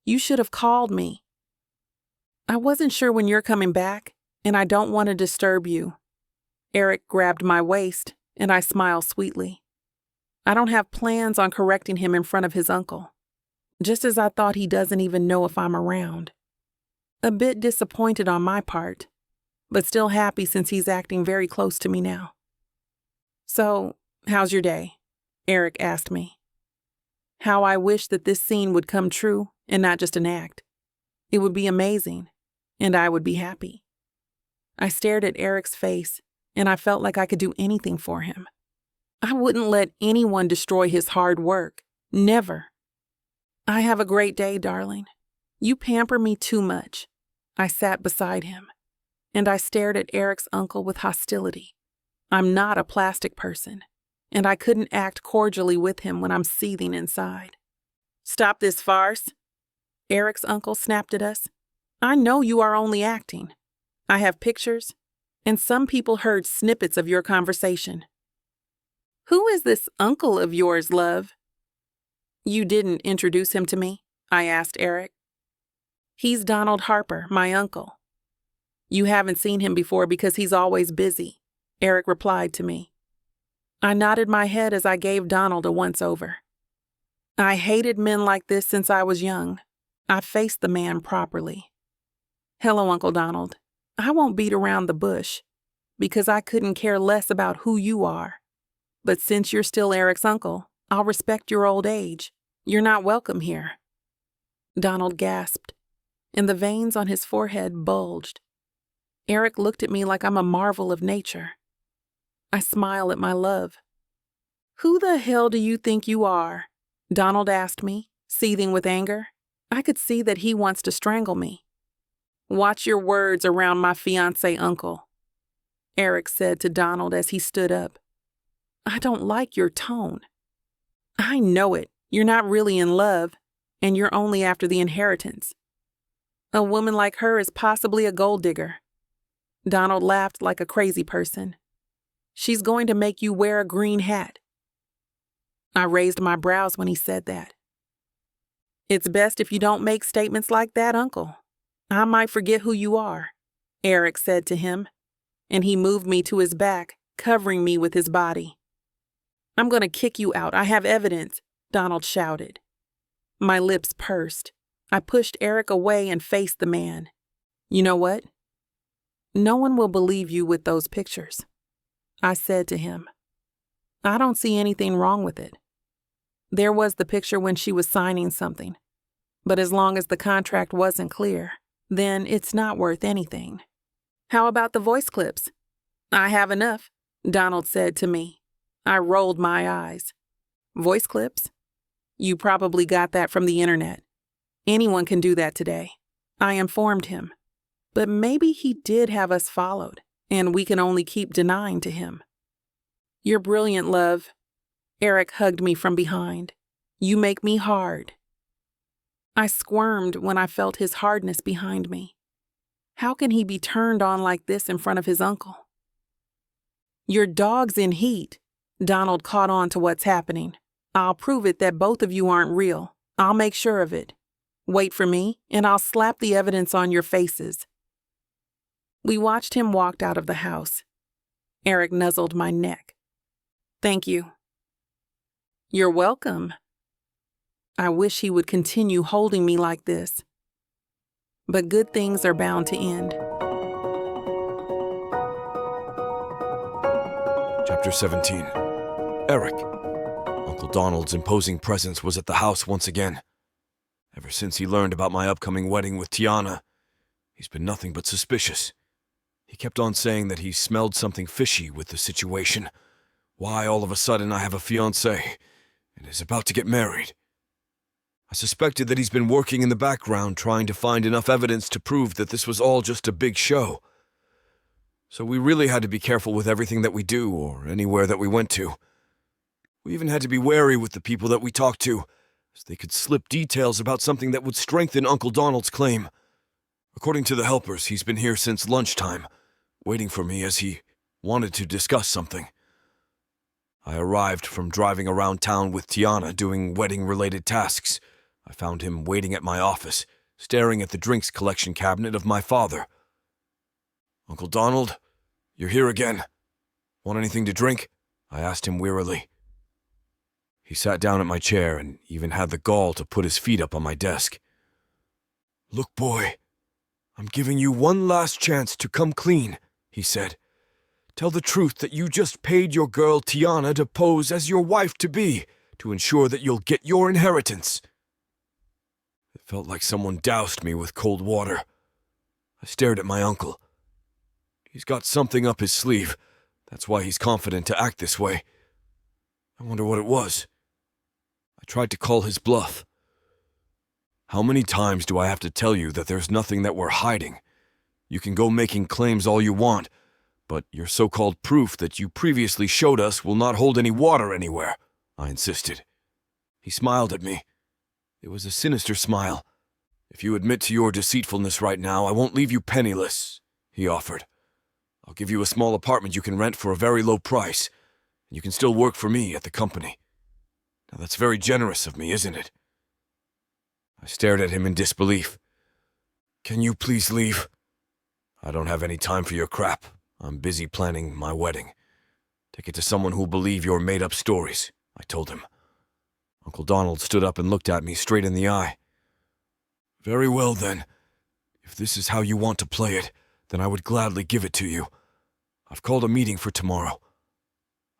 You should have called me. I wasn't sure when you're coming back, and I don't want to disturb you. Eric grabbed my waist, and I smiled sweetly. I don't have plans on correcting him in front of his uncle, just as I thought he doesn't even know if I'm around. A bit disappointed on my part, but still happy since he's acting very close to me now. So, how's your day? Eric asked me. How I wish that this scene would come true and not just an act. It would be amazing, and I would be happy. I stared at Eric's face, and I felt like I could do anything for him. I wouldn't let anyone destroy his hard work. Never. I have a great day, darling. You pamper me too much. I sat beside him, and I stared at Eric's uncle with hostility. I'm not a plastic person, and I couldn't act cordially with him when I'm seething inside. Stop this farce. Eric's uncle snapped at us. I know you are only acting. I have pictures, and some people heard snippets of your conversation. Who is this uncle of yours, love? You didn't introduce him to me, I asked Eric. He's Donald Harper, my uncle. You haven't seen him before because he's always busy, Eric replied to me. I nodded my head as I gave Donald a once-over. I hated men like this since I was young. I faced the man properly. Hello, Uncle Donald. I won't beat around the bush, because I couldn't care less about who you are. But since you're still Eric's uncle, I'll respect your old age. You're not welcome here. Donald gasped, and the veins on his forehead bulged. Eric looked at me like I'm a marvel of nature. I smile at my love. Who the hell do you think you are? Donald asked me, seething with anger. I could see that he wants to strangle me. Watch your words around my fiancé uncle, Eric said to Donald as he stood up. I don't like your tone. I know it. You're not really in love, and you're only after the inheritance. A woman like her is possibly a gold digger. Donald laughed like a crazy person. She's going to make you wear a green hat. I raised my brows when he said that. It's best if you don't make statements like that, Uncle. I might forget who you are, Eric said to him, and he moved me to his back, covering me with his body. I'm going to kick you out. I have evidence, Donald shouted. My lips pursed. I pushed Eric away and faced the man. You know what? No one will believe you with those pictures, I said to him. I don't see anything wrong with it. There was the picture when she was signing something, but as long as the contract wasn't clear, then it's not worth anything. How about the voice clips? I have enough, Donald said to me. I rolled my eyes. Voice clips? You probably got that from the internet. Anyone can do that today. I informed him. But maybe he did have us followed, and we can only keep denying to him. You're brilliant, love. Eric hugged me from behind. You make me hard. I squirmed when I felt his hardness behind me. How can he be turned on like this in front of his uncle? Your dog's in heat. Donald caught on to what's happening. I'll prove it that both of you aren't real. I'll make sure of it. Wait for me, and I'll slap the evidence on your faces. We watched him walk out of the house. Eric nuzzled my neck. Thank you. You're welcome. I wish he would continue holding me like this. But good things are bound to end. Chapter 17. Eric. Uncle Donald's imposing presence was at the house once again. Ever since he learned about my upcoming wedding with Tiana, he's been nothing but suspicious. He kept on saying that he smelled something fishy with the situation, why all of a sudden I have a fiancée and is about to get married. I suspected that he's been working in the background trying to find enough evidence to prove that this was all just a big show. So we really had to be careful with everything that we do or anywhere that we went to. We even had to be wary with the people that we talked to, as they could slip details about something that would strengthen Uncle Donald's claim. According to the helpers, he's been here since lunchtime, waiting for me as he wanted to discuss something. I arrived from driving around town with Tiana doing wedding-related tasks. I found him waiting at my office, staring at the drinks collection cabinet of my father. "Uncle Donald, you're here again. Want anything to drink?" I asked him wearily. He sat down at my chair and even had the gall to put his feet up on my desk. "Look, boy, I'm giving you one last chance to come clean," he said. "Tell the truth that you just paid your girl Tiana to pose as your wife-to-be to ensure that you'll get your inheritance." It felt like someone doused me with cold water. I stared at my uncle. He's got something up his sleeve. That's why he's confident to act this way. I wonder what it was. I tried to call his bluff. "How many times do I have to tell you that there's nothing that we're hiding? You can go making claims all you want, but your so-called proof that you previously showed us will not hold any water anywhere," I insisted. He smiled at me. It was a sinister smile. "If you admit to your deceitfulness right now, I won't leave you penniless," he offered. "I'll give you a small apartment you can rent for a very low price, and you can still work for me at the company. Now that's very generous of me, isn't it?" I stared at him in disbelief. "Can you please leave?" "I don't have any time for your crap. I'm busy planning my wedding. Take it to someone who'll believe your made-up stories," I told him. Uncle Donald stood up and looked at me straight in the eye. "Very well, then. If this is how you want to play it, then I would gladly give it to you. I've called a meeting for tomorrow.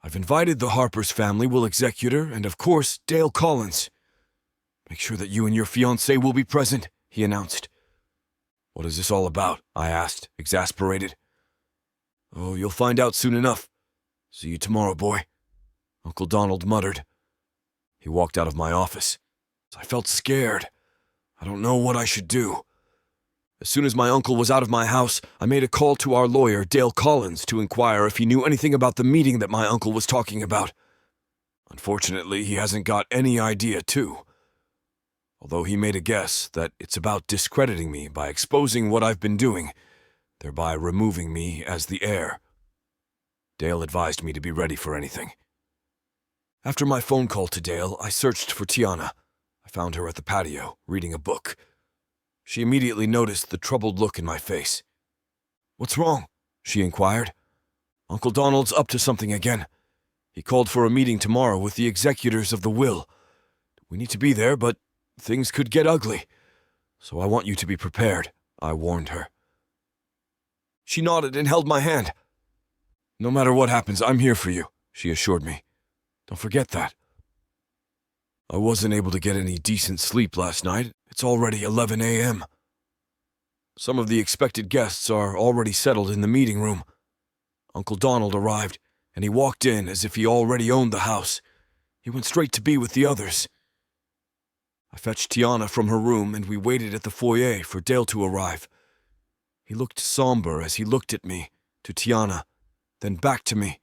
I've invited the Harper's family will executor and, of course, Dale Collins. Make sure that you and your fiancée will be present," he announced. "What is this all about?" I asked, exasperated. "Oh, you'll find out soon enough. See you tomorrow, boy," Uncle Donald muttered. He walked out of my office. I felt scared. I don't know what I should do. As soon as my uncle was out of my house, I made a call to our lawyer, Dale Collins, to inquire if he knew anything about the meeting that my uncle was talking about. Unfortunately, he hasn't got any idea, too. Although he made a guess that it's about discrediting me by exposing what I've been doing, thereby removing me as the heir. Dale advised me to be ready for anything. After my phone call to Dale, I searched for Tiana. I found her at the patio, reading a book. She immediately noticed the troubled look in my face. "What's wrong?" she inquired. "Uncle Donald's up to something again. He called for a meeting tomorrow with the executors of the will. We need to be there, but things could get ugly. So I want you to be prepared," I warned her. She nodded and held my hand. "No matter what happens, I'm here for you," she assured me. "Don't forget that." I wasn't able to get any decent sleep last night. It's already 11 a.m. Some of the expected guests are already settled in the meeting room. Uncle Donald arrived, and he walked in as if he already owned the house. He went straight to be with the others. I fetched Tiana from her room, and we waited at the foyer for Dale to arrive. He looked somber as he looked at me, to Tiana, then back to me.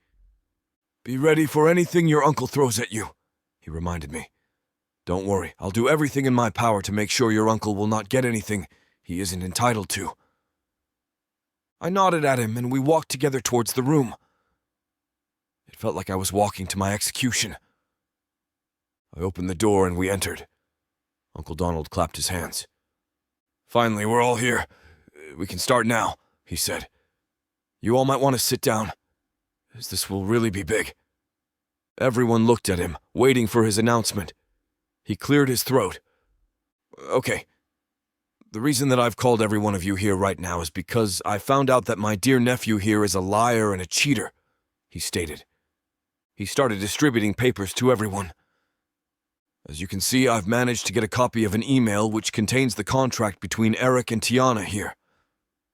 "Be ready for anything your uncle throws at you," he reminded me. "Don't worry, I'll do everything in my power to make sure your uncle will not get anything he isn't entitled to." I nodded at him, and we walked together towards the room. It felt like I was walking to my execution. I opened the door and we entered. Uncle Donald clapped his hands. "Finally, we're all here. We can start now," he said. "You all might want to sit down, as this will really be big." Everyone looked at him, waiting for his announcement. He cleared his throat. "Okay. The reason that I've called every one of you here right now is because I found out that my dear nephew here is a liar and a cheater," he stated. He started distributing papers to everyone. "As you can see, I've managed to get a copy of an email which contains the contract between Eric and Tiana here.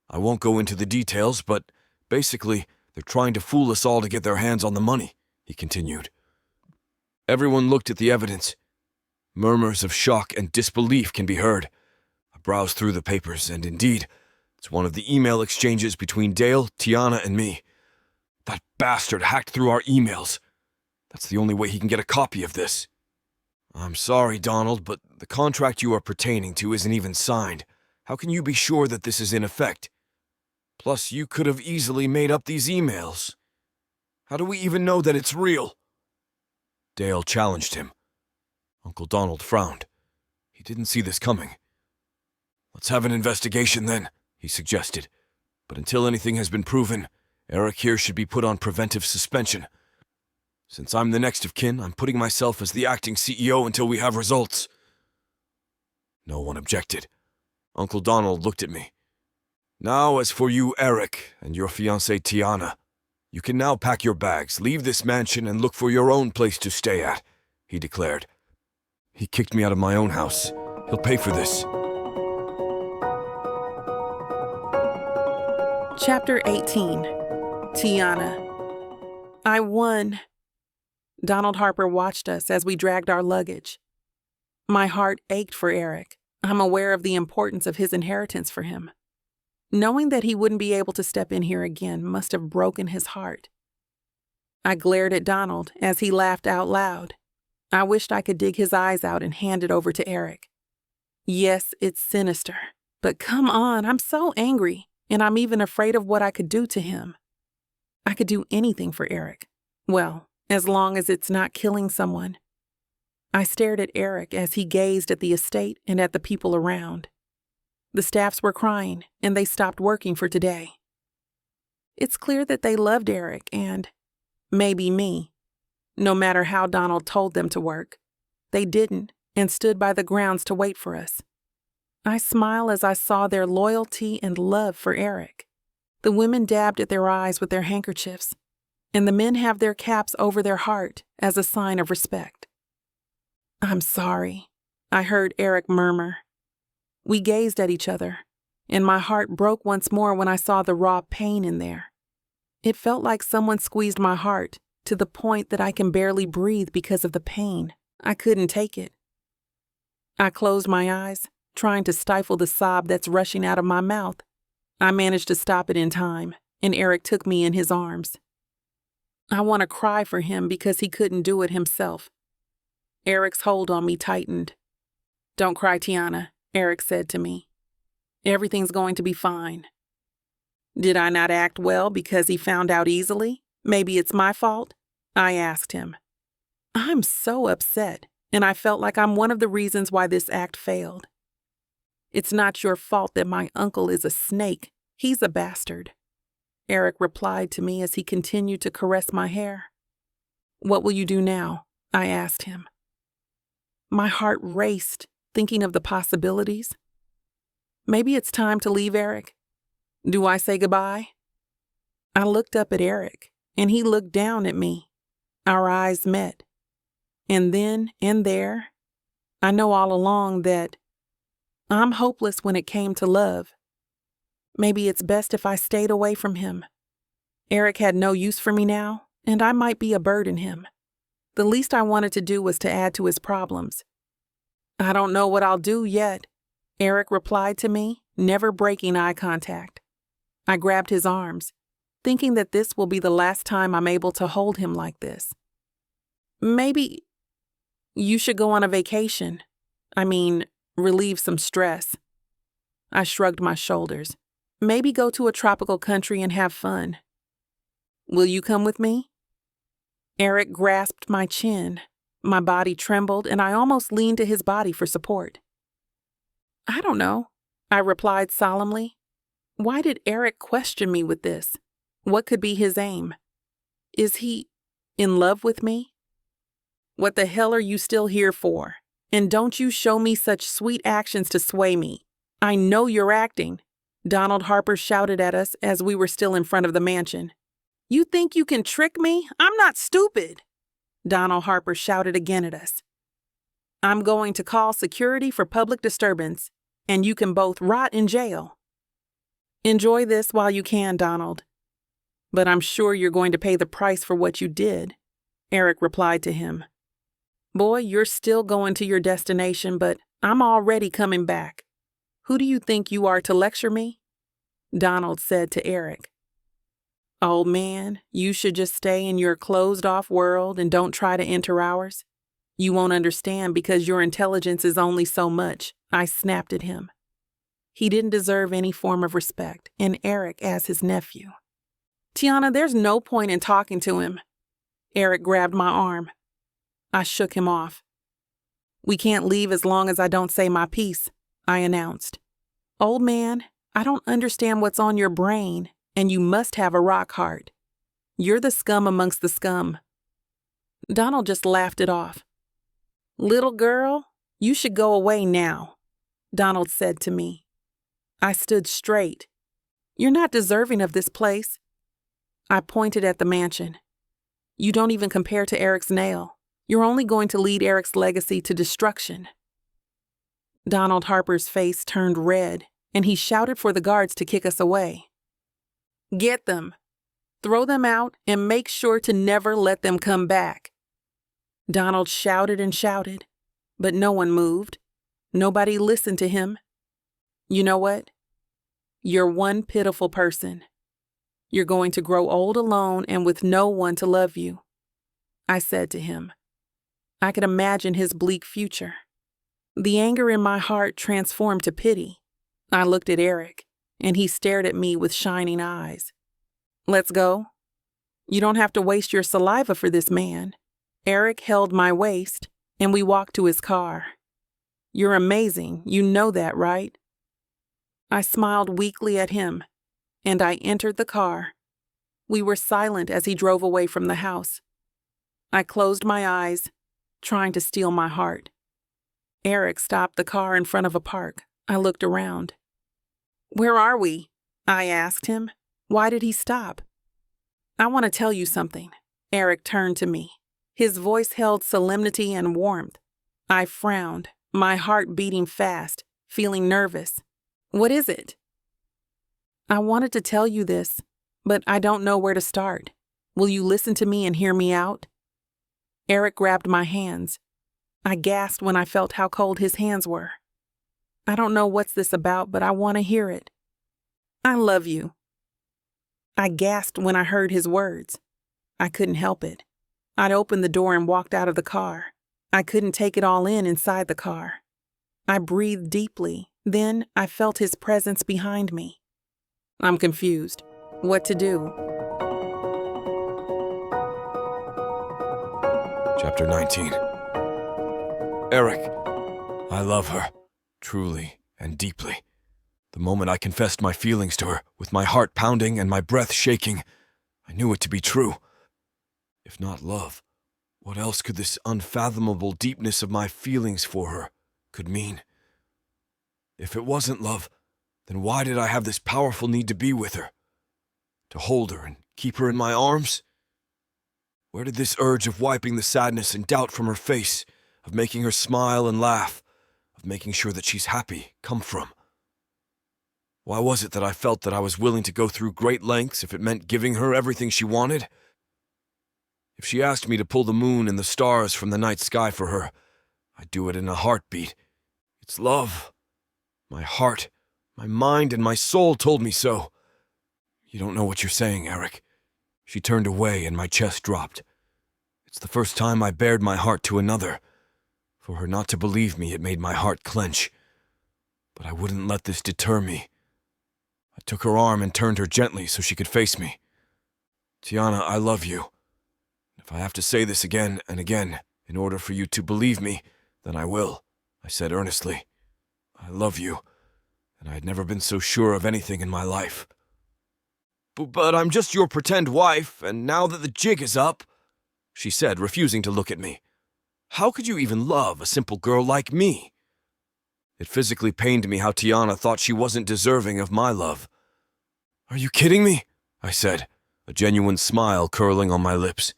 I won't go into the details, but basically, they're trying to fool us all to get their hands on the money," he continued. Everyone looked at the evidence. Murmurs of shock and disbelief can be heard. I browsed through the papers, and indeed, it's one of the email exchanges between Dale, Tiana, and me. That bastard hacked through our emails. That's the only way he can get a copy of this. I'm sorry, Donald, but the contract you are pertaining to isn't even signed. How can you be sure that this is in effect? Plus, you could have easily made up these emails. How do we even know that it's real? Dale challenged him. Uncle Donald frowned. He didn't see this coming. Let's have an investigation then, he suggested. But until anything has been proven, Eric here should be put on preventive suspension. Since I'm the next of kin, I'm putting myself as the acting CEO until we have results. No one objected. Uncle Donald looked at me. Now, as for you, Eric, and your fiancée Tiana, you can now pack your bags, leave this mansion, and look for your own place to stay at, he declared. He kicked me out of my own house. He'll pay for this. Chapter 18. Tiana. I won. Donald Harper watched us as we dragged our luggage. My heart ached for Eric. I'm aware of the importance of his inheritance for him. Knowing that he wouldn't be able to step in here again must have broken his heart. I glared at Donald as he laughed out loud. I wished I could dig his eyes out and hand it over to Eric. Yes, it's sinister, but come on, I'm so angry, and I'm even afraid of what I could do to him. I could do anything for Eric. Well, as long as it's not killing someone. I stared at Eric as he gazed at the estate and at the people around. The staffs were crying, and they stopped working for today. It's clear that they loved Eric and maybe me. No matter how Donald told them to work, they didn't and stood by the grounds to wait for us. I smiled as I saw their loyalty and love for Eric. The women dabbed at their eyes with their handkerchiefs, and the men have their caps over their heart as a sign of respect. I'm sorry, I heard Eric murmur. We gazed at each other, and my heart broke once more when I saw the raw pain in there. It felt like someone squeezed my heart to the point that I can barely breathe because of the pain. I couldn't take it. I closed my eyes, trying to stifle the sob that's rushing out of my mouth. I managed to stop it in time, and Eric took me in his arms. I want to cry for him because he couldn't do it himself. Eric's hold on me tightened. Don't cry, Tiana, Eric said to me. Everything's going to be fine. Did I not act well because he found out easily? Maybe it's my fault? I asked him. I'm so upset, and I felt like I'm one of the reasons why this act failed. It's not your fault that my uncle is a snake. He's a bastard. Eric replied to me as he continued to caress my hair. What will you do now? I asked him. My heart raced, thinking of the possibilities. Maybe it's time to leave Eric. Do I say goodbye? I looked up at Eric, and he looked down at me. Our eyes met. And then, and there, I know all along that I'm hopeless when it came to love. Maybe it's best if I stayed away from him. Eric had no use for me now, and I might be a burden him. The least I wanted to do was to add to his problems. I don't know what I'll do yet, Eric replied to me, never breaking eye contact. I grabbed his arms, thinking that this will be the last time I'm able to hold him like this. Maybe you should go on a vacation. Relieve some stress. I shrugged my shoulders. Maybe go to a tropical country and have fun. Will you come with me? Eric grasped my chin. My body trembled, and I almost leaned to his body for support. I don't know, I replied solemnly. Why did Eric question me with this? What could be his aim? Is he in love with me? What the hell are you still here for? And don't you show me such sweet actions to sway me. I know you're acting, Donald Harper shouted at us as we were still in front of the mansion. You think you can trick me? I'm not stupid, Donald Harper shouted again at us. I'm going to call security for public disturbance, and you can both rot in jail. Enjoy this while you can, Donald. But I'm sure you're going to pay the price for what you did, Eric replied to him. Boy, you're still going to your destination, but I'm already coming back. Who do you think you are to lecture me? Donald said to Eric. Old man, you should just stay in your closed-off world and don't try to enter ours. You won't understand because your intelligence is only so much, I snapped at him. He didn't deserve any form of respect, and Eric as his nephew. Tiana, there's no point in talking to him. Eric grabbed my arm. I shook him off. We can't leave as long as I don't say my piece, I announced. Old man, I don't understand what's on your brain, and you must have a rock heart. You're the scum amongst the scum. Donald just laughed it off. Little girl, you should go away now, Donald said to me. I stood straight. You're not deserving of this place. I pointed at the mansion. You don't even compare to Eric's nail. You're only going to lead Eric's legacy to destruction. Donald Harper's face turned red, and he shouted for the guards to kick us away. Get them. Throw them out and make sure to never let them come back. Donald shouted and shouted, but no one moved. Nobody listened to him. You know what? You're one pitiful person. You're going to grow old alone and with no one to love you, I said to him. I could imagine his bleak future. The anger in my heart transformed to pity. I looked at Eric, and he stared at me with shining eyes. Let's go. You don't have to waste your saliva for this man. Eric held my waist, and we walked to his car. You're amazing, you know that, right? I smiled weakly at him, and I entered the car. We were silent as he drove away from the house. I closed my eyes, trying to steel my heart. Eric stopped the car in front of a park. I looked around. Where are we? I asked him. Why did he stop? I want to tell you something. Eric turned to me. His voice held solemnity and warmth. I frowned, my heart beating fast, feeling nervous. What is it? I wanted to tell you this, but I don't know where to start. Will you listen to me and hear me out? Eric grabbed my hands. I gasped when I felt how cold his hands were. I don't know what's this about, but I want to hear it. I love you. I gasped when I heard his words. I couldn't help it. I'd opened the door and walked out of the car. I couldn't take it all in inside the car. I breathed deeply. Then I felt his presence behind me. I'm confused. What to do? Chapter 19. Eric, I love her, truly and deeply. The moment I confessed my feelings to her, with my heart pounding and my breath shaking, I knew it to be true. If not love, what else could this unfathomable deepness of my feelings for her could mean? If it wasn't love, then why did I have this powerful need to be with her? To hold her and keep her in my arms? Where did this urge of wiping the sadness and doubt from her face, of making her smile and laugh, of making sure that she's happy, come from? Why was it that I felt that I was willing to go through great lengths if it meant giving her everything she wanted? If she asked me to pull the moon and the stars from the night sky for her, I'd do it in a heartbeat. It's love. My heart, my mind, and my soul told me so. You don't know what you're saying, Eric. She turned away and my chest dropped. It's the first time I bared my heart to another. For her not to believe me, it made my heart clench. But I wouldn't let this deter me. I took her arm and turned her gently so she could face me. Tiana, I love you. If I have to say this again and again in order for you to believe me, then I will, I said earnestly. I love you, and I had never been so sure of anything in my life. But I'm just your pretend wife, and now that the jig is up, she said, refusing to look at me. How could you even love a simple girl like me? It physically pained me how Tiana thought she wasn't deserving of my love. Are you kidding me? I said, a genuine smile curling on my lips.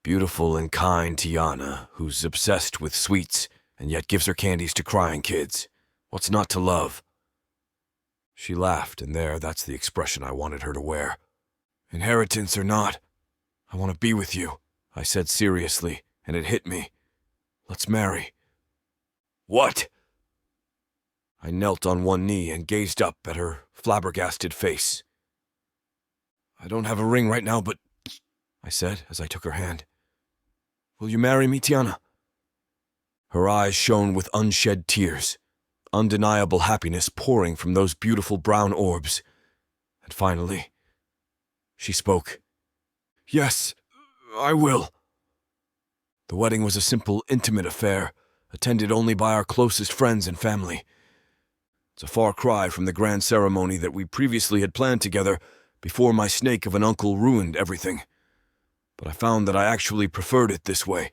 Beautiful and kind Tiana, who's obsessed with sweets and yet gives her candies to crying kids. What's not to love? She laughed, and that's the expression I wanted her to wear. Inheritance or not, I want to be with you, I said seriously, and it hit me. Let's marry. What? I knelt on one knee and gazed up at her flabbergasted face. I don't have a ring right now, but... I said as I took her hand. Will you marry me, Tiana? Her eyes shone with unshed tears, undeniable happiness pouring from those beautiful brown orbs. And finally, she spoke. Yes, I will. The wedding was a simple, intimate affair, attended only by our closest friends and family. It's a far cry from the grand ceremony that we previously had planned together before my snake of an uncle ruined everything. But I found that I actually preferred it this way,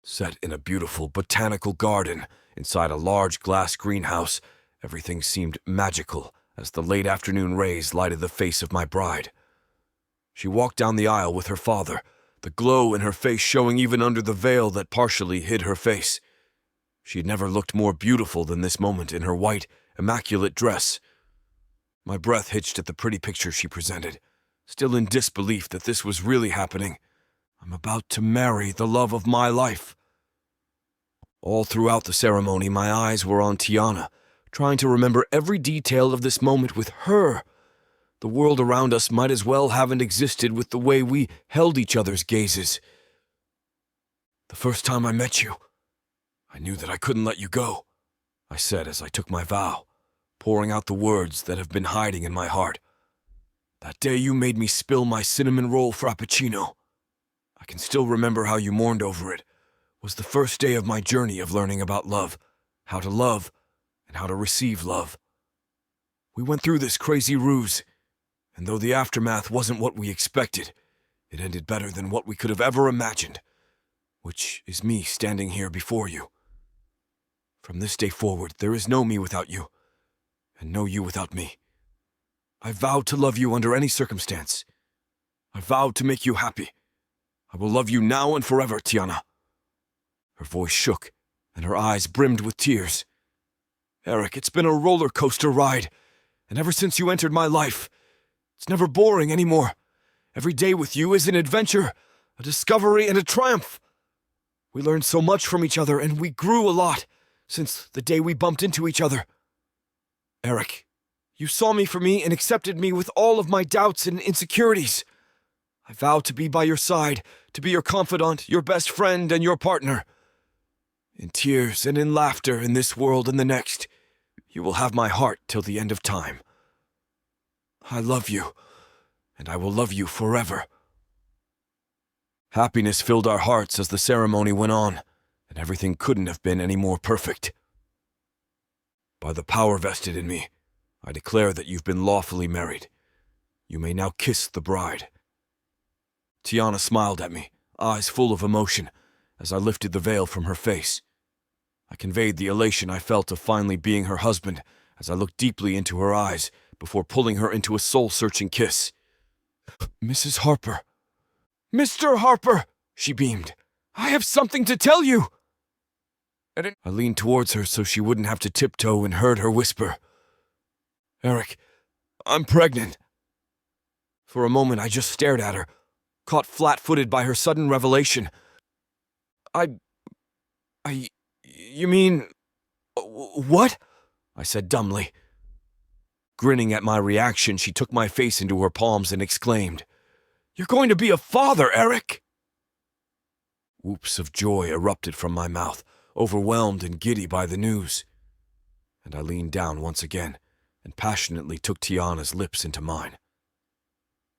set in a beautiful botanical garden inside a large glass greenhouse. Everything seemed magical as the late afternoon rays lighted the face of my bride. She walked down the aisle with her father, the glow in her face showing even under the veil that partially hid her face. She had never looked more beautiful than this moment in her white, immaculate dress. My breath hitched at the pretty picture she presented, still in disbelief that this was really happening. I'm about to marry the love of my life. All throughout the ceremony, my eyes were on Tiana, trying to remember every detail of this moment with her. The world around us might as well haven't existed with the way we held each other's gazes. The first time I met you, I knew that I couldn't let you go, I said as I took my vow, pouring out the words that have been hiding in my heart. That day you made me spill my cinnamon roll frappuccino. I can still remember how you mourned over it. It was the first day of my journey of learning about love, how to love, and how to receive love. We went through this crazy ruse, and though the aftermath wasn't what we expected, it ended better than what we could have ever imagined, which is me standing here before you. From this day forward, there is no me without you, and no you without me. I vowed to love you under any circumstance. I vowed to make you happy. I will love you now and forever, Tiana. Her voice shook, and her eyes brimmed with tears. Eric, it's been a roller coaster ride, and ever since you entered my life, it's never boring anymore. Every day with you is an adventure, a discovery, and a triumph. We learned so much from each other, and we grew a lot since the day we bumped into each other. Eric, you saw me for me and accepted me with all of my doubts and insecurities. I vow to be by your side, to be your confidant, your best friend, and your partner. In tears and in laughter in this world and the next, you will have my heart till the end of time. I love you, and I will love you forever. Happiness filled our hearts as the ceremony went on, and everything couldn't have been any more perfect. By the power vested in me, I declare that you've been lawfully married. You may now kiss the bride. Tiana smiled at me, eyes full of emotion, as I lifted the veil from her face. I conveyed the elation I felt of finally being her husband as I looked deeply into her eyes before pulling her into a soul-searching kiss. Mrs. Harper. Mr. Harper, she beamed. I have something to tell you. I leaned towards her so she wouldn't have to tiptoe and heard her whisper. Eric, I'm pregnant. For a moment I just stared at her, caught flat-footed by her sudden revelation. You mean... what? I said dumbly. Grinning at my reaction, she took my face into her palms and exclaimed, You're going to be a father, Eric! Whoops of joy erupted from my mouth, overwhelmed and giddy by the news. And I leaned down once again and passionately took Tiana's lips into mine.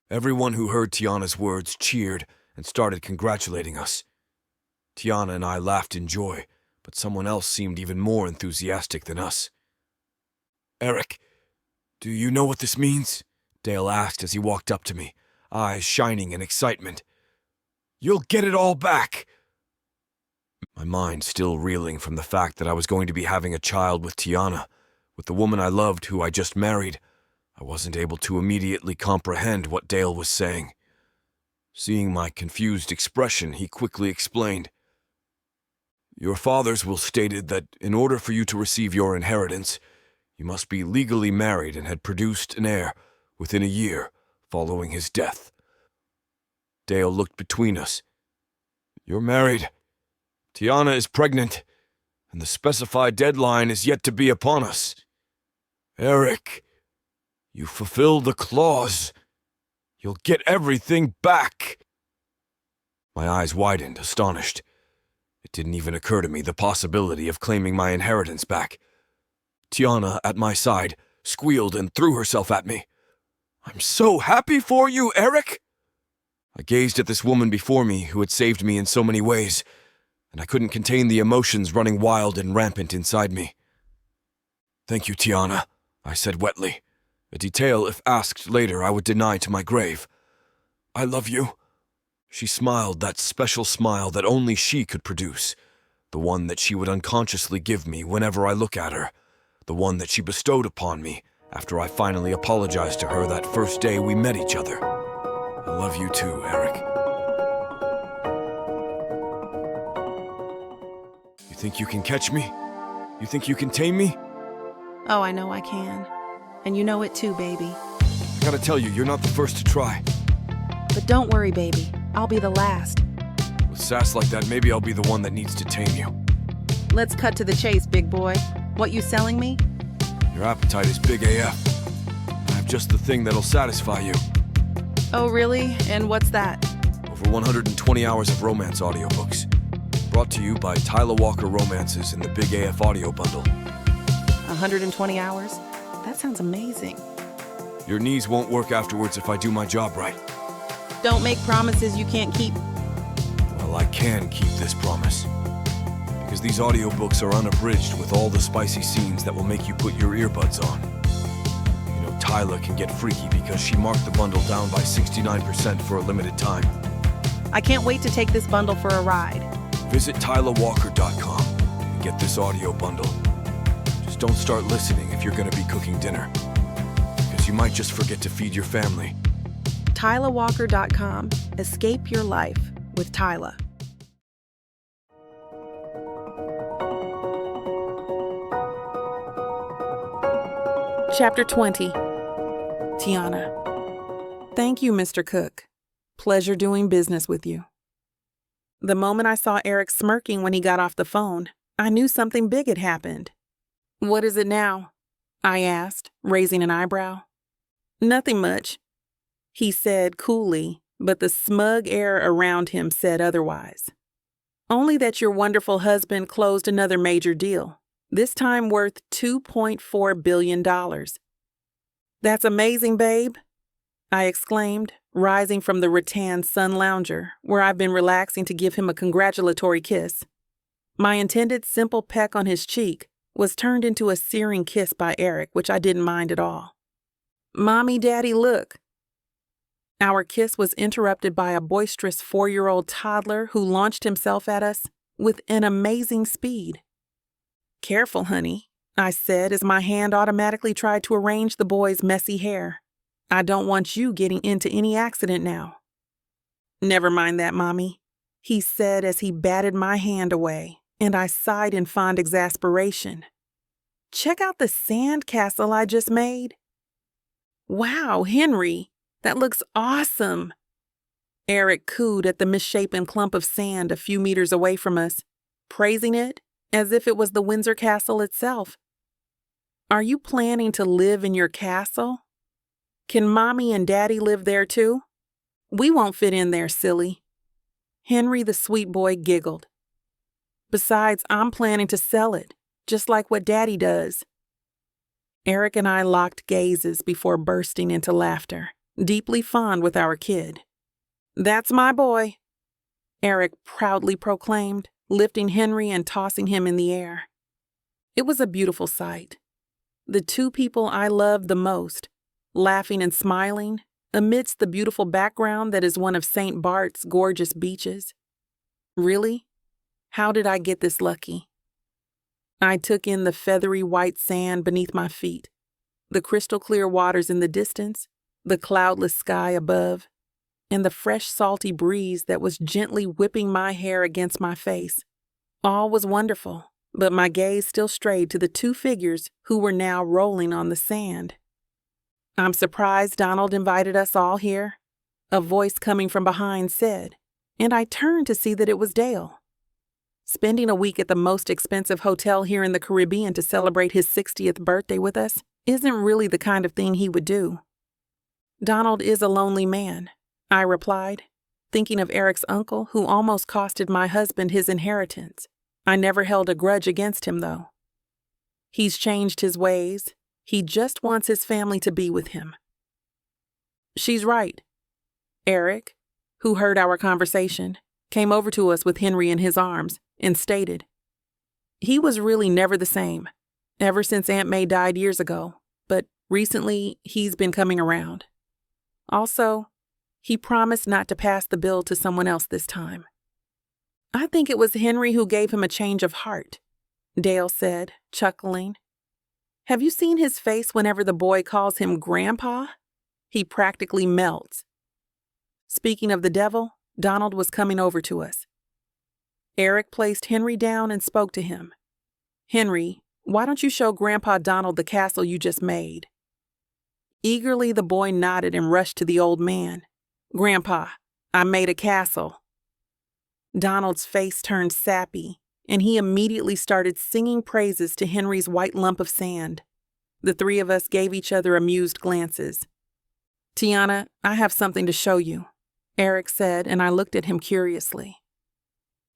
Everyone who heard Tiana's words cheered and started congratulating us. Tiana and I laughed in joy, but someone else seemed even more enthusiastic than us. Eric, do you know what this means? Dale asked as he walked up to me, eyes shining in excitement. You'll get it all back! My mind still reeling from the fact that I was going to be having a child with Tiana, with the woman I loved who I just married. I wasn't able to immediately comprehend what Dale was saying. Seeing my confused expression, he quickly explained. Your father's will stated that in order for you to receive your inheritance, you must be legally married and had produced an heir within a year following his death. Dale looked between us, You're married. Tiana is pregnant, and the specified deadline is yet to be upon us. Eric, you fulfill the clause. You'll get everything back. My eyes widened, astonished. It didn't even occur to me the possibility of claiming my inheritance back. Tiana, at my side, squealed and threw herself at me. I'm so happy for you, Eric! I gazed at this woman before me who had saved me in so many ways, and I couldn't contain the emotions running wild and rampant inside me. Thank you, Tiana, I said wetly, a detail if asked later I would deny to my grave. I love you. She smiled that special smile that only she could produce, the one that she would unconsciously give me whenever I look at her, the one that she bestowed upon me after I finally apologized to her that first day we met each other. I love you too, Eric. You think you can catch me? You think you can tame me? Oh, I know I can. And you know it too, baby. I gotta tell you, you're not the first to try. But don't worry, baby. I'll be the last. With sass like that, maybe I'll be the one that needs to tame you. Let's cut to the chase, big boy. What you selling me? Your appetite is big AF. I have just the thing that'll satisfy you. Oh, really? And what's that? Over 120 hours of romance audiobooks. Brought to you by Tyler Walker Romances in the Big AF Audio Bundle. 120 hours? That sounds amazing. Your knees won't work afterwards if I do my job right. Don't make promises you can't keep. Well, I can keep this promise. Because these audiobooks are unabridged with all the spicy scenes that will make you put your earbuds on. You know, Tyler can get freaky because she marked the bundle down by 69% for a limited time. I can't wait to take this bundle for a ride. Visit tylerwalker.com and get this audio bundle. Just don't start listening if you're going to be cooking dinner. Because you might just forget to feed your family. TylerWalker.com. Escape your life with Tyler. Chapter 20. Tiana. Thank you, Mr. Cook. Pleasure doing business with you. The moment I saw Eric smirking when he got off the phone, I knew something big had happened. What is it now? I asked, raising an eyebrow. Nothing much, he said coolly, but the smug air around him said otherwise. Only that your wonderful husband closed another major deal, this time worth $2.4 billion. That's amazing, babe, I exclaimed, rising from the rattan sun lounger, where I've been relaxing to give him a congratulatory kiss. My intended simple peck on his cheek was turned into a searing kiss by Eric, which I didn't mind at all. Mommy, Daddy, look. Our kiss was interrupted by a boisterous 4-year-old toddler who launched himself at us with an amazing speed. Careful, honey, I said as my hand automatically tried to arrange the boy's messy hair. I don't want you getting into any accident now. Never mind that, Mommy, he said as he batted my hand away, and I sighed in fond exasperation. Check out the sand castle I just made. Wow, Henry, that looks awesome. Eric cooed at the misshapen clump of sand a few meters away from us, praising it as if it was the Windsor Castle itself. Are you planning to live in your castle? Can Mommy and Daddy live there too? We won't fit in there, silly. Henry the sweet boy giggled. Besides, I'm planning to sell it, just like what Daddy does. Eric and I locked gazes before bursting into laughter, deeply fond with our kid. That's my boy, Eric proudly proclaimed, lifting Henry and tossing him in the air. It was a beautiful sight. The two people I loved the most, laughing and smiling, amidst the beautiful background that is one of St. Bart's gorgeous beaches. Really? How did I get this lucky? I took in the feathery white sand beneath my feet, the crystal clear waters in the distance, the cloudless sky above, and the fresh salty breeze that was gently whipping my hair against my face. All was wonderful, but my gaze still strayed to the two figures who were now rolling on the sand. I'm surprised Donald invited us all here, a voice coming from behind said, and I turned to see that it was Dale. Spending a week at the most expensive hotel here in the Caribbean to celebrate his 60th birthday with us isn't really the kind of thing he would do. Donald is a lonely man, I replied, thinking of Eric's uncle who almost costed my husband his inheritance. I never held a grudge against him, though. He's changed his ways. He just wants his family to be with him. She's right. Eric, who heard our conversation, came over to us with Henry in his arms and stated, "He was really never the same, ever since Aunt May died years ago, but recently he's been coming around. Also, he promised not to pass the bill to someone else this time." "I think it was Henry who gave him a change of heart," Dale said, chuckling. "Have you seen his face whenever the boy calls him Grandpa? He practically melts." Speaking of the devil, Donald was coming over to us. Eric placed Henry down and spoke to him. "Henry, why don't you show Grandpa Donald the castle you just made?" Eagerly, the boy nodded and rushed to the old man. "Grandpa, I made a castle." Donald's face turned sappy, and he immediately started singing praises to Henry's white lump of sand. The three of us gave each other amused glances. "Tiana, I have something to show you," Eric said, and I looked at him curiously.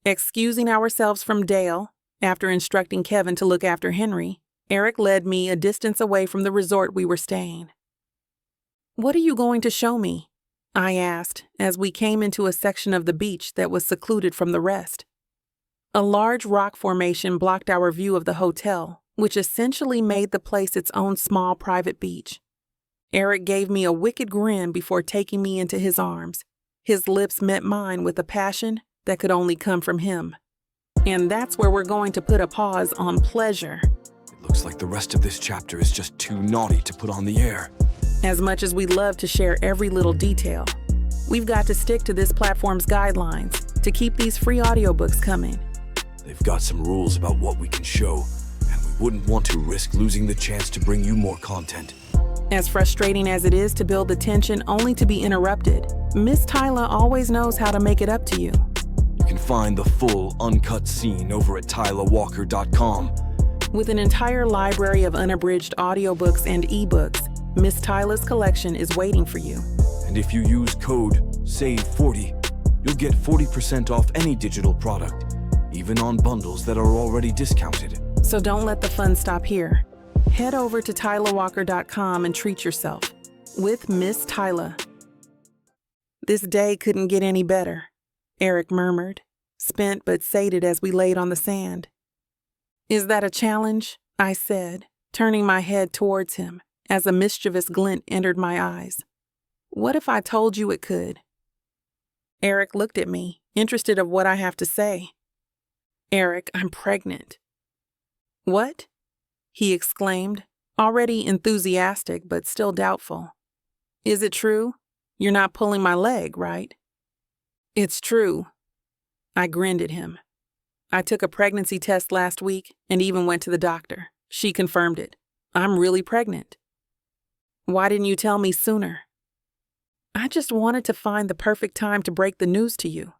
Excusing ourselves from Dale, after instructing Kevin to look after Henry, Eric led me a distance away from the resort we were staying. "What are you going to show me?" I asked as we came into a section of the beach that was secluded from the rest. A large rock formation blocked our view of the hotel, which essentially made the place its own small private beach. Eric gave me a wicked grin before taking me into his arms. His lips met mine with a passion that could only come from him. And that's where we're going to put a pause on pleasure. It looks like the rest of this chapter is just too naughty to put on the air. As much as we love to share every little detail, we've got to stick to this platform's guidelines to keep these free audiobooks coming. They've got some rules about what we can show, and we wouldn't want to risk losing the chance to bring you more content. As frustrating as it is to build the tension only to be interrupted, Miss Tyla always knows how to make it up to you. You can find the full, uncut scene over at tylawalker.com. With an entire library of unabridged audiobooks and ebooks, Miss Tyla's collection is waiting for you. And if you use code SAVE40, you'll get 40% off any digital product, even on bundles that are already discounted. So don't let the fun stop here. Head over to tylawalker.com and treat yourself with Miss Tyla. "This day couldn't get any better," Eric murmured, spent but sated as we laid on the sand. "Is that a challenge?" I said, turning my head towards him as a mischievous glint entered my eyes. "What if I told you it could?" Eric looked at me, interested of what I have to say. "Eric, I'm pregnant." "What?" he exclaimed, already enthusiastic but still doubtful. "Is it true? You're not pulling my leg, right?" "It's true." I grinned at him. "I took a pregnancy test last week and even went to the doctor. She confirmed it. I'm really pregnant." "Why didn't you tell me sooner?" "I just wanted to find the perfect time to break the news to you."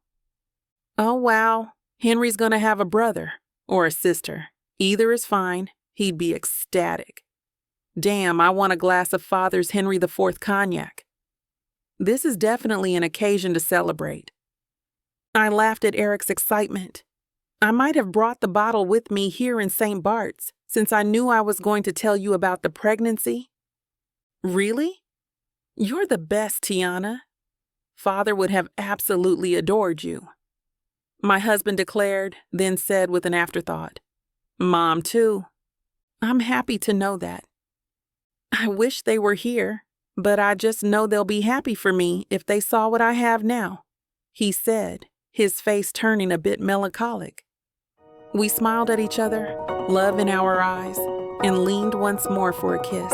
"Oh, wow. Henry's gonna have a brother or a sister. Either is fine. He'd be ecstatic. Damn, I want a glass of Father's Henry IV cognac. This is definitely an occasion to celebrate." I laughed at Eric's excitement. I might have brought the bottle with me here in St. Bart's, since I knew I was going to tell you about the pregnancy. "Really? You're the best, Tiana. Father would have absolutely adored you," my husband declared, then said with an afterthought, "Mom, too. I'm happy to know that. I wish they were here, but I just know they'll be happy for me if they saw what I have now," he said, his face turning a bit melancholic. We smiled at each other, love in our eyes, and leaned once more for a kiss.